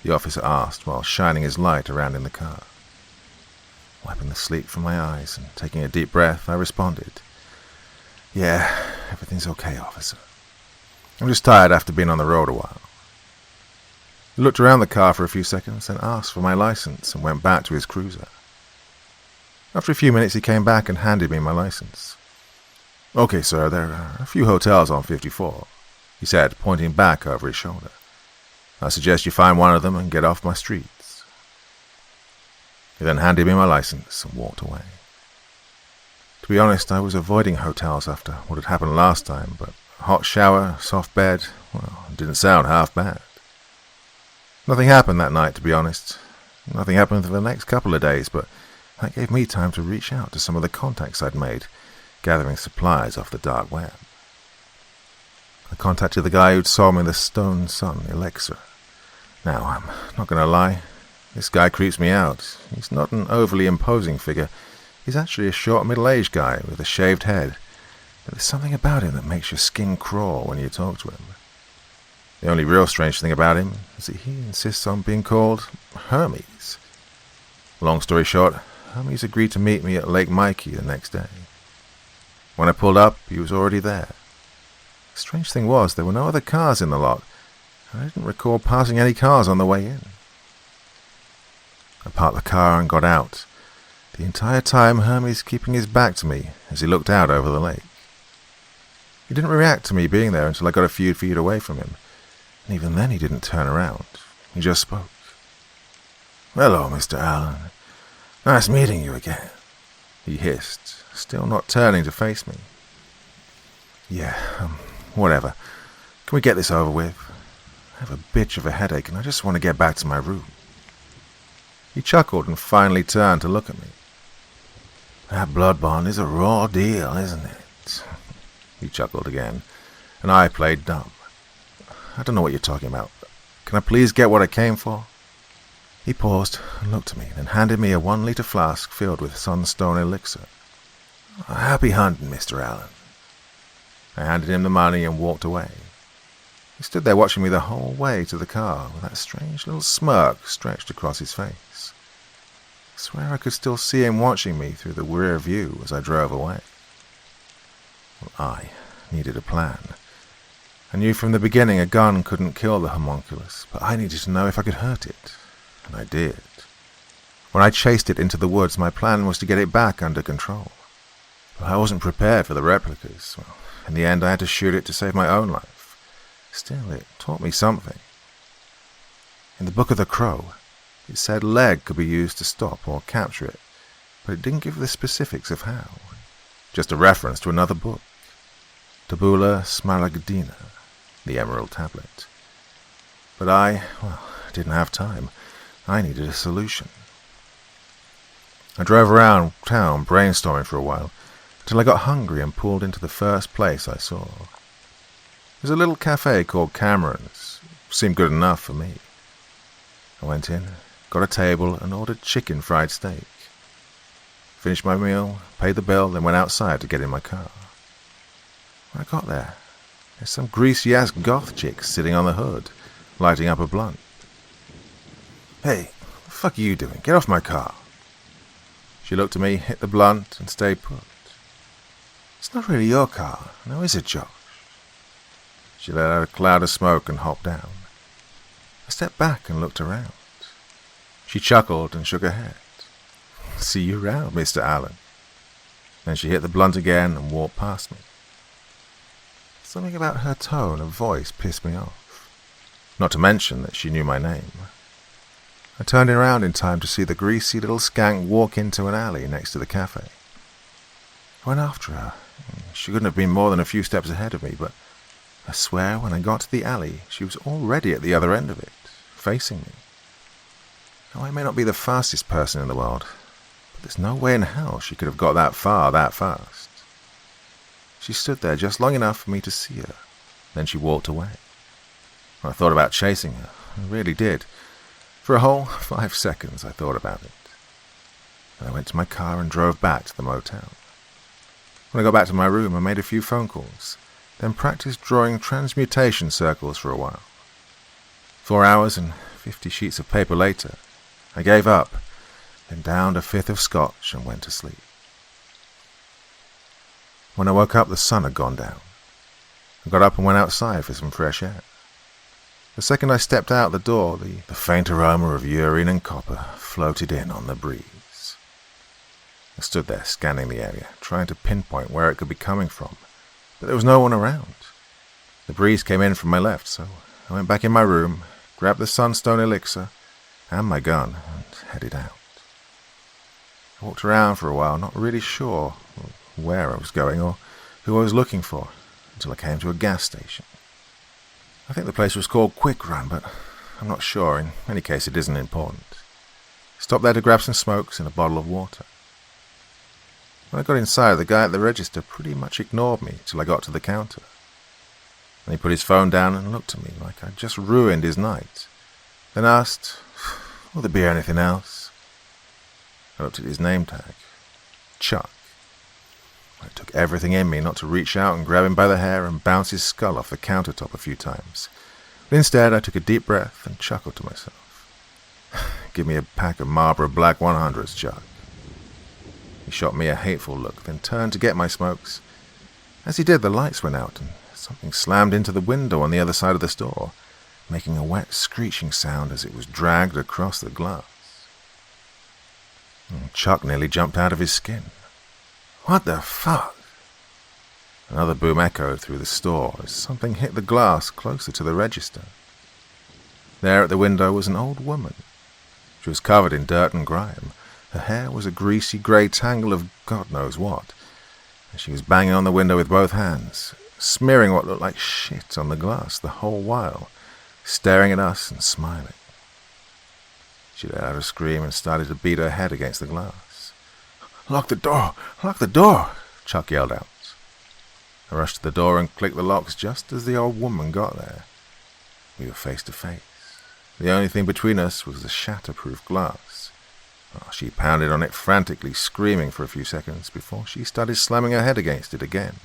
the officer asked while shining his light around in the car. Wiping the sleep from my eyes and taking a deep breath, I responded, "Yeah, everything's okay, officer. I'm just tired after being on the road a while." He looked around the car for a few seconds, then asked for my license and went back to his cruiser. After a few minutes, he came back and handed me my license. "Okay, sir, there are a few hotels on 54, he said, pointing back over his shoulder. "I suggest you find one of them and get off my streets." He then handed me my license and walked away. To be honest, I was avoiding hotels after what had happened last time, but a hot shower, soft bed, well, it didn't sound half bad. Nothing happened that night, to be honest. Nothing happened for the next couple of days, but that gave me time to reach out to some of the contacts I'd made, gathering supplies off the dark web. I contacted the guy who'd sold me the Stone Sun elixir. Now, I'm not going to lie, this guy creeps me out. He's not an overly imposing figure. He's actually a short, middle-aged guy with a shaved head, but there's something about him that makes your skin crawl when you talk to him. The only real strange thing about him is that he insists on being called Hermes. Long story short, Hermes agreed to meet me at Lake Mikey the next day. When I pulled up, he was already there. The strange thing was, there were no other cars in the lot, and I didn't recall passing any cars on the way in. I parked the car and got out, the entire time Hermes keeping his back to me as he looked out over the lake. He didn't react to me being there until I got a few feet away from him, and even then he didn't turn around. He just spoke. "Hello, Mr. Allen. Nice meeting you again," he hissed, still not turning to face me. "Yeah, whatever. Can we get this over with? I have a bitch of a headache and I just want to get back to my room." He chuckled and finally turned to look at me. "That blood bond is a raw deal, isn't it?" He chuckled again, and I played dumb. "I don't know what you're talking about. Can I please get what I came for?" He paused and looked at me, then handed me a 1-liter flask filled with Sunstone elixir. "Happy hunting, Mr. Allen." I handed him the money and walked away. He stood there watching me the whole way to the car with that strange little smirk stretched across his face. I swear I could still see him watching me through the rear view as I drove away. Well, I needed a plan. I knew from the beginning a gun couldn't kill the homunculus, but I needed to know if I could hurt it, and I did. When I chased it into the woods, my plan was to get it back under control. But I wasn't prepared for the replicas. Well, in the end, I had to shoot it to save my own life. Still, it taught me something. In the Book of the Crow, it said leg could be used to stop or capture it, but it didn't give the specifics of how. Just a reference to another book, Tabula Smaragdina, the Emerald Tablet. But I didn't have time. I needed a solution. I drove around town brainstorming for a while, until I got hungry and pulled into the first place I saw. There's a little cafe called Cameron's. Seemed good enough for me. I went in, got a table, and ordered chicken fried steak. Finished my meal, paid the bill, then went outside to get in my car. When I got there, there's some greasy-ass goth chick sitting on the hood, lighting up a blunt. "Hey, what the fuck are you doing? Get off my car." She looked at me, hit the blunt, and stayed put. "It's not really your car, now is it, Josh?" She let out a cloud of smoke and hopped down. I stepped back and looked around. She chuckled and shook her head. "See you round, Mr. Allen." Then she hit the blunt again and walked past me. Something about her tone of voice pissed me off. Not to mention that she knew my name. I turned around in time to see the greasy little skank walk into an alley next to the cafe. I went after her. She couldn't have been more than a few steps ahead of me, but I swear when I got to the alley, she was already at the other end of it, facing me. Now, I may not be the fastest person in the world, but there's no way in hell she could have got that far that fast. She stood there just long enough for me to see her. Then she walked away. I thought about chasing her. I really did. For a whole 5 seconds I thought about it. and I went to my car and drove back to the motel. When I got back to my room, I made a few phone calls, then practiced drawing transmutation circles for a while. 4 hours and 50 sheets of paper later, I gave up, then downed a fifth of scotch and went to sleep. When I woke up, the sun had gone down. I got up and went outside for some fresh air. The second I stepped out the door, the faint aroma of urine and copper floated in on the breeze. I stood there scanning the area, trying to pinpoint where it could be coming from, but there was no one around. The breeze came in from my left, so I went back in my room, grabbed the sunstone elixir and my gun, and headed out. I walked around for a while, not really sure where I was going or who I was looking for, until I came to a gas station. I think the place was called Quick Run, but I'm not sure. In any case, it isn't important. Stopped there to grab some smokes and a bottle of water. When I got inside, the guy at the register pretty much ignored me till I got to the counter. Then he put his phone down and looked at me like I'd just ruined his night. Then asked, "Will there be anything else?" I looked at his name tag. Chuck. It took everything in me not to reach out and grab him by the hair and bounce his skull off the countertop a few times. But instead, I took a deep breath and chuckled to myself. "Give me a pack of Marlboro Black 100s, Chuck." He shot me a hateful look, then turned to get my smokes. As he did, the lights went out, and something slammed into the window on the other side of the store, making a wet, screeching sound as it was dragged across the glass. Chuck nearly jumped out of his skin. "What the fuck?" Another boom echoed through the store as something hit the glass closer to the register. There at the window was an old woman. She was covered in dirt and grime. Her hair was a greasy grey tangle of God knows what, and she was banging on the window with both hands, smearing what looked like shit on the glass the whole while, staring at us and smiling. She let out a scream and started to beat her head against the glass. "Lock the door! Lock the door!" Chuck yelled out. I rushed to the door and clicked the locks just as the old woman got there. We were face to face. The only thing between us was the shatterproof glass. She pounded on it frantically, screaming for a few seconds before she started slamming her head against it again.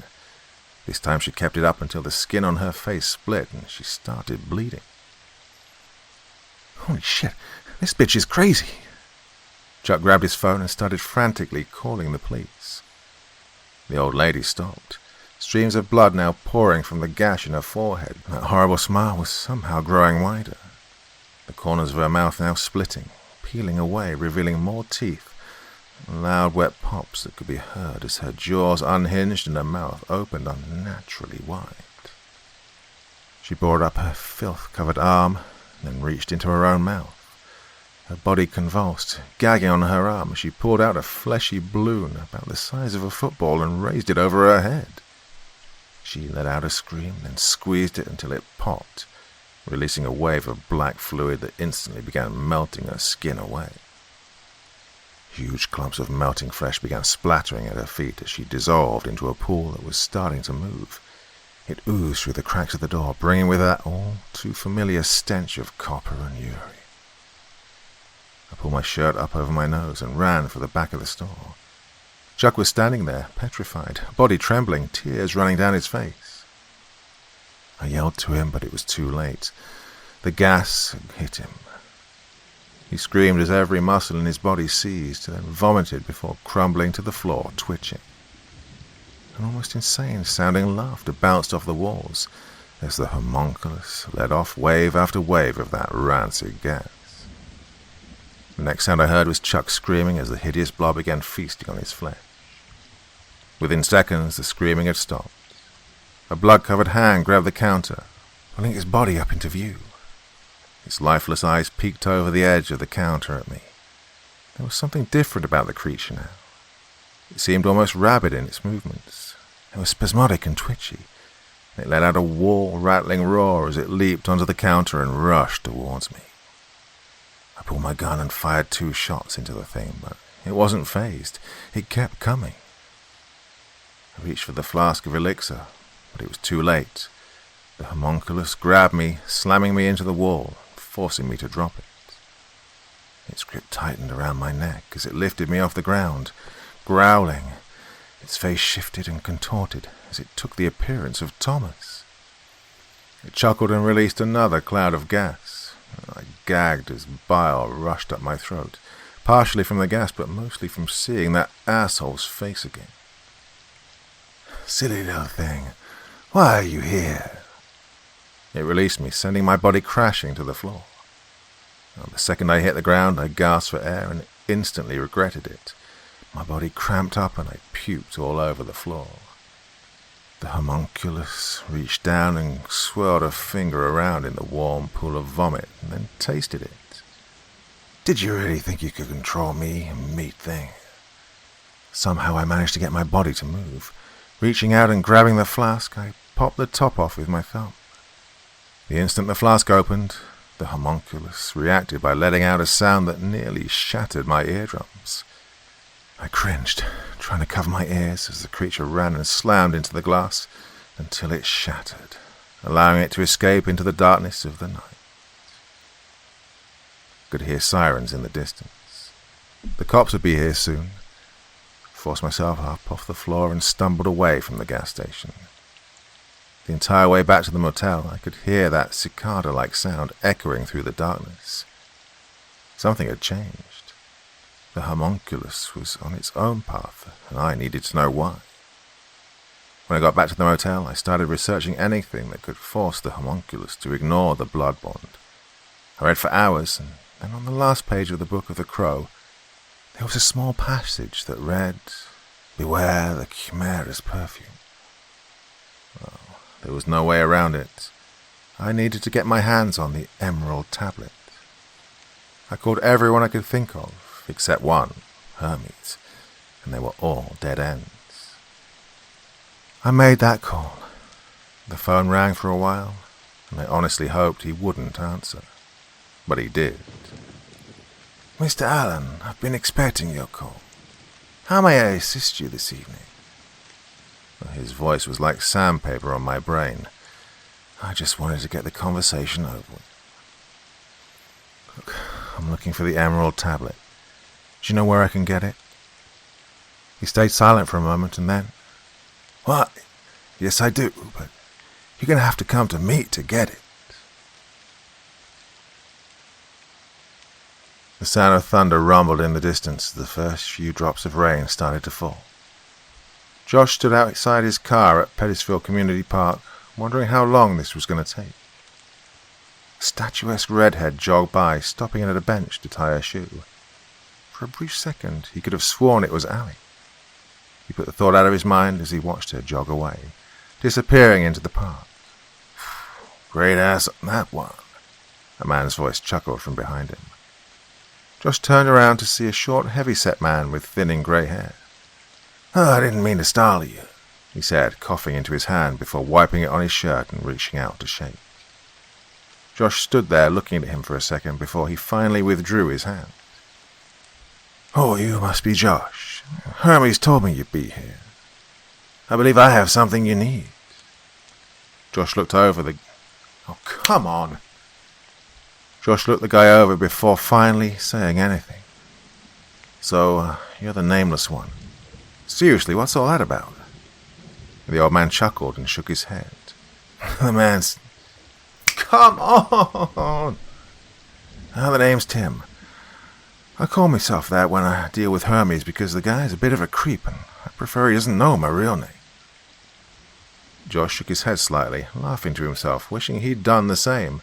This time she kept it up until the skin on her face split and she started bleeding. "Holy shit, this bitch is crazy." Chuck grabbed his phone and started frantically calling the police. The old lady stopped, streams of blood now pouring from the gash in her forehead. That horrible smile was somehow growing wider, the corners of her mouth now splitting, peeling away, revealing more teeth, and loud wet pops that could be heard as her jaws unhinged and her mouth opened unnaturally wide. She brought up her filth-covered arm, then reached into her own mouth. Her body convulsed, gagging on her arm as she pulled out a fleshy balloon about the size of a football and raised it over her head. She let out a scream, then squeezed it until it popped, releasing a wave of black fluid that instantly began melting her skin away. Huge clumps of melting flesh began splattering at her feet as she dissolved into a pool that was starting to move. It oozed through the cracks of the door, bringing with it that all-too-familiar stench of copper and urine. I pulled my shirt up over my nose and ran for the back of the store. Chuck was standing there, petrified, body trembling, tears running down his face. I yelled to him, but it was too late. The gas had hit him. He screamed as every muscle in his body seized, then vomited before crumbling to the floor, twitching. An almost insane-sounding laughter bounced off the walls as the homunculus let off wave after wave of that rancid gas. The next sound I heard was Chuck screaming as the hideous blob began feasting on his flesh. Within seconds, the screaming had stopped. A blood-covered hand grabbed the counter, pulling his body up into view. Its lifeless eyes peeked over the edge of the counter at me. There was something different about the creature now. It seemed almost rabid in its movements. It was spasmodic and twitchy. It let out a wall-rattling roar as it leaped onto the counter and rushed towards me. I pulled my gun and fired 2 shots into the thing, but it wasn't phased. It kept coming. I reached for the flask of elixir, but it was too late. The homunculus grabbed me, slamming me into the wall, forcing me to drop it. Its grip tightened around my neck as it lifted me off the ground, growling. Its face shifted and contorted as it took the appearance of Thomas. It chuckled and released another cloud of gas. I gagged as bile rushed up my throat, partially from the gas but mostly from seeing that asshole's face again. "Silly little thing, why are you here?" It released me, sending my body crashing to the floor. The second I hit the ground, I gasped for air and instantly regretted it. My body cramped up and I puked all over the floor. The homunculus reached down and swirled a finger around in the warm pool of vomit and then tasted it. "Did you really think you could control me, a meat thing?" Somehow I managed to get my body to move. Reaching out and grabbing the flask, I popped the top off with my thumb. The instant the flask opened, the homunculus reacted by letting out a sound that nearly shattered my eardrums. I cringed, trying to cover my ears as the creature ran and slammed into the glass until it shattered, allowing it to escape into the darkness of the night. I could hear sirens in the distance. The cops would be here soon. I forced myself up off the floor and stumbled away from the gas station. The entire way back to the motel, I could hear that cicada-like sound echoing through the darkness. Something had changed. The homunculus was on its own path, and I needed to know why. When I got back to the motel, I started researching anything that could force the homunculus to ignore the blood bond. I read for hours, and then on the last page of the Book of the Crow, there was a small passage that read, "Beware the chimera's perfume." Well, there was no way around it. I needed to get my hands on the emerald tablet. I called everyone I could think of, except one, Hermes, and they were all dead ends. I made that call. The phone rang for a while, and I honestly hoped he wouldn't answer. But he did. "Mr. Allen, I've been expecting your call. How may I assist you this evening?" His voice was like sandpaper on my brain. I just wanted to get the conversation over with. "Look, I'm looking for the emerald tablet. Do you know where I can get it?" He stayed silent for a moment and then, "What? Yes, I do, but you're going to have to come to me to get it." The sound of thunder rumbled in the distance as the first few drops of rain started to fall. Josh stood outside his car at Pettisville Community Park, wondering how long this was going to take. A statuesque redhead jogged by, stopping in at a bench to tie her shoe. For a brief second, he could have sworn it was Allie. He put the thought out of his mind as he watched her jog away, disappearing into the park. "Great ass on that one," a man's voice chuckled from behind him. Josh turned around to see a short, heavy-set man with thinning grey hair. "Oh, I didn't mean to startle you," he said, coughing into his hand before wiping it on his shirt and reaching out to shake. Josh stood there looking at him for a second before he finally withdrew his hand. "Oh, you must be Josh. Hermes told me you'd be here. I believe I have something you need." Josh looked over the... Oh, come on! Josh looked the guy over before finally saying anything. "So, you're the nameless one. Seriously, what's all that about?" The old man chuckled and shook his head. The man's... "Come on!" "The name's Tim. I call myself that when I deal with Hermes because the guy's a bit of a creep and I prefer he doesn't know my real name." Josh shook his head slightly, laughing to himself, wishing he'd done the same.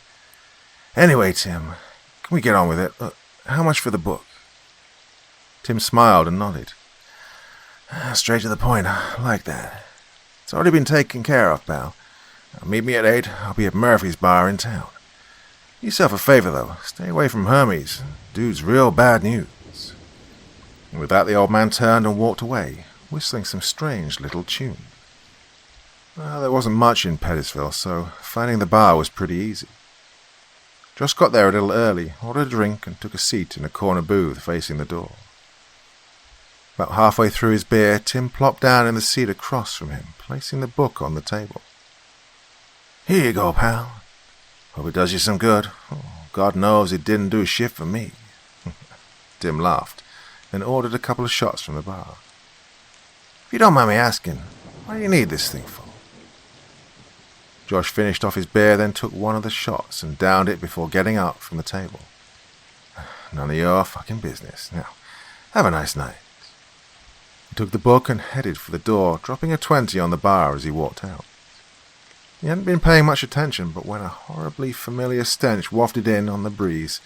"Anyway, Tim, can we get on with it? How much for the book?" Tim smiled and nodded. "Straight to the point. I like that. It's already been taken care of, pal. Meet me at 8. I'll be at Murphy's bar in town. Do yourself a favor, though. Stay away from Hermes. Dude's real bad news." And with that, the old man turned and walked away, whistling some strange little tune. There wasn't much in Pettisville, so finding the bar was pretty easy. Josh got there a little early, ordered a drink, and took a seat in a corner booth facing the door. About halfway through his beer, Tim plopped down in the seat across from him, placing the book on the table. "Here you go, pal. Hope it does you some good. Oh, God knows it didn't do shit for me." Dim laughed, then ordered a couple of shots from the bar. "If you don't mind me asking, what do you need this thing for?" Josh finished off his beer, then took one of the shots and downed it before getting up from the table. "None of your fucking business. Now, have a nice night." He took the book and headed for the door, dropping a 20 on the bar as he walked out. He hadn't been paying much attention, but when a horribly familiar stench wafted in on the breeze,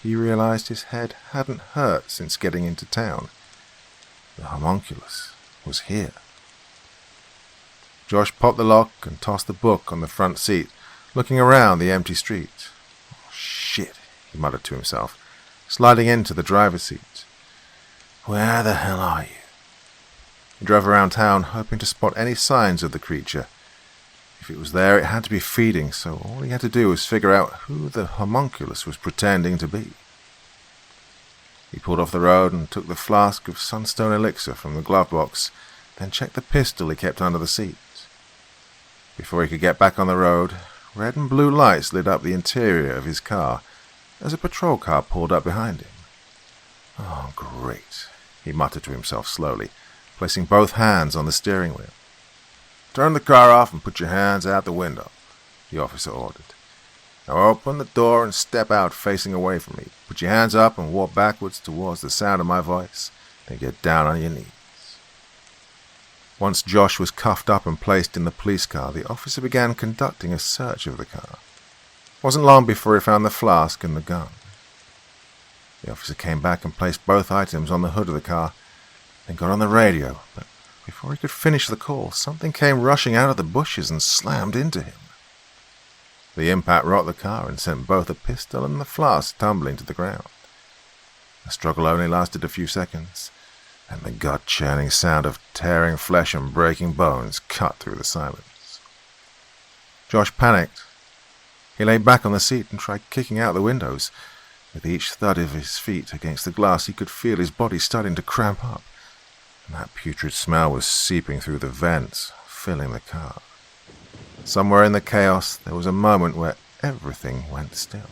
he realized his head hadn't hurt since getting into town. The homunculus was here. Josh popped the lock and tossed the book on the front seat, looking around the empty street. "Oh, shit," he muttered to himself, sliding into the driver's seat. "Where the hell are you?" He drove around town, hoping to spot any signs of the creature. If it was there, it had to be feeding, so all he had to do was figure out who the homunculus was pretending to be. He pulled off the road and took the flask of sunstone elixir from the glove box, then checked the pistol he kept under the seat. Before he could get back on the road, red and blue lights lit up the interior of his car as a patrol car pulled up behind him. "Oh, great," he muttered to himself slowly, placing both hands on the steering wheel. "Turn the car off and put your hands out the window," the officer ordered. "Now open the door and step out facing away from me. Put your hands up and walk backwards towards the sound of my voice, then get down on your knees." Once Josh was cuffed up and placed in the police car, the officer began conducting a search of the car. It wasn't long before he found the flask and the gun. The officer came back and placed both items on the hood of the car, then got on the radio, but before he could finish the call, something came rushing out of the bushes and slammed into him. The impact rocked the car and sent both the pistol and the flask tumbling to the ground. The struggle only lasted a few seconds, and the gut-churning sound of tearing flesh and breaking bones cut through the silence. Josh panicked. He lay back on the seat and tried kicking out the windows. With each thud of his feet against the glass, he could feel his body starting to cramp up, and that putrid smell was seeping through the vents, filling the car. Somewhere in the chaos, there was a moment where everything went still.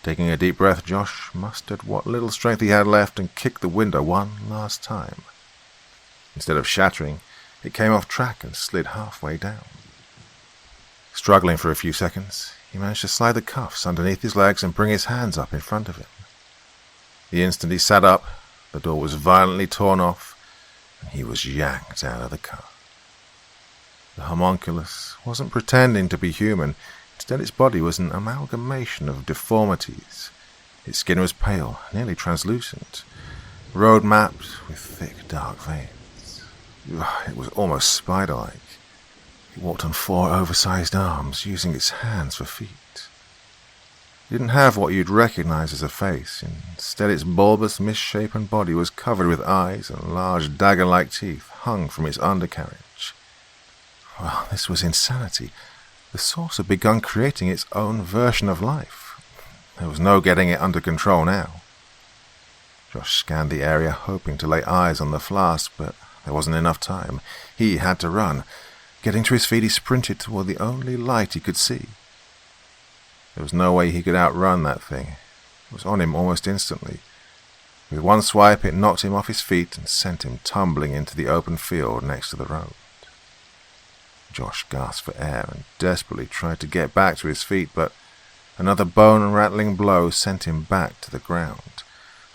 Taking a deep breath, Josh mustered what little strength he had left and kicked the window one last time. Instead of shattering, it came off track and slid halfway down. Struggling for a few seconds, he managed to slide the cuffs underneath his legs and bring his hands up in front of him. The instant he sat up, the door was violently torn off, and he was yanked out of the car. The homunculus wasn't pretending to be human. Instead, its body was an amalgamation of deformities. Its skin was pale, nearly translucent, road-mapped with thick, dark veins. It was almost spider-like. It walked on 4 oversized arms, using its hands for feet. It didn't have what you'd recognize as a face. Instead, its bulbous, misshapen body was covered with eyes, and large dagger-like teeth hung from its undercarriage. Well, this was insanity. The source had begun creating its own version of life. There was no getting it under control now. Josh scanned the area, hoping to lay eyes on the flask, but there wasn't enough time. He had to run. Getting to his feet, he sprinted toward the only light he could see. There was no way he could outrun that thing. It was on him almost instantly. With one swipe, it knocked him off his feet and sent him tumbling into the open field next to the road. Josh gasped for air and desperately tried to get back to his feet, but another bone-rattling blow sent him back to the ground,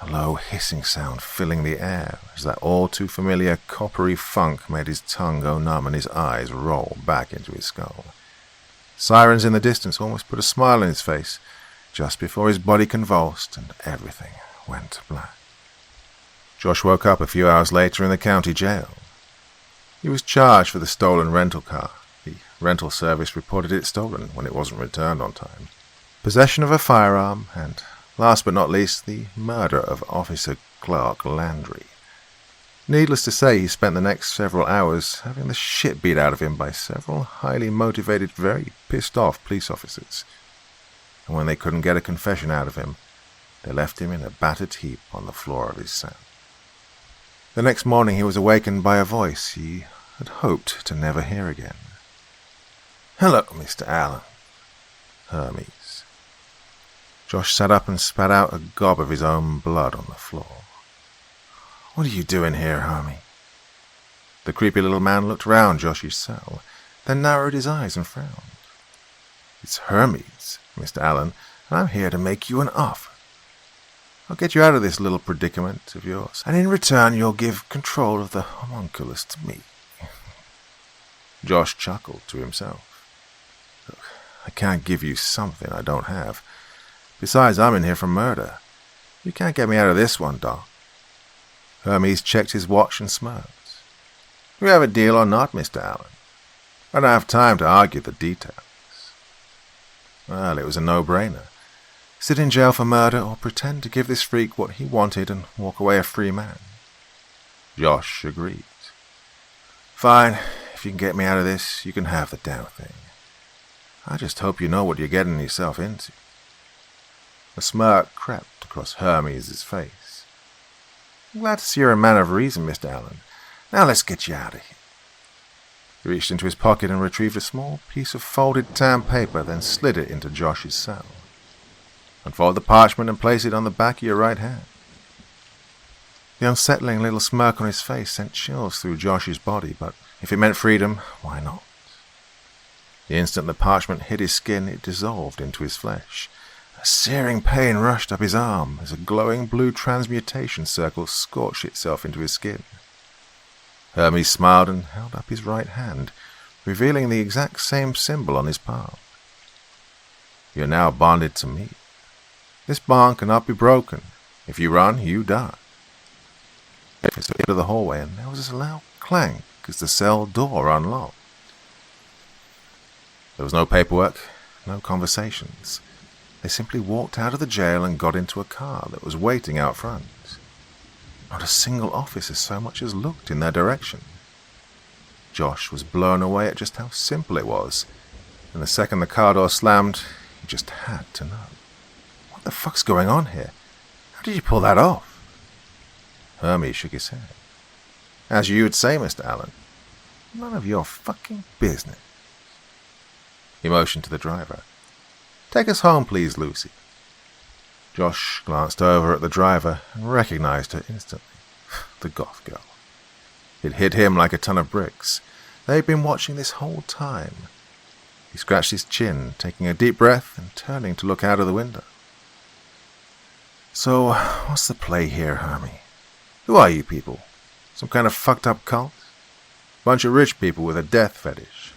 a low hissing sound filling the air as that all-too-familiar coppery funk made his tongue go numb and his eyes roll back into his skull. Sirens in the distance almost put a smile on his face just before his body convulsed and everything went black. Josh woke up a few hours later in the county jail. He was charged for the stolen rental car. The rental service reported it stolen when it wasn't returned on time, possession of a firearm, and, last but not least, the murder of Officer Clark Landry. Needless to say, he spent the next several hours having the shit beat out of him by several highly motivated, very pissed-off police officers. And when they couldn't get a confession out of him, they left him in a battered heap on the floor of his cell. The next morning he was awakened by a voice he had hoped to never hear again. "Hello, Mr. Allen." Hermes. Josh sat up and spat out a gob of his own blood on the floor. "What are you doing here, Hermie?" The creepy little man looked round Josh's cell, then narrowed his eyes and frowned. "It's Hermes, Mr. Allen, and I'm here to make you an offer. I'll get you out of this little predicament of yours, and in return you'll give control of the homunculus to me." Josh chuckled to himself. "Look, I can't give you something I don't have. Besides, I'm in here for murder. You can't get me out of this one, Doc." Hermes checked his watch and smirked. "We have a deal or not, Mr. Allen? I don't have time to argue the details." Well, it was a no-brainer. Sit in jail for murder or pretend to give this freak what he wanted and walk away a free man. Josh agreed. "Fine, if you can get me out of this, you can have the damn thing. I just hope you know what you're getting yourself into." A smirk crept across Hermes' face. "I'm glad to see you're a man of reason, Mr. Allen. Now let's get you out of here." He reached into his pocket and retrieved a small piece of folded tan paper, then slid it into Josh's cell. "Unfold the parchment and place it on the back of your right hand." The unsettling little smirk on his face sent chills through Josh's body, but if it meant freedom, why not? The instant the parchment hit his skin, it dissolved into his flesh. A searing pain rushed up his arm as a glowing blue transmutation circle scorched itself into his skin. Hermes smiled and held up his right hand, revealing the exact same symbol on his palm. "You're now bonded to me. This bond cannot be broken. If you run, you die." He stepped into the hallway, and there was a loud clank as the cell door unlocked. There was no paperwork, no conversations. They simply walked out of the jail and got into a car that was waiting out front. Not a single officer so much as looked in their direction. Josh was blown away at just how simple it was, and the second the car door slammed, he just had to know. What the fuck's going on here? How did you pull that off? Hermes shook his head. "As you would say, Mr. Allen, none of your fucking business." He motioned to the driver. "Take us home, please, Lucy." Josh glanced over at the driver and recognized her instantly. The goth girl. It hit him like a ton of bricks. They'd been watching this whole time. He scratched his chin, taking a deep breath and turning to look out of the window. "So, what's the play here, Hermie? Who are you people? Some kind of fucked up cult? Bunch of rich people with a death fetish.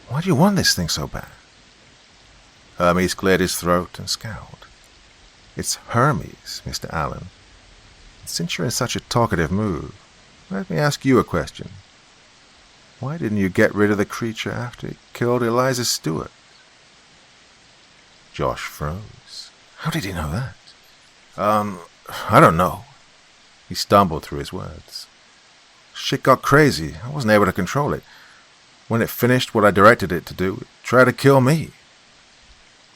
Why do you want this thing so bad?" Hermes cleared his throat and scowled. "It's Hermes, Mr. Allen. Since you're in such a talkative mood, let me ask you a question. Why didn't you get rid of the creature after it killed Eliza Stewart?" Josh froze. How did he know that? I don't know." He stumbled through his words. "Shit got crazy. I wasn't able to control it. When it finished what I directed it to do, it tried to kill me."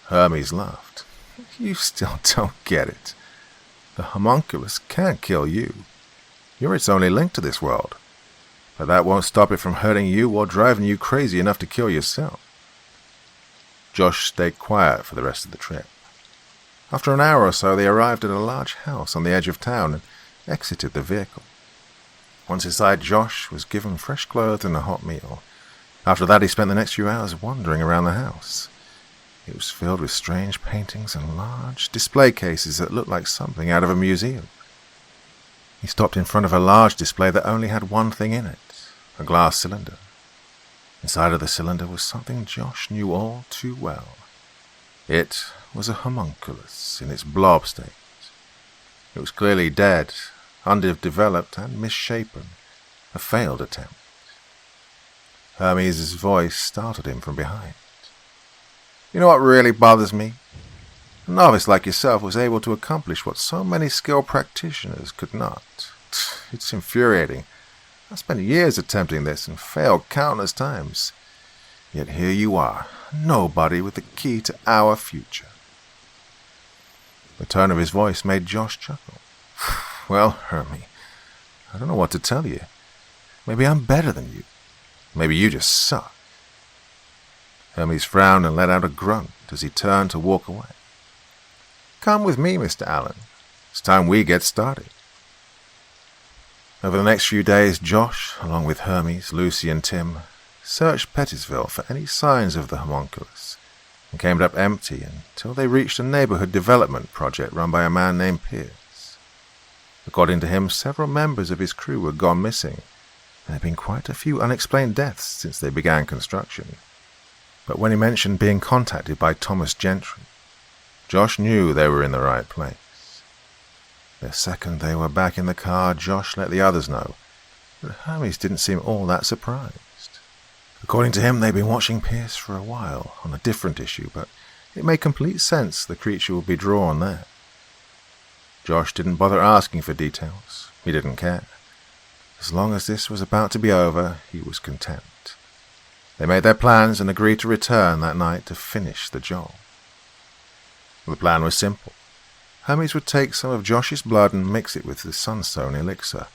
Hermes laughed. "You still don't get it. The homunculus can't kill you. You're its only link to this world. But that won't stop it from hurting you or driving you crazy enough to kill yourself." Josh stayed quiet for the rest of the trip. After an hour or so, they arrived at a large house on the edge of town and exited the vehicle. Once inside, Josh was given fresh clothes and a hot meal. After that, he spent the next few hours wandering around the house. It was filled with strange paintings and large display cases that looked like something out of a museum. He stopped in front of a large display that only had one thing in it, a glass cylinder. Inside of the cylinder was something Josh knew all too well. It was a homunculus in its blob state. It was clearly dead, underdeveloped and misshapen, a failed attempt. Hermes' voice startled him from behind. "You know what really bothers me? A novice like yourself was able to accomplish what so many skilled practitioners could not. It's infuriating. I spent years attempting this and failed countless times. Yet here you are, nobody with the key to our future." The tone of his voice made Josh chuckle. "Well, Hermie, I don't know what to tell you. Maybe I'm better than you. Maybe you just suck." Hermes frowned and let out a grunt as he turned to walk away. Come with me, Mr. Allen. It's time we get started. Over the next few days, Josh, along with Hermes, Lucy, and Tim, searched Pettisville for any signs of the homunculus, and came up empty until they reached a neighborhood development project run by a man named Pierce. According to him, several members of his crew were gone missing, and there had been quite a few unexplained deaths since they began construction. But when he mentioned being contacted by Thomas Gentry, Josh knew they were in the right place. The second they were back in the car, Josh let the others know, but Hermes didn't seem all that surprised. According to him, they'd been watching Pierce for a while on a different issue, but it made complete sense the creature would be drawn there. Josh didn't bother asking for details. He didn't care. As long as this was about to be over, he was content. They made their plans and agreed to return that night to finish the job. The plan was simple. Hermes would take some of Josh's blood and mix it with the Sunstone elixir,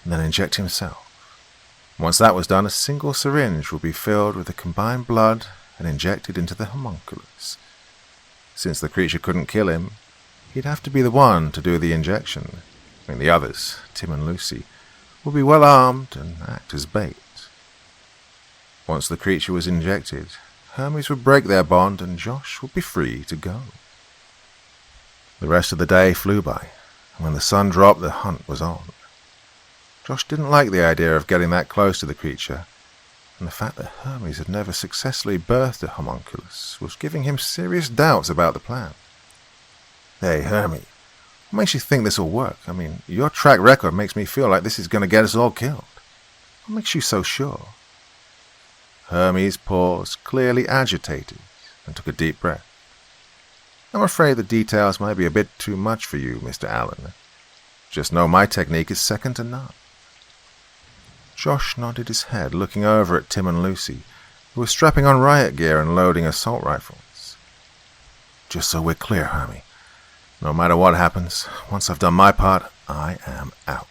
and then inject himself. Once that was done, a single syringe would be filled with the combined blood and injected into the homunculus. Since the creature couldn't kill him, he'd have to be the one to do the injection. The others, Tim and Lucy, would be well armed and act as bait. Once the creature was injected, Hermes would break their bond and Josh would be free to go. The rest of the day flew by, and when the sun dropped, the hunt was on. Josh didn't like the idea of getting that close to the creature, and the fact that Hermes had never successfully birthed a homunculus was giving him serious doubts about the plan. Hey, Hermes, what makes you think this will work? Your track record makes me feel like this is going to get us all killed. What makes you so sure? Hermes paused, clearly agitated, and took a deep breath. I'm afraid the details might be a bit too much for you, Mr. Allen. Just know my technique is second to none. Josh nodded his head, looking over at Tim and Lucy, who were strapping on riot gear and loading assault rifles. Just so we're clear, Hermes, no matter what happens, once I've done my part, I am out.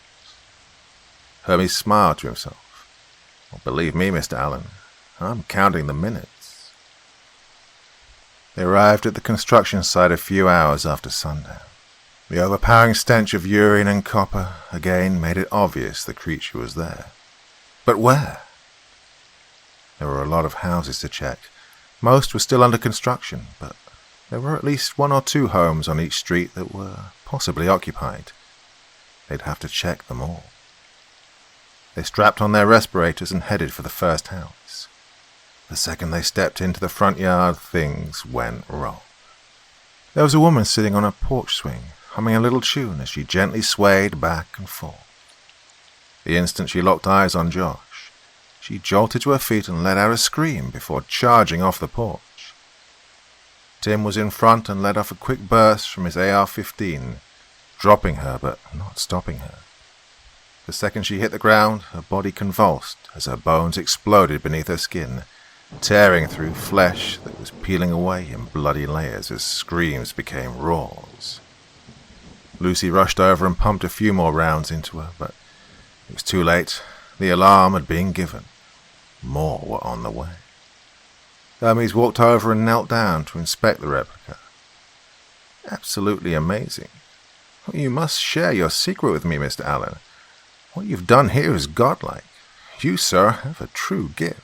Hermes smiled to himself. Well, believe me, Mr. Allen, I'm counting the minutes. They arrived at the construction site a few hours after sundown. The overpowering stench of urine and copper again made it obvious the creature was there. But where? There were a lot of houses to check. Most were still under construction, but there were at least 1 or 2 homes on each street that were possibly occupied. They'd have to check them all. They strapped on their respirators and headed for the first house. The second they stepped into the front yard, things went wrong. There was a woman sitting on a porch swing, humming a little tune as she gently swayed back and forth. The instant she locked eyes on Josh, she jolted to her feet and let out a scream before charging off the porch. Tim was in front and let off a quick burst from his AR-15, dropping her but not stopping her. The second she hit the ground, her body convulsed as her bones exploded beneath her skin, tearing through flesh that was peeling away in bloody layers as screams became roars. Lucy rushed over and pumped a few more rounds into her, but it was too late. The alarm had been given. More were on the way. Hermes walked over and knelt down to inspect the replica. Absolutely amazing. You must share your secret with me, Mr. Allen. What you've done here is godlike. You, sir, have a true gift.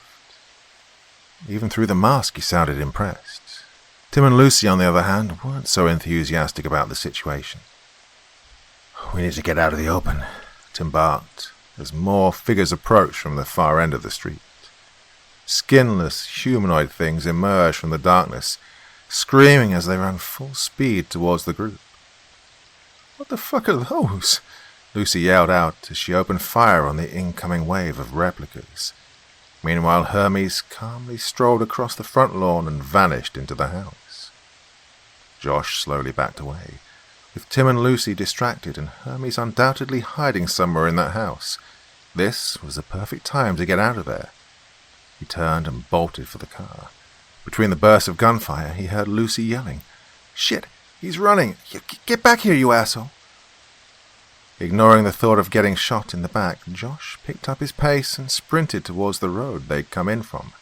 Even through the mask, he sounded impressed. Tim and Lucy, on the other hand, weren't so enthusiastic about the situation. We need to get out of the open, Tim barked, as more figures approached from the far end of the street. Skinless, humanoid things emerged from the darkness, screaming as they ran full speed towards the group. What the fuck are those? Lucy yelled out as she opened fire on the incoming wave of replicas. Meanwhile, Hermes calmly strolled across the front lawn and vanished into the house. Josh slowly backed away, with Tim and Lucy distracted and Hermes undoubtedly hiding somewhere in that house. This was the perfect time to get out of there. He turned and bolted for the car. Between the bursts of gunfire, he heard Lucy yelling, "Shit, he's running! Get back here, you asshole!" Ignoring the thought of getting shot in the back, Josh picked up his pace and sprinted towards the road they'd come in from.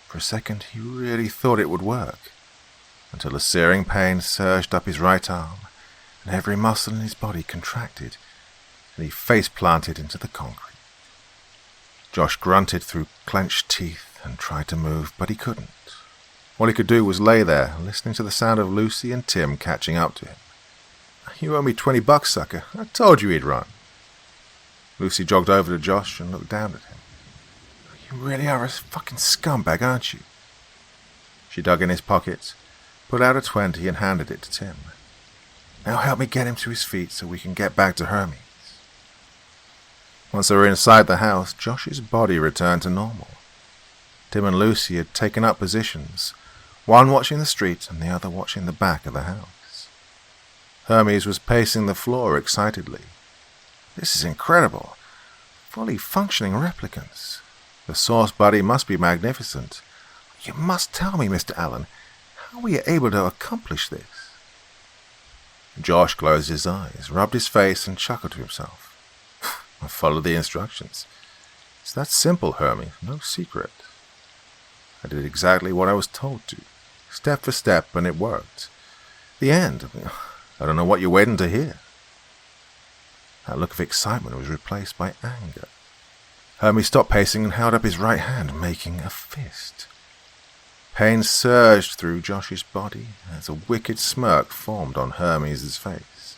For a second, he really thought it would work. until a searing pain surged up his right arm, and every muscle in his body contracted, and he face-planted into the concrete. Josh grunted through clenched teeth and tried to move, but he couldn't. All he could do was lay there, listening to the sound of Lucy and Tim catching up to him. "You owe me $20, sucker. I told you he'd run." Lucy jogged over to Josh and looked down at him. "You really are a fucking scumbag, aren't you?" She dug in his pockets, pulled out a 20 and handed it to Tim. "Now help me get him to his feet so we can get back to Hermes." Once they were inside the house, Josh's body returned to normal. Tim and Lucy had taken up positions, one watching the street and the other watching the back of the house. Hermes was pacing the floor excitedly. "This is incredible. Fully functioning replicants. The source body must be magnificent. You must tell me, Mr. Allen, how were you able to accomplish this?" Josh closed his eyes, rubbed his face, and chuckled to himself. "I followed the instructions. It's that simple, Hermes, no secret. I did exactly what I was told to, step for step, and it worked. The end. I don't know what you're waiting to hear." That look of excitement was replaced by anger. Hermes stopped pacing and held up his right hand, making a fist. Pain surged through Josh's body as a wicked smirk formed on Hermes' face.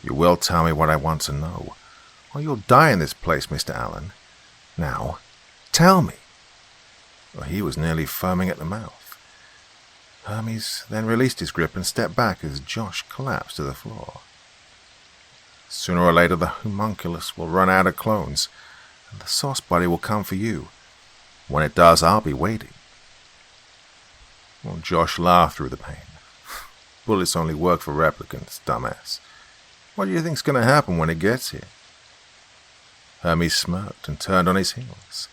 "You will tell me what I want to know, or you'll die in this place, Mr. Allen. Now, tell me." Well, he was nearly foaming at the mouth. Hermes then released his grip and stepped back as Josh collapsed to the floor. "Sooner or later the Homunculus will run out of clones, and the source body will come for you. When it does, I'll be waiting." Well, Josh laughed through the pain. "Bullets only work for replicants, dumbass. What do you think's going to happen when it gets here?" Hermes smirked and turned on his heels.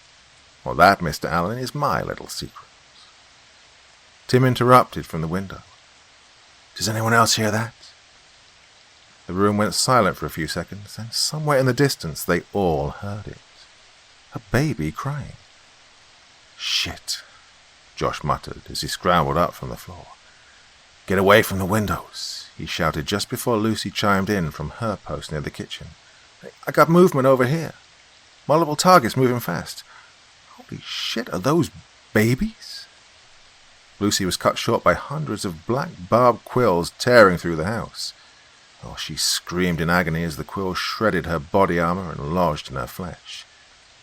"Well, that, Mr. Allen, is my little secret." Tim interrupted from the window. "Does anyone else hear that?" The room went silent for a few seconds, and somewhere in the distance they all heard it. A baby crying. "Shit," Josh muttered as he scrambled up from the floor. "Get away from the windows," he shouted just before Lucy chimed in from her post near the kitchen. "I got movement over here. Multiple targets moving fast. Holy shit, are those babies?" Lucy was cut short by hundreds of black barbed quills tearing through the house. Oh, she screamed in agony as the quills shredded her body armor and lodged in her flesh.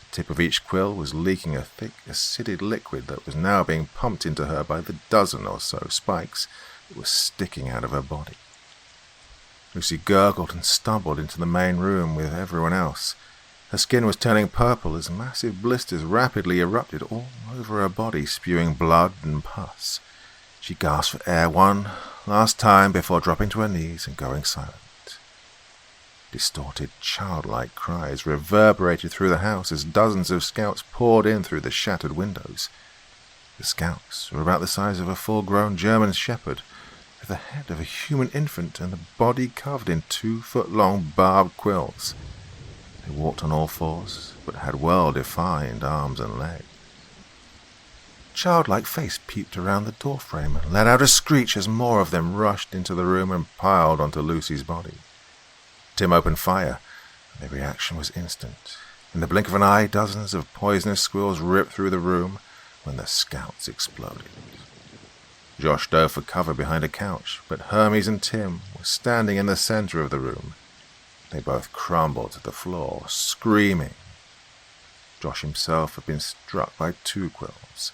The tip of each quill was leaking a thick, acidic liquid that was now being pumped into her by the dozen or so spikes that were sticking out of her body. Lucy gurgled and stumbled into the main room with everyone else. Her skin was turning purple as massive blisters rapidly erupted all over her body, spewing blood and pus. She gasped for air one last time before dropping to her knees and going silent. Distorted, childlike cries reverberated through the house as dozens of scouts poured in through the shattered windows. The scouts were about the size of a full-grown German shepherd, with the head of a human infant and the body covered in 2-foot-long barbed quills. They walked on all fours, but had well-defined arms and legs. A childlike face peeped around the doorframe and let out a screech as more of them rushed into the room and piled onto Lucy's body. Tim opened fire, and the reaction was instant. In the blink of an eye, dozens of poisonous squills ripped through the room when the scouts exploded. Josh dove for cover behind a couch, but Hermes and Tim were standing in the center of the room. They both crumbled to the floor, screaming. Josh himself had been struck by 2 quills.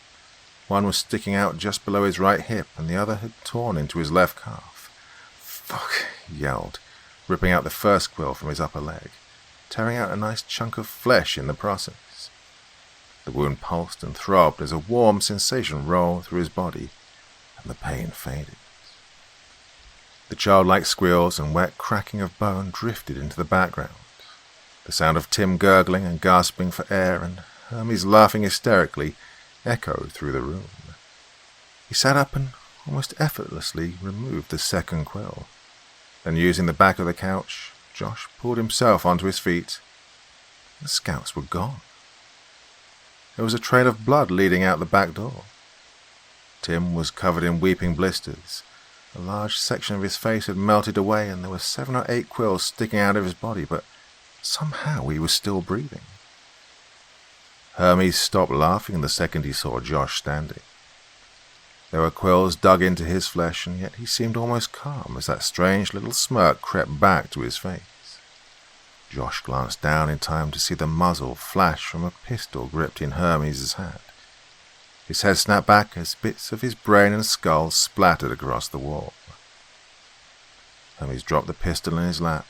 One was sticking out just below his right hip, and the other had torn into his left calf. "Fuck," he yelled, ripping out the first quill from his upper leg, tearing out a nice chunk of flesh in the process. The wound pulsed and throbbed as a warm sensation rolled through his body, and the pain faded. The childlike squeals and wet cracking of bone drifted into the background. The sound of Tim gurgling and gasping for air and Hermes laughing hysterically echoed through the room. He sat up and almost effortlessly removed the second quill. Then, using the back of the couch, Josh pulled himself onto his feet. The scouts were gone. There was a trail of blood leading out the back door. Tim was covered in weeping blisters. A large section of his face had melted away, and there were 7 or 8 quills sticking out of his body, but somehow he was still breathing. Hermes stopped laughing the second he saw Josh standing. There were quills dug into his flesh, and yet he seemed almost calm as that strange little smirk crept back to his face. Josh glanced down in time to see the muzzle flash from a pistol gripped in Hermes' hand. His head snapped back as bits of his brain and skull splattered across the wall. Hermes dropped the pistol in his lap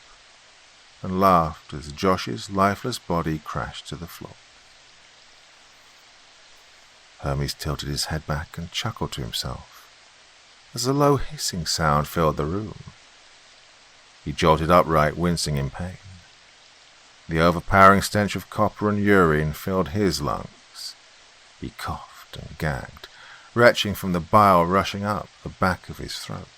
and laughed as Josh's lifeless body crashed to the floor. Hermes tilted his head back and chuckled to himself as a low hissing sound filled the room. He jolted upright, wincing in pain. The overpowering stench of copper and urine filled his lungs. He coughed and gagged, retching from the bile rushing up the back of his throat.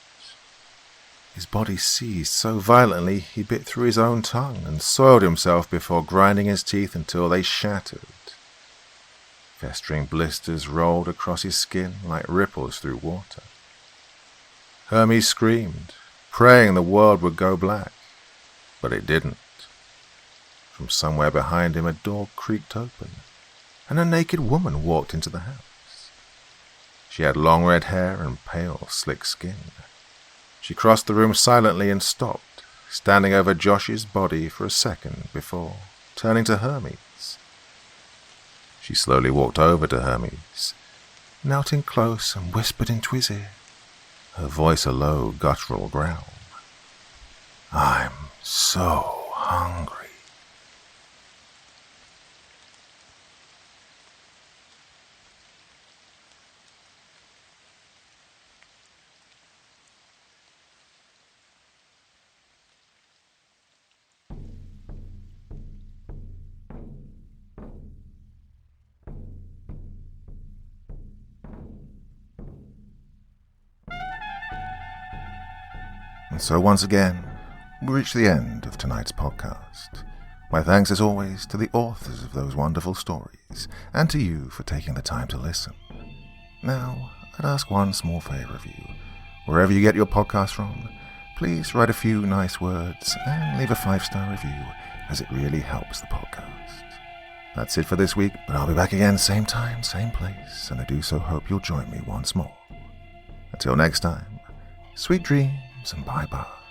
His body seized so violently he bit through his own tongue and soiled himself before grinding his teeth until they shattered. Festering blisters rolled across his skin like ripples through water. Hermes screamed, praying the world would go black, but it didn't. From somewhere behind him a door creaked open, and a naked woman walked into the house. She had long red hair and pale, slick skin. She crossed the room silently and stopped, standing over Josh's body for a second before turning to Hermes. She slowly walked over to Hermes, knelt in close and whispered into his ear, her voice a low, guttural growl. "I'm so hungry." And so once again, we reach the end of tonight's podcast. My thanks as always to the authors of those wonderful stories, and to you for taking the time to listen. Now, I'd ask one small favor of you. Wherever you get your podcast from, please write a few nice words and leave a 5-star review, as it really helps the podcast. That's it for this week, but I'll be back again same time, same place, and I do so hope you'll join me once more. Until next time, sweet dreams and bye-bye.